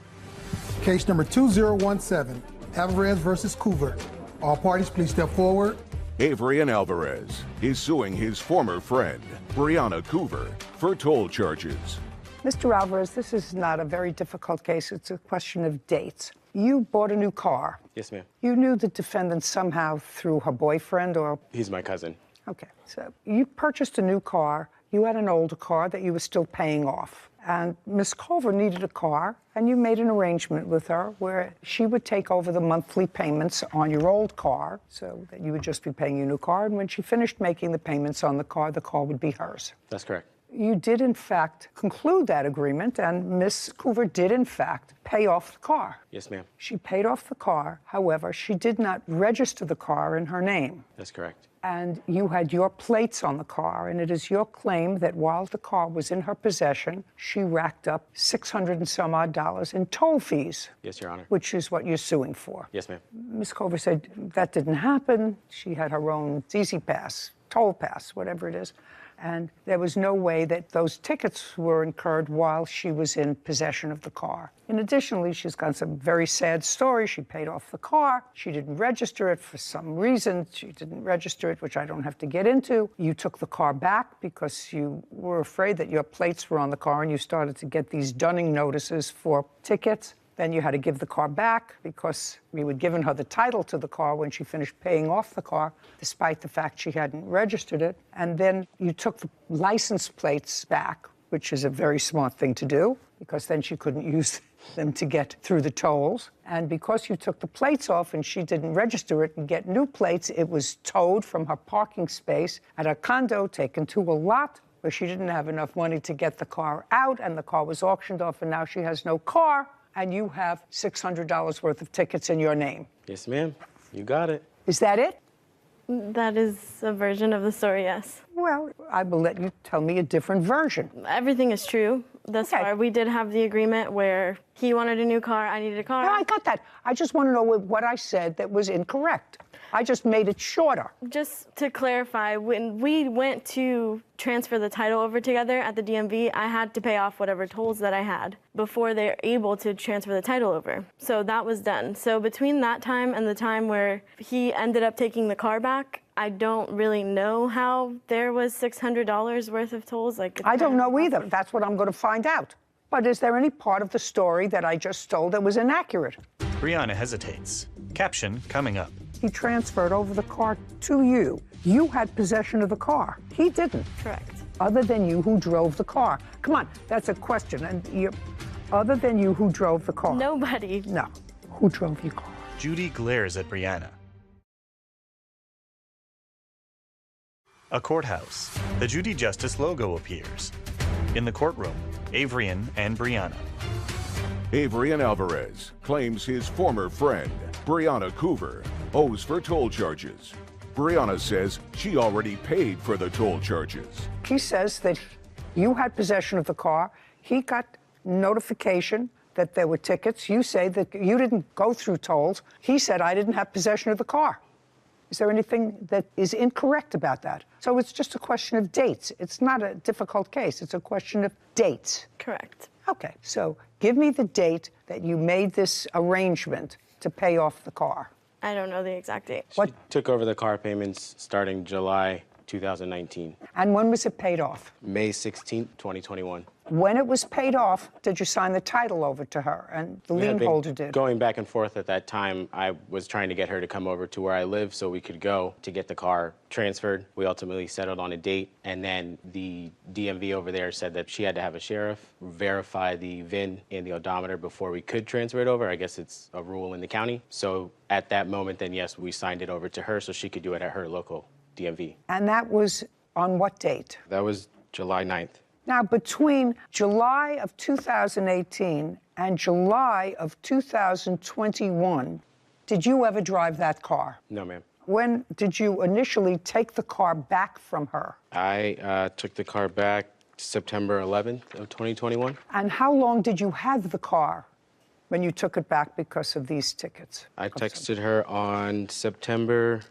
Case number 2017, Alvarez versus Coover. All parties, please step forward. Avery and Alvarez is suing his former friend, Brianna Coover, for toll charges. Mr. Alvarez, this is not a very difficult case. It's a question of dates. You bought a new car. Yes, ma'am. You knew the defendant somehow through her boyfriend or... He's my cousin. Okay, so you purchased a new car. You had an older car that you were still paying off. And Miss Culver needed a car, and you made an arrangement with her where she would take over the monthly payments on your old car so that you would just be paying your new car. And when she finished making the payments on the car would be hers. That's correct. You did, in fact, conclude that agreement, and Miss Coover did, in fact, pay off the car. Yes, ma'am. She paid off the car. However, she did not register the car in her name. That's correct. And you had your plates on the car, and it is your claim that while the car was in her possession, she racked up $600 and some odd in toll fees. Yes, Your Honor. Which is what you're suing for. Yes, ma'am. Ms. Culver said that didn't happen. She had her own Easy Pass, toll pass, whatever it is. And there was no way that those tickets were incurred while she was in possession of the car. And additionally, she's got some very sad stories. She paid off the car. She didn't register it for some reason. She didn't register it, which I don't have to get into. You took the car back because you were afraid that your plates were on the car, and you started to get these dunning notices for tickets. Then you had to give the car back because you had given her the title to the car when she finished paying off the car, despite the fact she hadn't registered it. And then you took the license plates back, which is a very smart thing to do, because then she couldn't use them to get through the tolls. And because you took the plates off and she didn't register it and get new plates, it was towed from her parking space at her condo, taken to a lot where she didn't have enough money to get the car out, and the car was auctioned off, and now she has no car. And you have $600 worth of tickets in your name. Yes, ma'am. You got it. Is that it? That is a version of the story, yes. Well, I will let you tell me a different version. Everything is true. Thus far, we did have the agreement where he wanted a new car, I needed a car. No, I got that. I just want to know what I said that was incorrect. I just made it shorter. Just to clarify, when we went to transfer the title over together at the DMV, I had to pay off whatever tolls that I had before they're able to transfer the title over. So that was done. So between that time and the time where he ended up taking the car back, I don't really know how there was $600 worth of tolls. I don't know either. That's what I'm going to find out. But is there any part of the story that I just told that was inaccurate? Brianna hesitates. Caption coming up. He transferred over the car to you. You had possession of the car. He didn't. Correct. Other than you who drove the car. Come on, that's a question. And other than you who drove the car. Nobody. No. Who drove your car? Judy glares at Brianna. A courthouse. The Judy Justice logo appears. In the courtroom, Avery and Brianna. Avery and Alvarez claims his former friend, Brianna Coover, owes for toll charges. Brianna says she already paid for the toll charges. He says that you had possession of the car. He got notification that there were tickets. You say that you didn't go through tolls. He said, I didn't have possession of the car. Is there anything that is incorrect about that? So it's just a question of dates. It's not a difficult case. It's a question of dates. Correct. Okay, so give me the date that you made this arrangement to pay off the car. I don't know the exact date. She took over the car payments starting July 2019. And when was it paid off? May 16th, 2021. When it was paid off, did you sign the title over to her and the lien holder did? Going back and forth at that time, I was trying to get her to come over to where I live so we could go to get the car transferred. We ultimately settled on a date, and then the DMV over there said that she had to have a sheriff verify the VIN and the odometer before we could transfer it over. I guess it's a rule in the county. So at that moment, then yes, we signed it over to her so she could do it at her local DMV. And that was on what date? That was July 9th. Now, between July of 2018 and July of 2021, Did you ever drive that car? No, ma'am. When did you initially take the car back from her? I took the car back September 11th of 2021. And how long did you have the car when you took it back because of these tickets? I texted her on September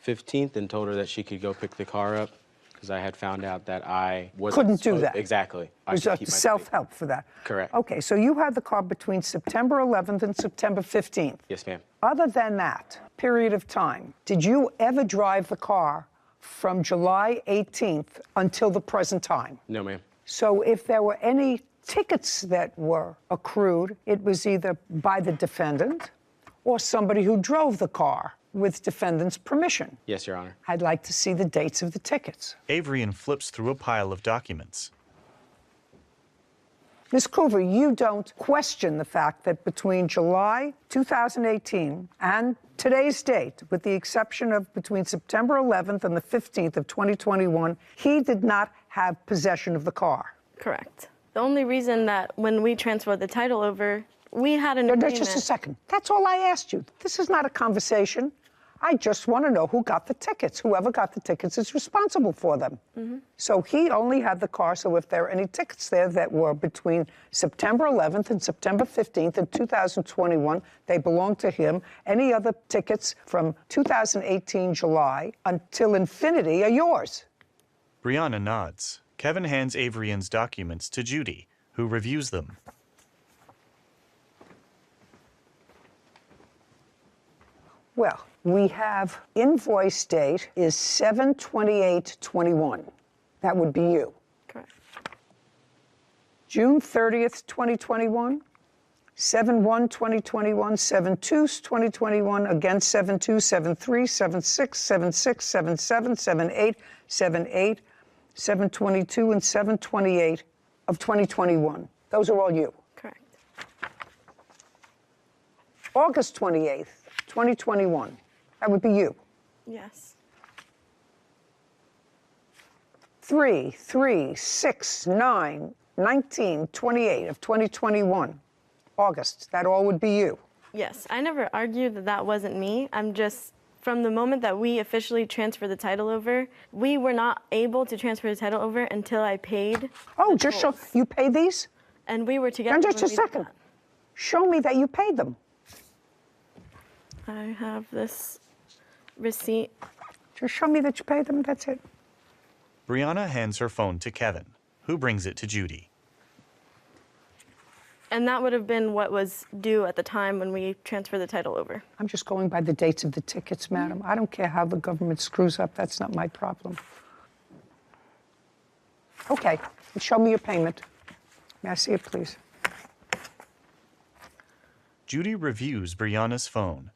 15th and told her that she could go pick the car up because I had found out that I Couldn't do that. Exactly. I It should was keep my self-help for that. Correct. Okay, so you had the car between September 11th and September 15th. Yes, ma'am. Other than that period of time, did you ever drive the car from July 18th until the present time? No, ma'am. So if there were any tickets that were accrued, it was either by the defendant or somebody who drove the car with defendant's permission. Yes, Your Honor. I'd like to see the dates of the tickets. Avrian flips through a pile of documents. Ms. Coover, you don't question the fact that between July 2018 and today's date, with the exception of between September 11th and the 15th of 2021, he did not have possession of the car. Correct. The only reason that when we transferred the title over, we had an agreement. Just a second. That's all I asked you. This is not a conversation. I just want to know who got the tickets. Whoever got the tickets is responsible for them. So he only had the car, so if there are any tickets there that were between September 11th and September 15th in 2021, they belong to him. Any other tickets from 2018 July until infinity are yours. Brianna nods. Kevin hands Avrian's documents to Judy, who reviews them. Well, we have invoice date is 7/28/21. That would be you. Correct. June 30th, 2021, 7/1/2021, 7/2/2021, again 7/2, 7/3, 7/6, 7/6, 7/7, 7/8, 7/8, 7/22, and 7/28 of 2021. Those are all you. Correct. August 28th, 2021. That would be you. Yes. 3, 3, 6, 9, 19, 28 of 2021. August. That all would be you. Yes. I never argued that that wasn't me. I'm just, from the moment that we officially transferred the title over, we were not able to transfer the title over until I paid. Oh, just show, you paid these? And we were together. Now, just a when we did second. that. Show me that you paid them. I have this receipt. Just show me that you paid them, that's it. Brianna hands her phone to Kevin, who brings it to Judy. And that would have been what was due at the time when we transferred the title over. I'm just going by the dates of the tickets, madam. I don't care how the government screws up. That's not my problem. Okay, show me your payment. May I see it, please? Judy reviews Brianna's phone.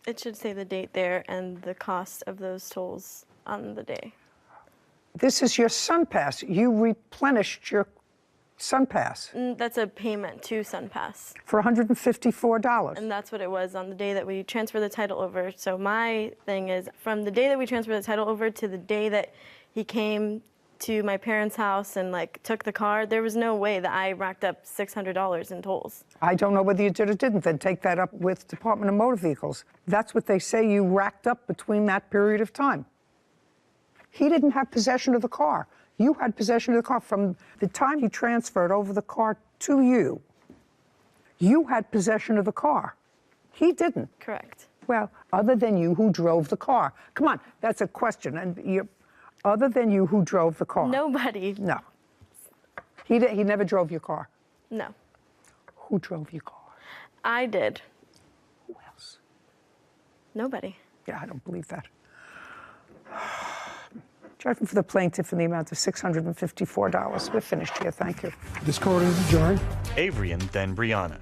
It should say the date there and the cost of those tolls on the day. This is your SunPass. You replenished your SunPass That's a payment to SunPass. for $154. And that's what it was on the day that we transferred the title over. So my thing is, from the day that we transferred the title over to the day that he came to my parents' house and took the car, there was no way that I racked up $600 in tolls. I don't know whether you did or didn't. Then take that up with Department of Motor Vehicles. That's what they say you racked up between that period of time. He didn't have possession of the car. You had possession of the car from the time he transferred over the car to you. You had possession of the car. He didn't. Correct. Well, other than you, who drove the car? Come on, that's a question. And other than you, who drove the car? Nobody. No. He never drove your car. No. Who drove your car? I did. Who else? Nobody. Yeah, I don't believe that. Judgment for the plaintiff in the amount of $654. We're finished here. Thank you. This court is adjourned. Avrian, then Brianna.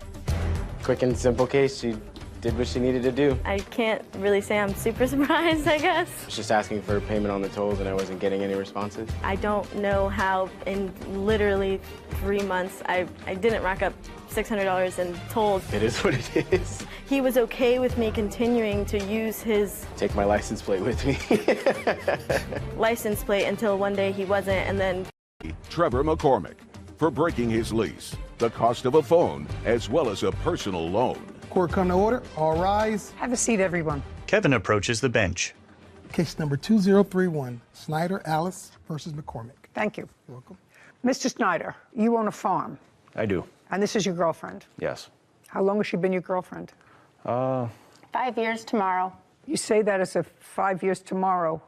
Quick and simple case. She did what she needed to do. I can't really say I'm super surprised, I guess. I was just asking for a payment on the tolls and I wasn't getting any responses. I don't know how in literally 3 months I didn't rack up $600 in tolls. It is what it is. He was okay with me continuing to use his Take my license plate with me. license plate until one day he wasn't, and then Trevor McCormick for breaking his lease, the cost of a phone, as well as a personal loan. Court come to order. All rise. Have a seat, everyone. Kevin approaches the bench. Case number 2031, Snyder Alice versus McCormick. Thank you. You're welcome. Mr. Snyder, you own a farm, I do, and this is your girlfriend. yes. How long has she been your girlfriend? 5 years tomorrow. You say that as if 5 years tomorrow,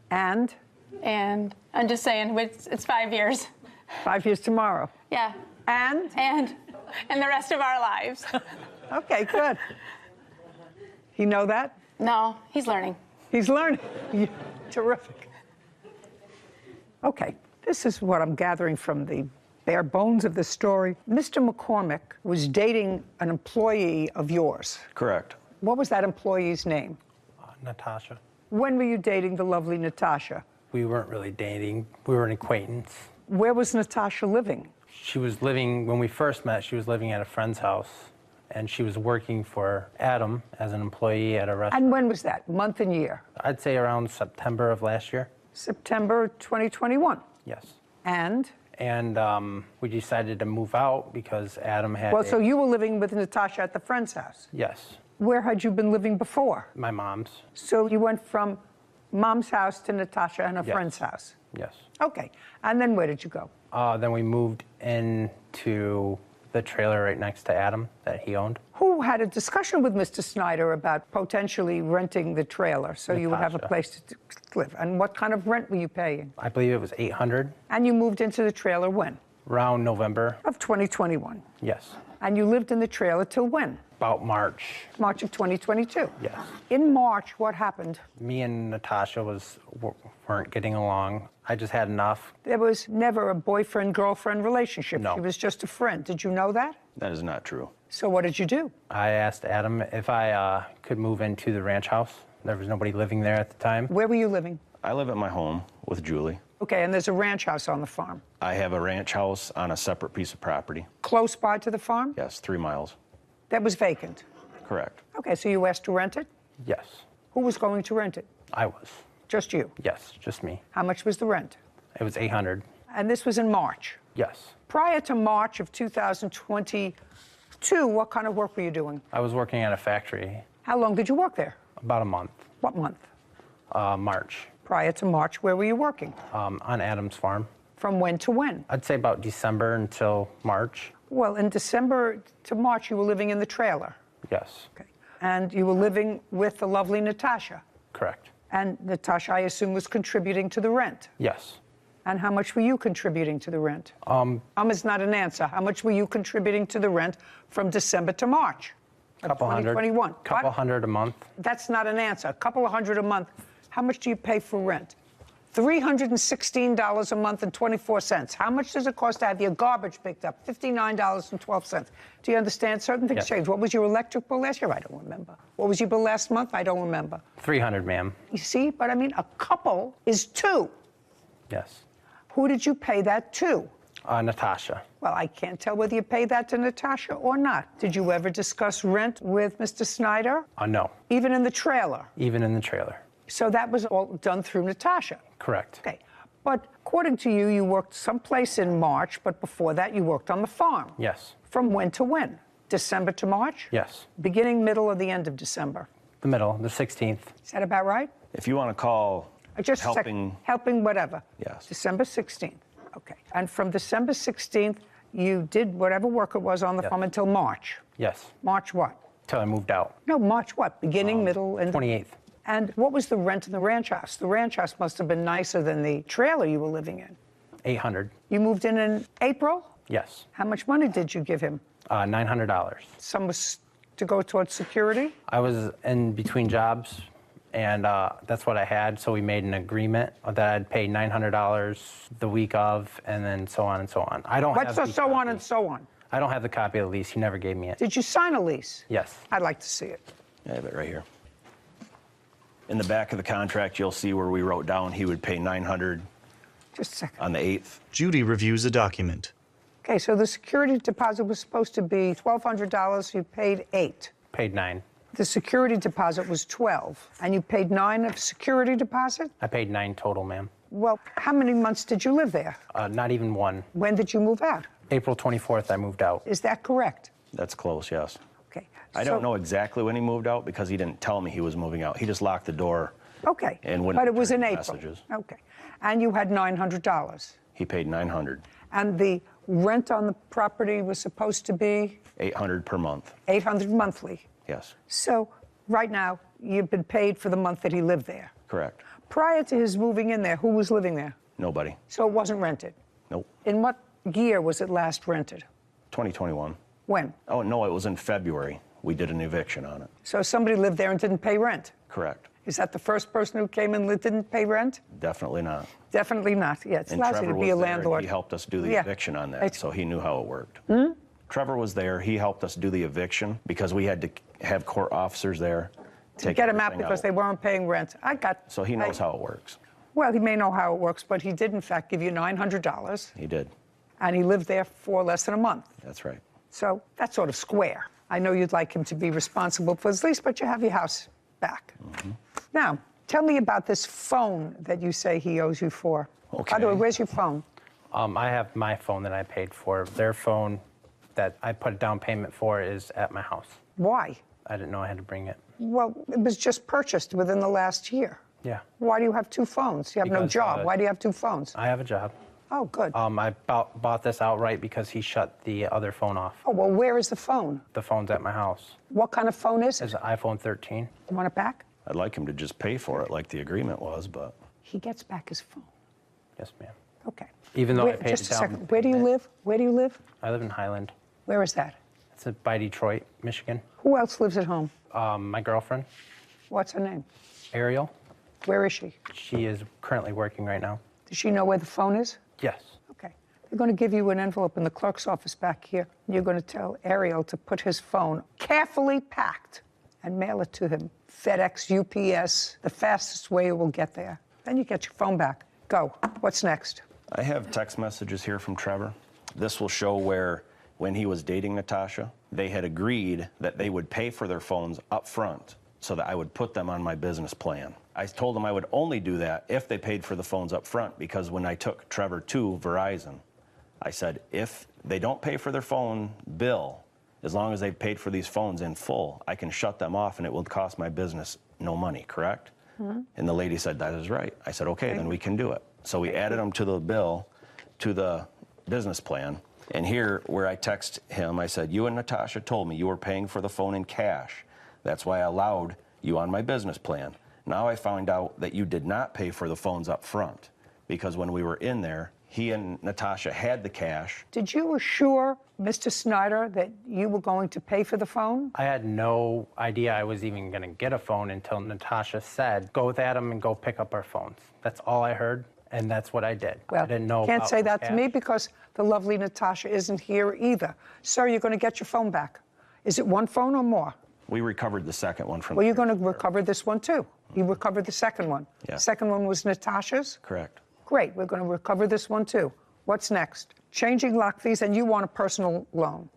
and? And I'm just saying, it's 5 years. 5 years tomorrow. Yeah. And? And the rest of our lives. Okay, good. You know that? No, he's learning. He's learning. Terrific. Okay, this is what I'm gathering from the bare bones of the story. Mr. McCormick was dating an employee of yours. Correct. What was that employee's name? Natasha. When were you dating the lovely Natasha? We weren't really dating. We were an acquaintance. Where was Natasha living? She was living, when we first met, she was living at a friend's house, and she was working for Adam as an employee at a restaurant. And when was that? Month and year? I'd say around September of last year. September 2021. Yes. And? And we decided to move out because Adam had. Well, so you were living with Natasha at the friend's house? Yes. Where had you been living before? My mom's. So you went from mom's house to Natasha and a Yes. friend's house? Yes. Okay. And then where did you go? Then we moved into the trailer right next to Adam that he owned. Who had a discussion with Mr. Snyder about potentially renting the trailer so you would have a Natasha. place to live? And what kind of rent were you paying? I believe it was $800. And you moved into the trailer when? Around November. Of 2021. Yes. And you lived in the trailer till when? About March. March of 2022. Yes. In March, what happened? Me and Natasha weren't getting along. I just had enough. There was never a boyfriend-girlfriend relationship. No. She was just a friend. Did you know that? That is not true. So what did you do? I asked Adam if I could move into the ranch house. There was nobody living there at the time. Where were you living? I live at my home with Julie. Okay, and there's a ranch house on the farm. I have a ranch house on a separate piece of property. Close by to the farm? Yes, 3 miles. That was vacant. Correct. Okay, so you asked to rent it? Yes. Who was going to rent it? I was. Just you? Yes, just me. How much was the rent? It was $800. And this was in March? Yes. Prior to March of 2022, what kind of work were you doing? I was working at a factory. How long did you work there? About a month. What month? March. Prior to March, where were you working? On Adam's farm. From when to when? I'd say about December until March. Well, in December to March, you were living in the trailer. Yes. Okay. And you were living with the lovely Natasha. Correct. And Natasha, I assume, was contributing to the rent. Yes. And how much were you contributing to the rent? Is not an answer. How much were you contributing to the rent from December to March of Couple hundred. 2021? Couple What? hundred a month. That's not an answer. A couple of hundred a month. How much do you pay for rent? $316 a month and 24 cents. How much does it cost to have your garbage picked up? $59.12. Do you understand? Certain things Yes. change. What was your electric bill last year? I don't remember. What was your bill last month? I don't remember. $300, ma'am. You see? But I mean, a couple is two. Yes. Who did you pay that to? Natasha. Well, I can't tell whether you paid that to Natasha or not. Did you ever discuss rent with Mr. Snyder? No. Even in the trailer? Even in the trailer. So that was all done through Natasha? Correct. Okay. But according to you, you worked someplace in March, but before that you worked on the farm. Yes. From when to when? December to March? Yes. Beginning, middle, or the end of December? The middle, the 16th. Is that about right? If you want to call Just helping... helping whatever. Yes. December 16th. Okay. And from December 16th, you did whatever work it was on the farm until March? Yes. March what? Till I moved out. No, March what? Beginning, middle, and... 28th. And what was the rent in the ranch house? The ranch house must have been nicer than the trailer you were living in. $800. You moved in April? Yes. How much money did you give him? $900. Some was to go towards security? I was in between jobs, and that's what I had, so we made an agreement that I'd pay $900 the week of, and then so on and so on. I don't have What's the so on copy. and so on? I don't have the copy of the lease. He never gave me it. Did you sign a lease? Yes. I'd like to see it. I have it right here. In the back of the contract, you'll see where we wrote down he would pay $900 Just a second. on the 8th. Judy reviews a document. Okay, so the security deposit was supposed to be $1,200. You paid $8. Paid $9. The security deposit was $12, and you paid $9 of security deposit? I paid $9 total, ma'am. Well, how many months did you live there? Not even one. When did you move out? April 24th, I moved out. Is that correct? That's close, yes. Okay. I don't know exactly when he moved out because he didn't tell me he was moving out. He just locked the door. Okay. And wouldn't But it was in return April. messages. Okay. And you had $900. He paid $900, And the rent on the property was supposed to be $800 per month. $800 monthly. Yes, So right now, you've been paid for the month that he lived there. correct. Prior to his moving in there, who was living there? Nobody. So it wasn't rented. Nope. In what year was it last rented? 2021. When? Oh, no, it was in February. We did an eviction on it. So somebody lived there and didn't pay rent. Correct. Is that the first person who came in that didn't pay rent? Definitely not. Definitely not. Yeah, it's And lousy Trevor to was be a there, and landlord. he helped us do the Yeah. eviction on that, It's- so he knew how it worked. Hmm? Trevor was there. He helped us do the eviction because we had to have court officers there To get him out because they weren't paying rent. So he knows how it works. Well, he may know how it works, but he did, in fact, give you $900, He did. and he lived there for less than a month. That's right. So that's sort of square. I know you'd like him to be responsible for his lease, but you have your house back. Mm-hmm. Now, tell me about this phone that you say he owes you for. Okay. By the way, where's your phone? I have my phone that I paid for. Their phone that I put a down payment for is at my house. Why? I didn't know I had to bring it. Well, it was just purchased within the last year. Yeah. Why do you have two phones? You have no Because, job. Why do you have two phones? I have a job. Oh, good. I bought this outright because he shut the other phone off. Oh, well, where is the phone? The phone's at my house. What kind of phone is it? It's an iPhone 13. You want it back? I'd like him to just pay for it like the agreement was, but He gets back his phone. Yes, ma'am. Okay. Even though I paid just it a down. second. Where do you live? Where do you live? I live in Highland. Where is that? It's by Detroit, Michigan. Who else lives at home? My girlfriend, What's her name? Ariel. Where is she? She is currently working right now. Does she know where the phone is? Yes. Okay. They're going to give you an envelope in the clerk's office back here. You're going to tell Ariel to put his phone carefully packed and mail it to him. FedEx, UPS, the fastest way it will get there. Then you get your phone back. Go. What's next? I have text messages here from Trevor. This will show where, when he was dating Natasha, they had agreed that they would pay for their phones up front so that I would put them on my business plan. I told them I would only do that if they paid for the phones up front, because when I took Trevor to Verizon, I said, if they don't pay for their phone bill, as long as they've paid for these phones in full, I can shut them off and it will cost my business no money, correct? Mm-hmm. And the lady said, that is right. I said, okay, then we can do it. So we added them to the bill, to the business plan. And here, where I text him, I said, you and Natasha told me you were paying for the phone in cash. That's why I allowed you on my business plan. Now I found out that you did not pay for the phones up front, because when we were in there, he and Natasha had the cash. Did you assure Mr. Snyder that you were going to pay for the phone? I had no idea I was even going to get a phone until Natasha said, go with Adam and go pick up our phones. That's all I heard, and that's what I did. Well, I didn't know can't about say the that to cash. me because the lovely Natasha isn't here either. Sir, you're going to get your phone back. Is it one phone or more? We recovered the second one from Well, you're going to recover this one too. You recovered the second one. Yeah. Second one was Natasha's? Correct. Great, we're going to recover this one too. What's next? Changing lock fees, and you want a personal loan.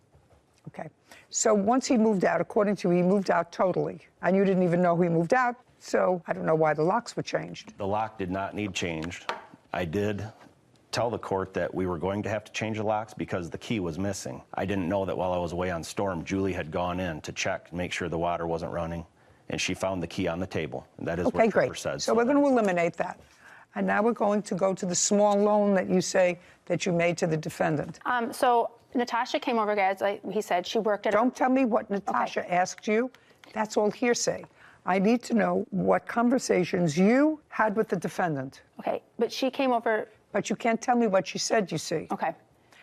Okay. So once he moved out, according to you, he moved out totally, and you didn't even know he moved out, so I don't know why the locks were changed. The lock did not need changed. I did tell the court that we were going to have to change the locks because the key was missing. I didn't know that while I was away on storm, Julie had gone in to check and make sure the water wasn't running, and she found the key on the table. And that is Okay, what Trevor great. said. So we're going to eliminate that. And now we're going to go to the small loan that you say that you made to the defendant. So Natasha came over, guys. Like he said, she worked at. Don't tell me what Natasha asked you. That's all hearsay. I need to know what conversations you had with the defendant. Okay, but she came over. But you can't tell me what she said, you see. Okay.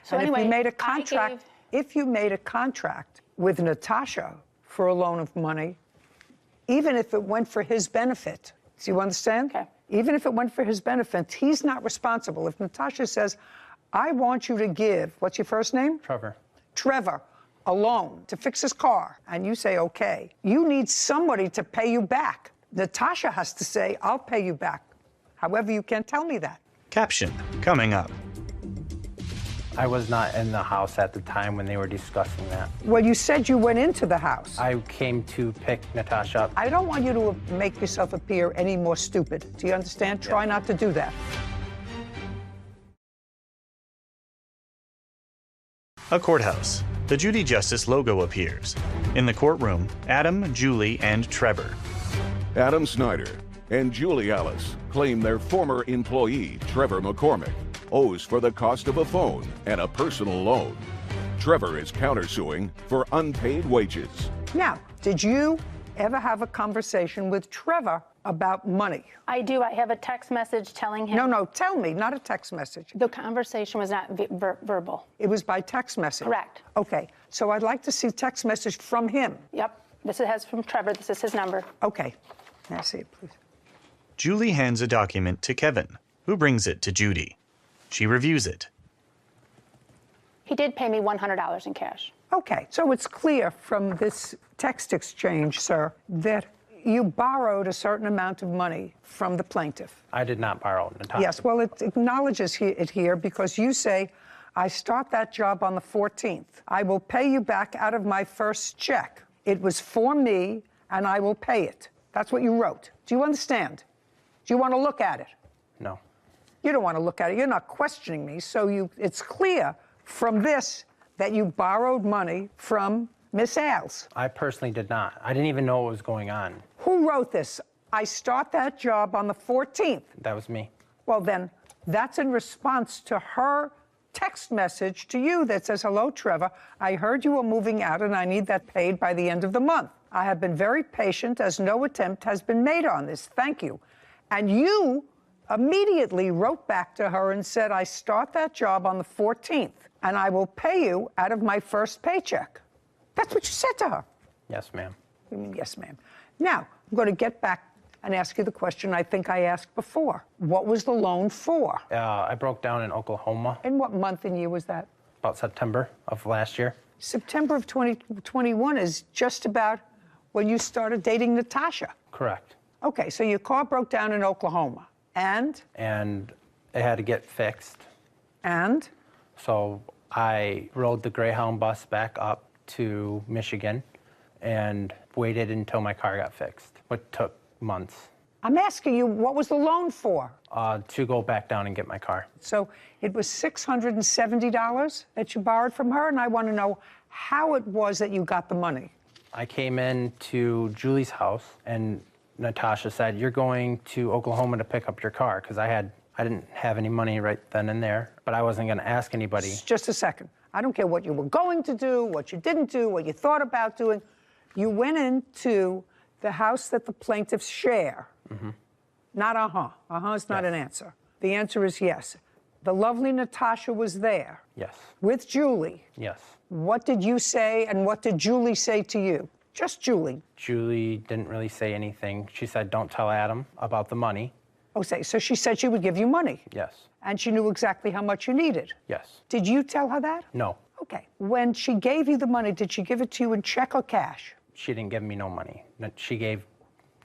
So And anyway, if you made a contract, if you made a contract with Natasha for a loan of money, even if it went for his benefit, do you understand? Okay. Even if it went for his benefit, he's not responsible. If Natasha says, I want you to give, what's your first name? Trevor. Trevor, a loan to fix his car, and you say, okay, you need somebody to pay you back. Natasha has to say, I'll pay you back. However, you can't tell me that. Caption coming up. I was not in the house at the time when they were discussing that. Well, you said you went into the house. I came to pick Natasha up. I don't want you to make yourself appear any more stupid. Do you understand? Try not to do that. A courthouse. The Judy Justice logo appears. In the courtroom, Adam, Julie, and Trevor. Adam Snyder and Julie Alice claim their former employee, Trevor McCormick, owes for the cost of a phone and a personal loan. Trevor is countersuing for unpaid wages. Now, did you ever have a conversation with Trevor about money? I do. I have a text message telling him. No, tell me, not a text message. The conversation was not verbal. It was by text message? Correct. Okay, so I'd like to see text message from him. Yep. This has from Trevor. This is his number. Okay. May I see it, please? Julie hands a document to Kevin, who brings it to Judy. She reviews it. He did pay me $100 in cash. Okay, so it's clear from this text exchange, sir, that you borrowed a certain amount of money from the plaintiff. I did not borrow, Natasha. Yes, well, it acknowledges it here because you say, I start that job on the 14th. I will pay you back out of my first check. It was for me, and I will pay it. That's what you wrote. Do you understand? Do you want to look at it? No. You don't want to look at it. You're not questioning me, so it's clear from this that you borrowed money from Miss Ailes. I personally did not. I didn't even know what was going on. Who wrote this? I start that job on the 14th. That was me. Well, then, that's in response to her text message to you that says, hello, Trevor. I heard you were moving out and I need that paid by the end of the month. I have been very patient as no attempt has been made on this. Thank you. And you immediately wrote back to her and said, I start that job on the 14th and I will pay you out of my first paycheck. That's what you said to her. Yes, ma'am. You mean, yes, ma'am. Now, I'm going to get back and ask you the question I think I asked before. What was the loan for? I broke down in Oklahoma. In what month and year was that? About September of last year. September of 2021 is just about when you started dating Natasha. Correct. Okay, so your car broke down in Oklahoma. And? And it had to get fixed. And? So I rode the Greyhound bus back up to Michigan and waited until my car got fixed, which took months. I'm asking you, what was the loan for? To go back down and get my car. So it was $670 that you borrowed from her, and I want to know how it was that you got the money. I came in to Julie's house, and Natasha said, you're going to Oklahoma to pick up your car, because I didn't have any money right then and there, but I wasn't going to ask anybody. Just a second. I don't care what you were going to do, what you didn't do, what you thought about doing. You went into the house that the plaintiffs share. Mm-hmm. Not uh-huh. Uh-huh is not an answer. The answer is yes. The lovely Natasha was there. Yes. With Julie. Yes. What did you say and what did Julie say to you? Just Julie. Julie didn't really say anything. She said, don't tell Adam about the money. Oh, so she said she would give you money? Yes. And she knew exactly how much you needed? Yes. Did you tell her that? No. Okay. When she gave you the money, did she give it to you in check or cash? She didn't give me no money. She gave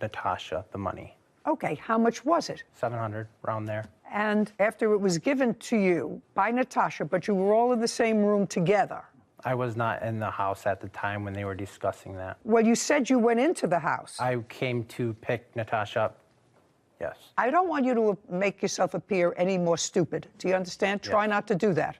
Natasha the money. Okay. How much was it? $700, around there. And after it was given to you by Natasha, but you were all in the same room together. I was not in the house at the time when they were discussing that. Well, you said you went into the house. I came to pick Natasha up. Yes. I don't want you to make yourself appear any more stupid. Do you understand? Yes. Try not to do that.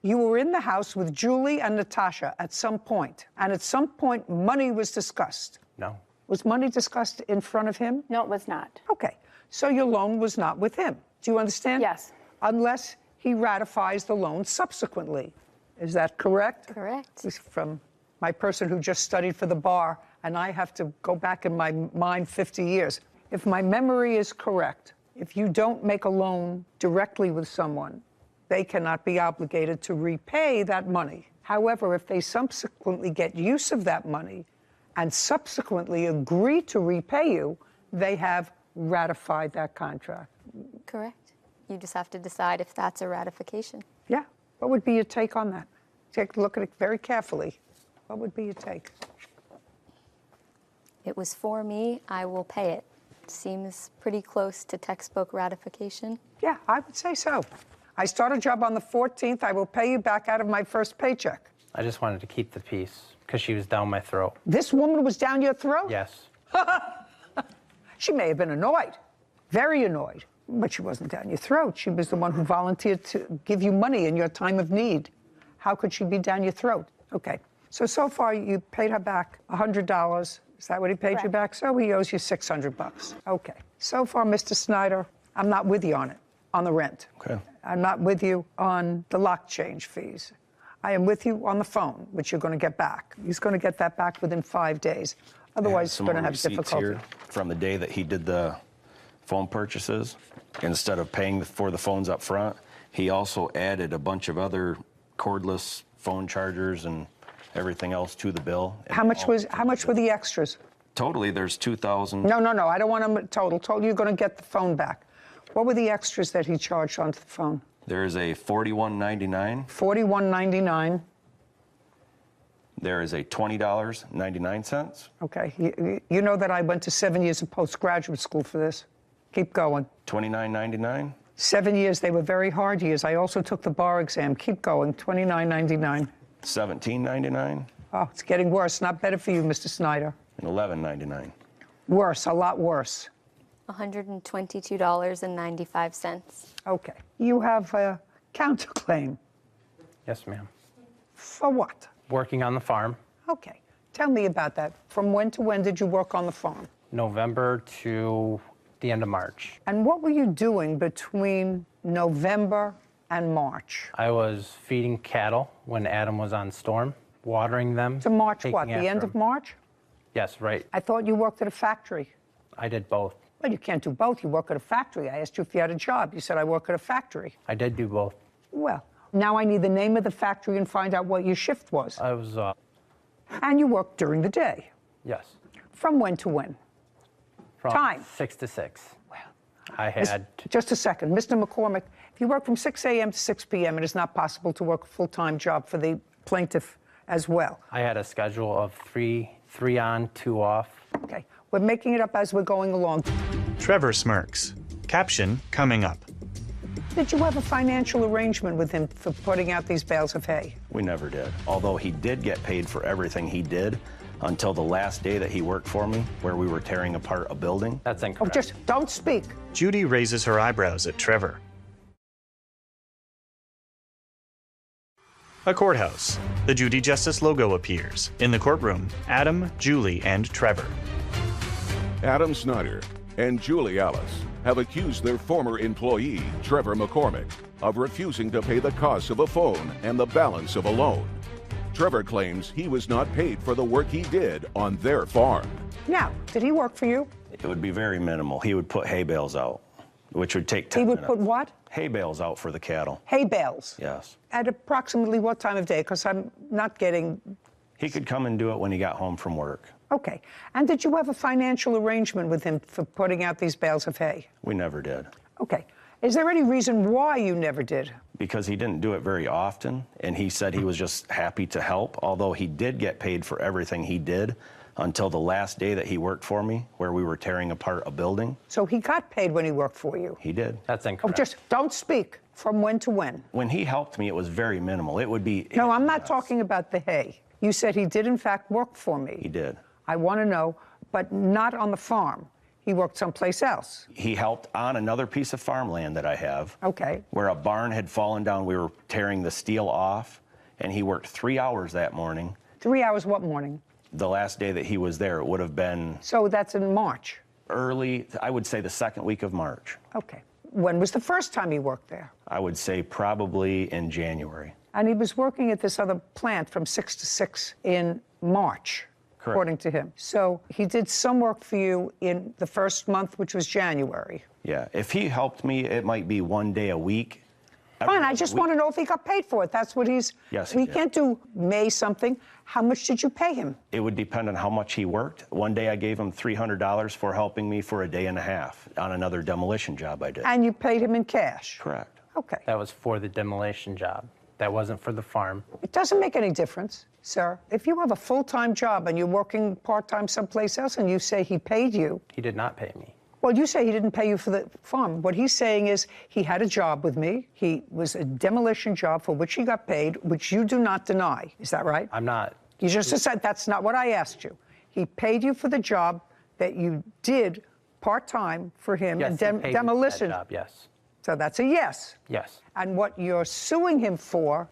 You were in the house with Julie and Natasha at some point, and at some point, money was discussed. No. Was money discussed in front of him? No, it was not. Okay. So your loan was not with him. Do you understand? Yes. Unless he ratifies the loan subsequently. Is that correct? Correct. This is from my person who just studied for the bar, and I have to go back in my mind 50 years. If my memory is correct, if you don't make a loan directly with someone, they cannot be obligated to repay that money. However, if they subsequently get use of that money and subsequently agree to repay you, they have ratified that contract. Correct. You just have to decide if that's a ratification. Yeah. What would be your take on that? Take a look at it very carefully. What would be your take? It was for me, I will pay it. Seems pretty close to textbook ratification. Yeah, I would say so. I start a job on the 14th. I will pay you back out of my first paycheck. I just wanted to keep the peace because she was down my throat. This woman was down your throat? Yes. She may have been annoyed, very annoyed, but she wasn't down your throat. She was the one who volunteered to give you money in your time of need. How could she be down your throat? Okay. So far you paid her back $100. Is that what he paid you back? So he owes you $600. Okay. So far, Mr. Snyder, I'm not with you on it, on the rent. Okay. I'm not with you on the lock change fees. I am with you on the phone, which you're going to get back. He's going to get that back within 5 days. Otherwise, he's going to have difficulty. Here from the day that he did the phone purchases, instead of paying for the phones up front, he also added a bunch of other cordless phone chargers and everything else to the bill. How much were the extras? Totally, there's 2,000. No. I don't want them total. Total, you're going to get the phone back. What were the extras that he charged onto the phone? There is a $41.99. $41.99. There is a $20.99. Okay. You know that I went to 7 years of postgraduate school for this. Keep going. $29.99. 7 years. They were very hard years. I also took the bar exam. Keep going. $29.99. $17.99. Oh, it's getting worse. Not better for you, Mr. Snyder. And $11.99. Worse. A lot worse. $122.95. Okay. You have a counterclaim. Yes, ma'am. For what? Working on the farm. Okay. Tell me about that. From when to when did you work on the farm? November to the end of March. And what were you doing between November and March? I was feeding cattle when Adam was on storm, watering them. To March what? taking The end after of him. March? Yes, right. I thought you worked at a factory. I did both. Well, you can't do both. You work at a factory. I asked you if you had a job. You said, I work at a factory. I did do both. Well, now I need the name of the factory and find out what your shift was. I was, And you worked during the day. yes. From when to when? From Time. 6 to 6. Well, I had. Just a second. Mr. McCormick, if you work from 6 a.m. to 6 p.m., it is not possible to work a full-time job for the plaintiff as well. I had a schedule of three on, 2 off. Okay. We're making it up as we're going along. Trevor smirks. Caption coming up. Did you have a financial arrangement with him for putting out these bales of hay? We never did. Although he did get paid for everything he did until the last day that he worked for me, where we were tearing apart a building. That's Oh, incorrect. just don't speak. Judy raises her eyebrows at Trevor. A courthouse. The Judy Justice logo appears. In the courtroom, Adam, Julie, and Trevor. Adam Snyder and Julie Alice have accused their former employee, Trevor McCormick, of refusing to pay the cost of a phone and the balance of a loan. Trevor claims he was not paid for the work he did on their farm. Now, did he work for you? It would be very minimal. He would put hay bales out, which would take 10 He would minutes. put what? Hay bales out for the cattle. Hay bales. Yes. At approximately what time of day? Because I'm not getting... He could come and do it when he got home from work. Okay. And did you have a financial arrangement with him for putting out these bales of hay? We never did. Okay. Is there any reason why you never did? Because he didn't do it very often, and he said he was just happy to help, although he did get paid for everything he did until the last day that he worked for me, where we were tearing apart a building. So he got paid when he worked for you? He did. That's Oh, incorrect. just don't speak. From when to when? When he helped me, it was very minimal. It would be... No, I'm not talking about the hay. You said he did, in fact, work for me. He did. I want to know, but not on the farm. He worked someplace else. He helped on another piece of farmland that I have. Okay. Where a barn had fallen down. We were tearing the steel off, and he worked 3 hours that morning. 3 hours what morning? The last day that he was there, it would have been So that's in March. early, I would say the second week of March. Okay. When was the first time he worked there? I would say probably in January. And he was working at this other plant from 6 to 6 in March, Correct. according to him. So he did some work for you in the first month, which was January. Yeah, if he helped me, it might be 1 day a week. Fine, I just want to know if he got paid for it. That's what he's... Yes, We he did. can't do May something. How much did you pay him? It would depend on how much he worked. One day I gave him $300 for helping me for a day and a half on another demolition job I did. And you paid him in cash? Correct. Okay. That was for the demolition job. That wasn't for the farm. It doesn't make any difference, sir. If you have a full-time job and you're working part-time someplace else and you say he paid you... He did not pay me. Well, you say he didn't pay you for the farm. What he's saying is he had a job with me. He was a demolition job for which he got paid, which you do not deny. Is that right? I'm not. You just said that's not what I asked you. He paid you for the job that you did part-time for him. Yes, and he paid me for that demolition. job, yes. So that's a yes. Yes. And what you're suing him for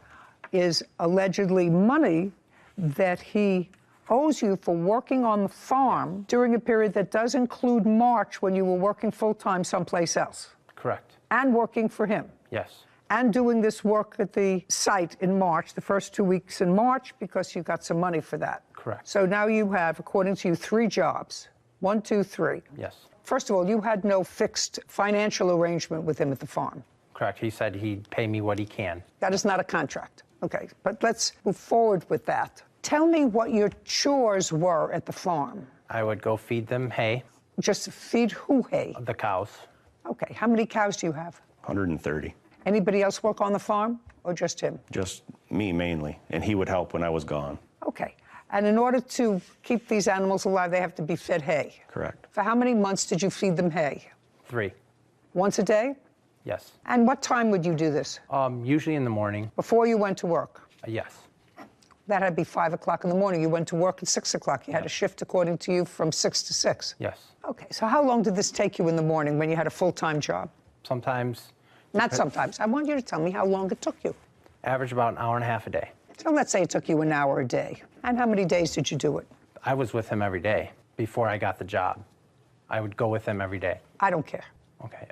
is allegedly money that he owes you for working on the farm during a period that does include March when you were working full-time someplace else. Correct. And working for him. Yes. And doing this work at the site in March, the first 2 weeks in March, because you got some money for that. Correct. So now you have, according to you, 3 jobs. 1, 2, 3. Yes. First of all, you had no fixed financial arrangement with him at the farm. Correct. He said he'd pay me what he can. That is not a contract. Okay, but let's move forward with that. Tell me what your chores were at the farm. I would go feed them hay. Just feed who hay? The cows. Okay, how many cows do you have? 130. Anybody else work on the farm, or just him? Just me mainly, and he would help when I was gone. Okay, and in order to keep these animals alive, they have to be fed hay. Correct. For how many months did you feed them hay? 3. Once a day? Yes. And what time would you do this? Usually in the morning. Before you went to work? Yes. That had to be 5 o'clock in the morning. You went to work at 6 o'clock. You had a shift, according to you, from 6 to 6. Yes. Okay, so how long did this take you in the morning when you had a full-time job? Sometimes. Not sometimes. I want you to tell me how long it took you. Average about an hour and a half a day. So let's say it took you an hour a day. And how many days did you do it? I was with him every day before I got the job. I would go with him every day. I don't care. Okay.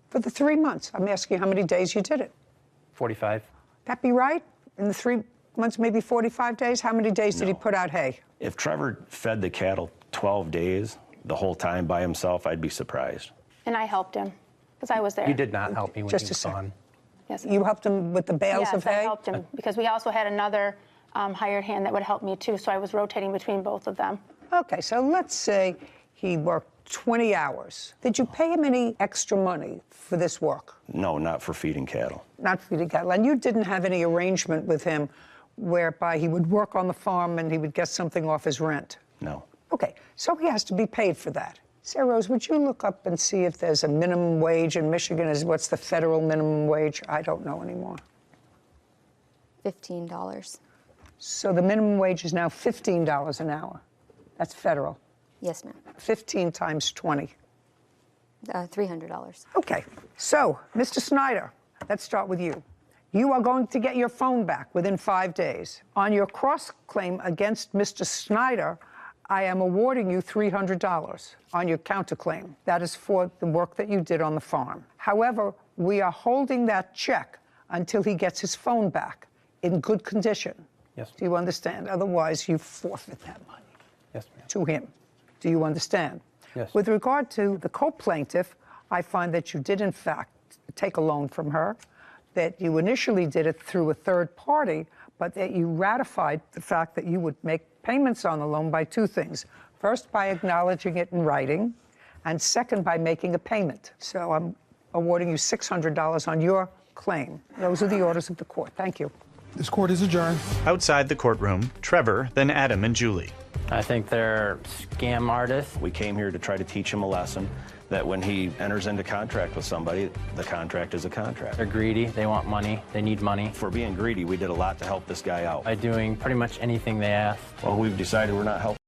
For the 3 months, I'm asking you how many days you did it. 45. That be right? In the 3 months, maybe 45 days? How many days did he put out hay? If Trevor fed the cattle 12 days the whole time by himself, I'd be surprised. And I helped him because I was there. You did not help me when Just he was a second. gone. Yes. You helped him with the bales yes, of hay? I helped him because we also had another hired hand that would help me too, so I was rotating between both of them. Okay, so let's say he worked 20 hours. Did you pay him any extra money for this work? No, not for feeding cattle. Not feeding cattle. And you didn't have any arrangement with him whereby he would work on the farm and he would get something off his rent? No. Okay, so he has to be paid for that. Sarah Rose, would you look up and see if there's a minimum wage in Michigan? What's the federal minimum wage? I don't know anymore. $15. So the minimum wage is now $15 an hour. That's federal. Yes, ma'am. 15 times 20. $300. Okay, so, Mr. Snyder, let's start with you. You are going to get your phone back within 5 days. On your cross-claim against Mr. Snyder, I am awarding you $300 on your counterclaim. That is for the work that you did on the farm. However, we are holding that check until he gets his phone back in good condition. Yes. Do you understand? Otherwise, you forfeit that money. Yes, ma'am. To him. Do you understand? Yes. With regard to the co-plaintiff, I find that you did, in fact, take a loan from her, that you initially did it through a third party, but that you ratified the fact that you would make payments on the loan by 2 things. First, by acknowledging it in writing, and second, by making a payment. So I'm awarding you $600 on your claim. Those are the orders of the court. Thank you. This court is adjourned. Outside the courtroom, Trevor, then Adam and Julie. I think they're scam artists. We came here to try to teach him a lesson that when he enters into contract with somebody, the contract is a contract. They're greedy. They want money. They need money. For being greedy, we did a lot to help this guy out. By doing pretty much anything they asked. Well, we've decided we're not helping.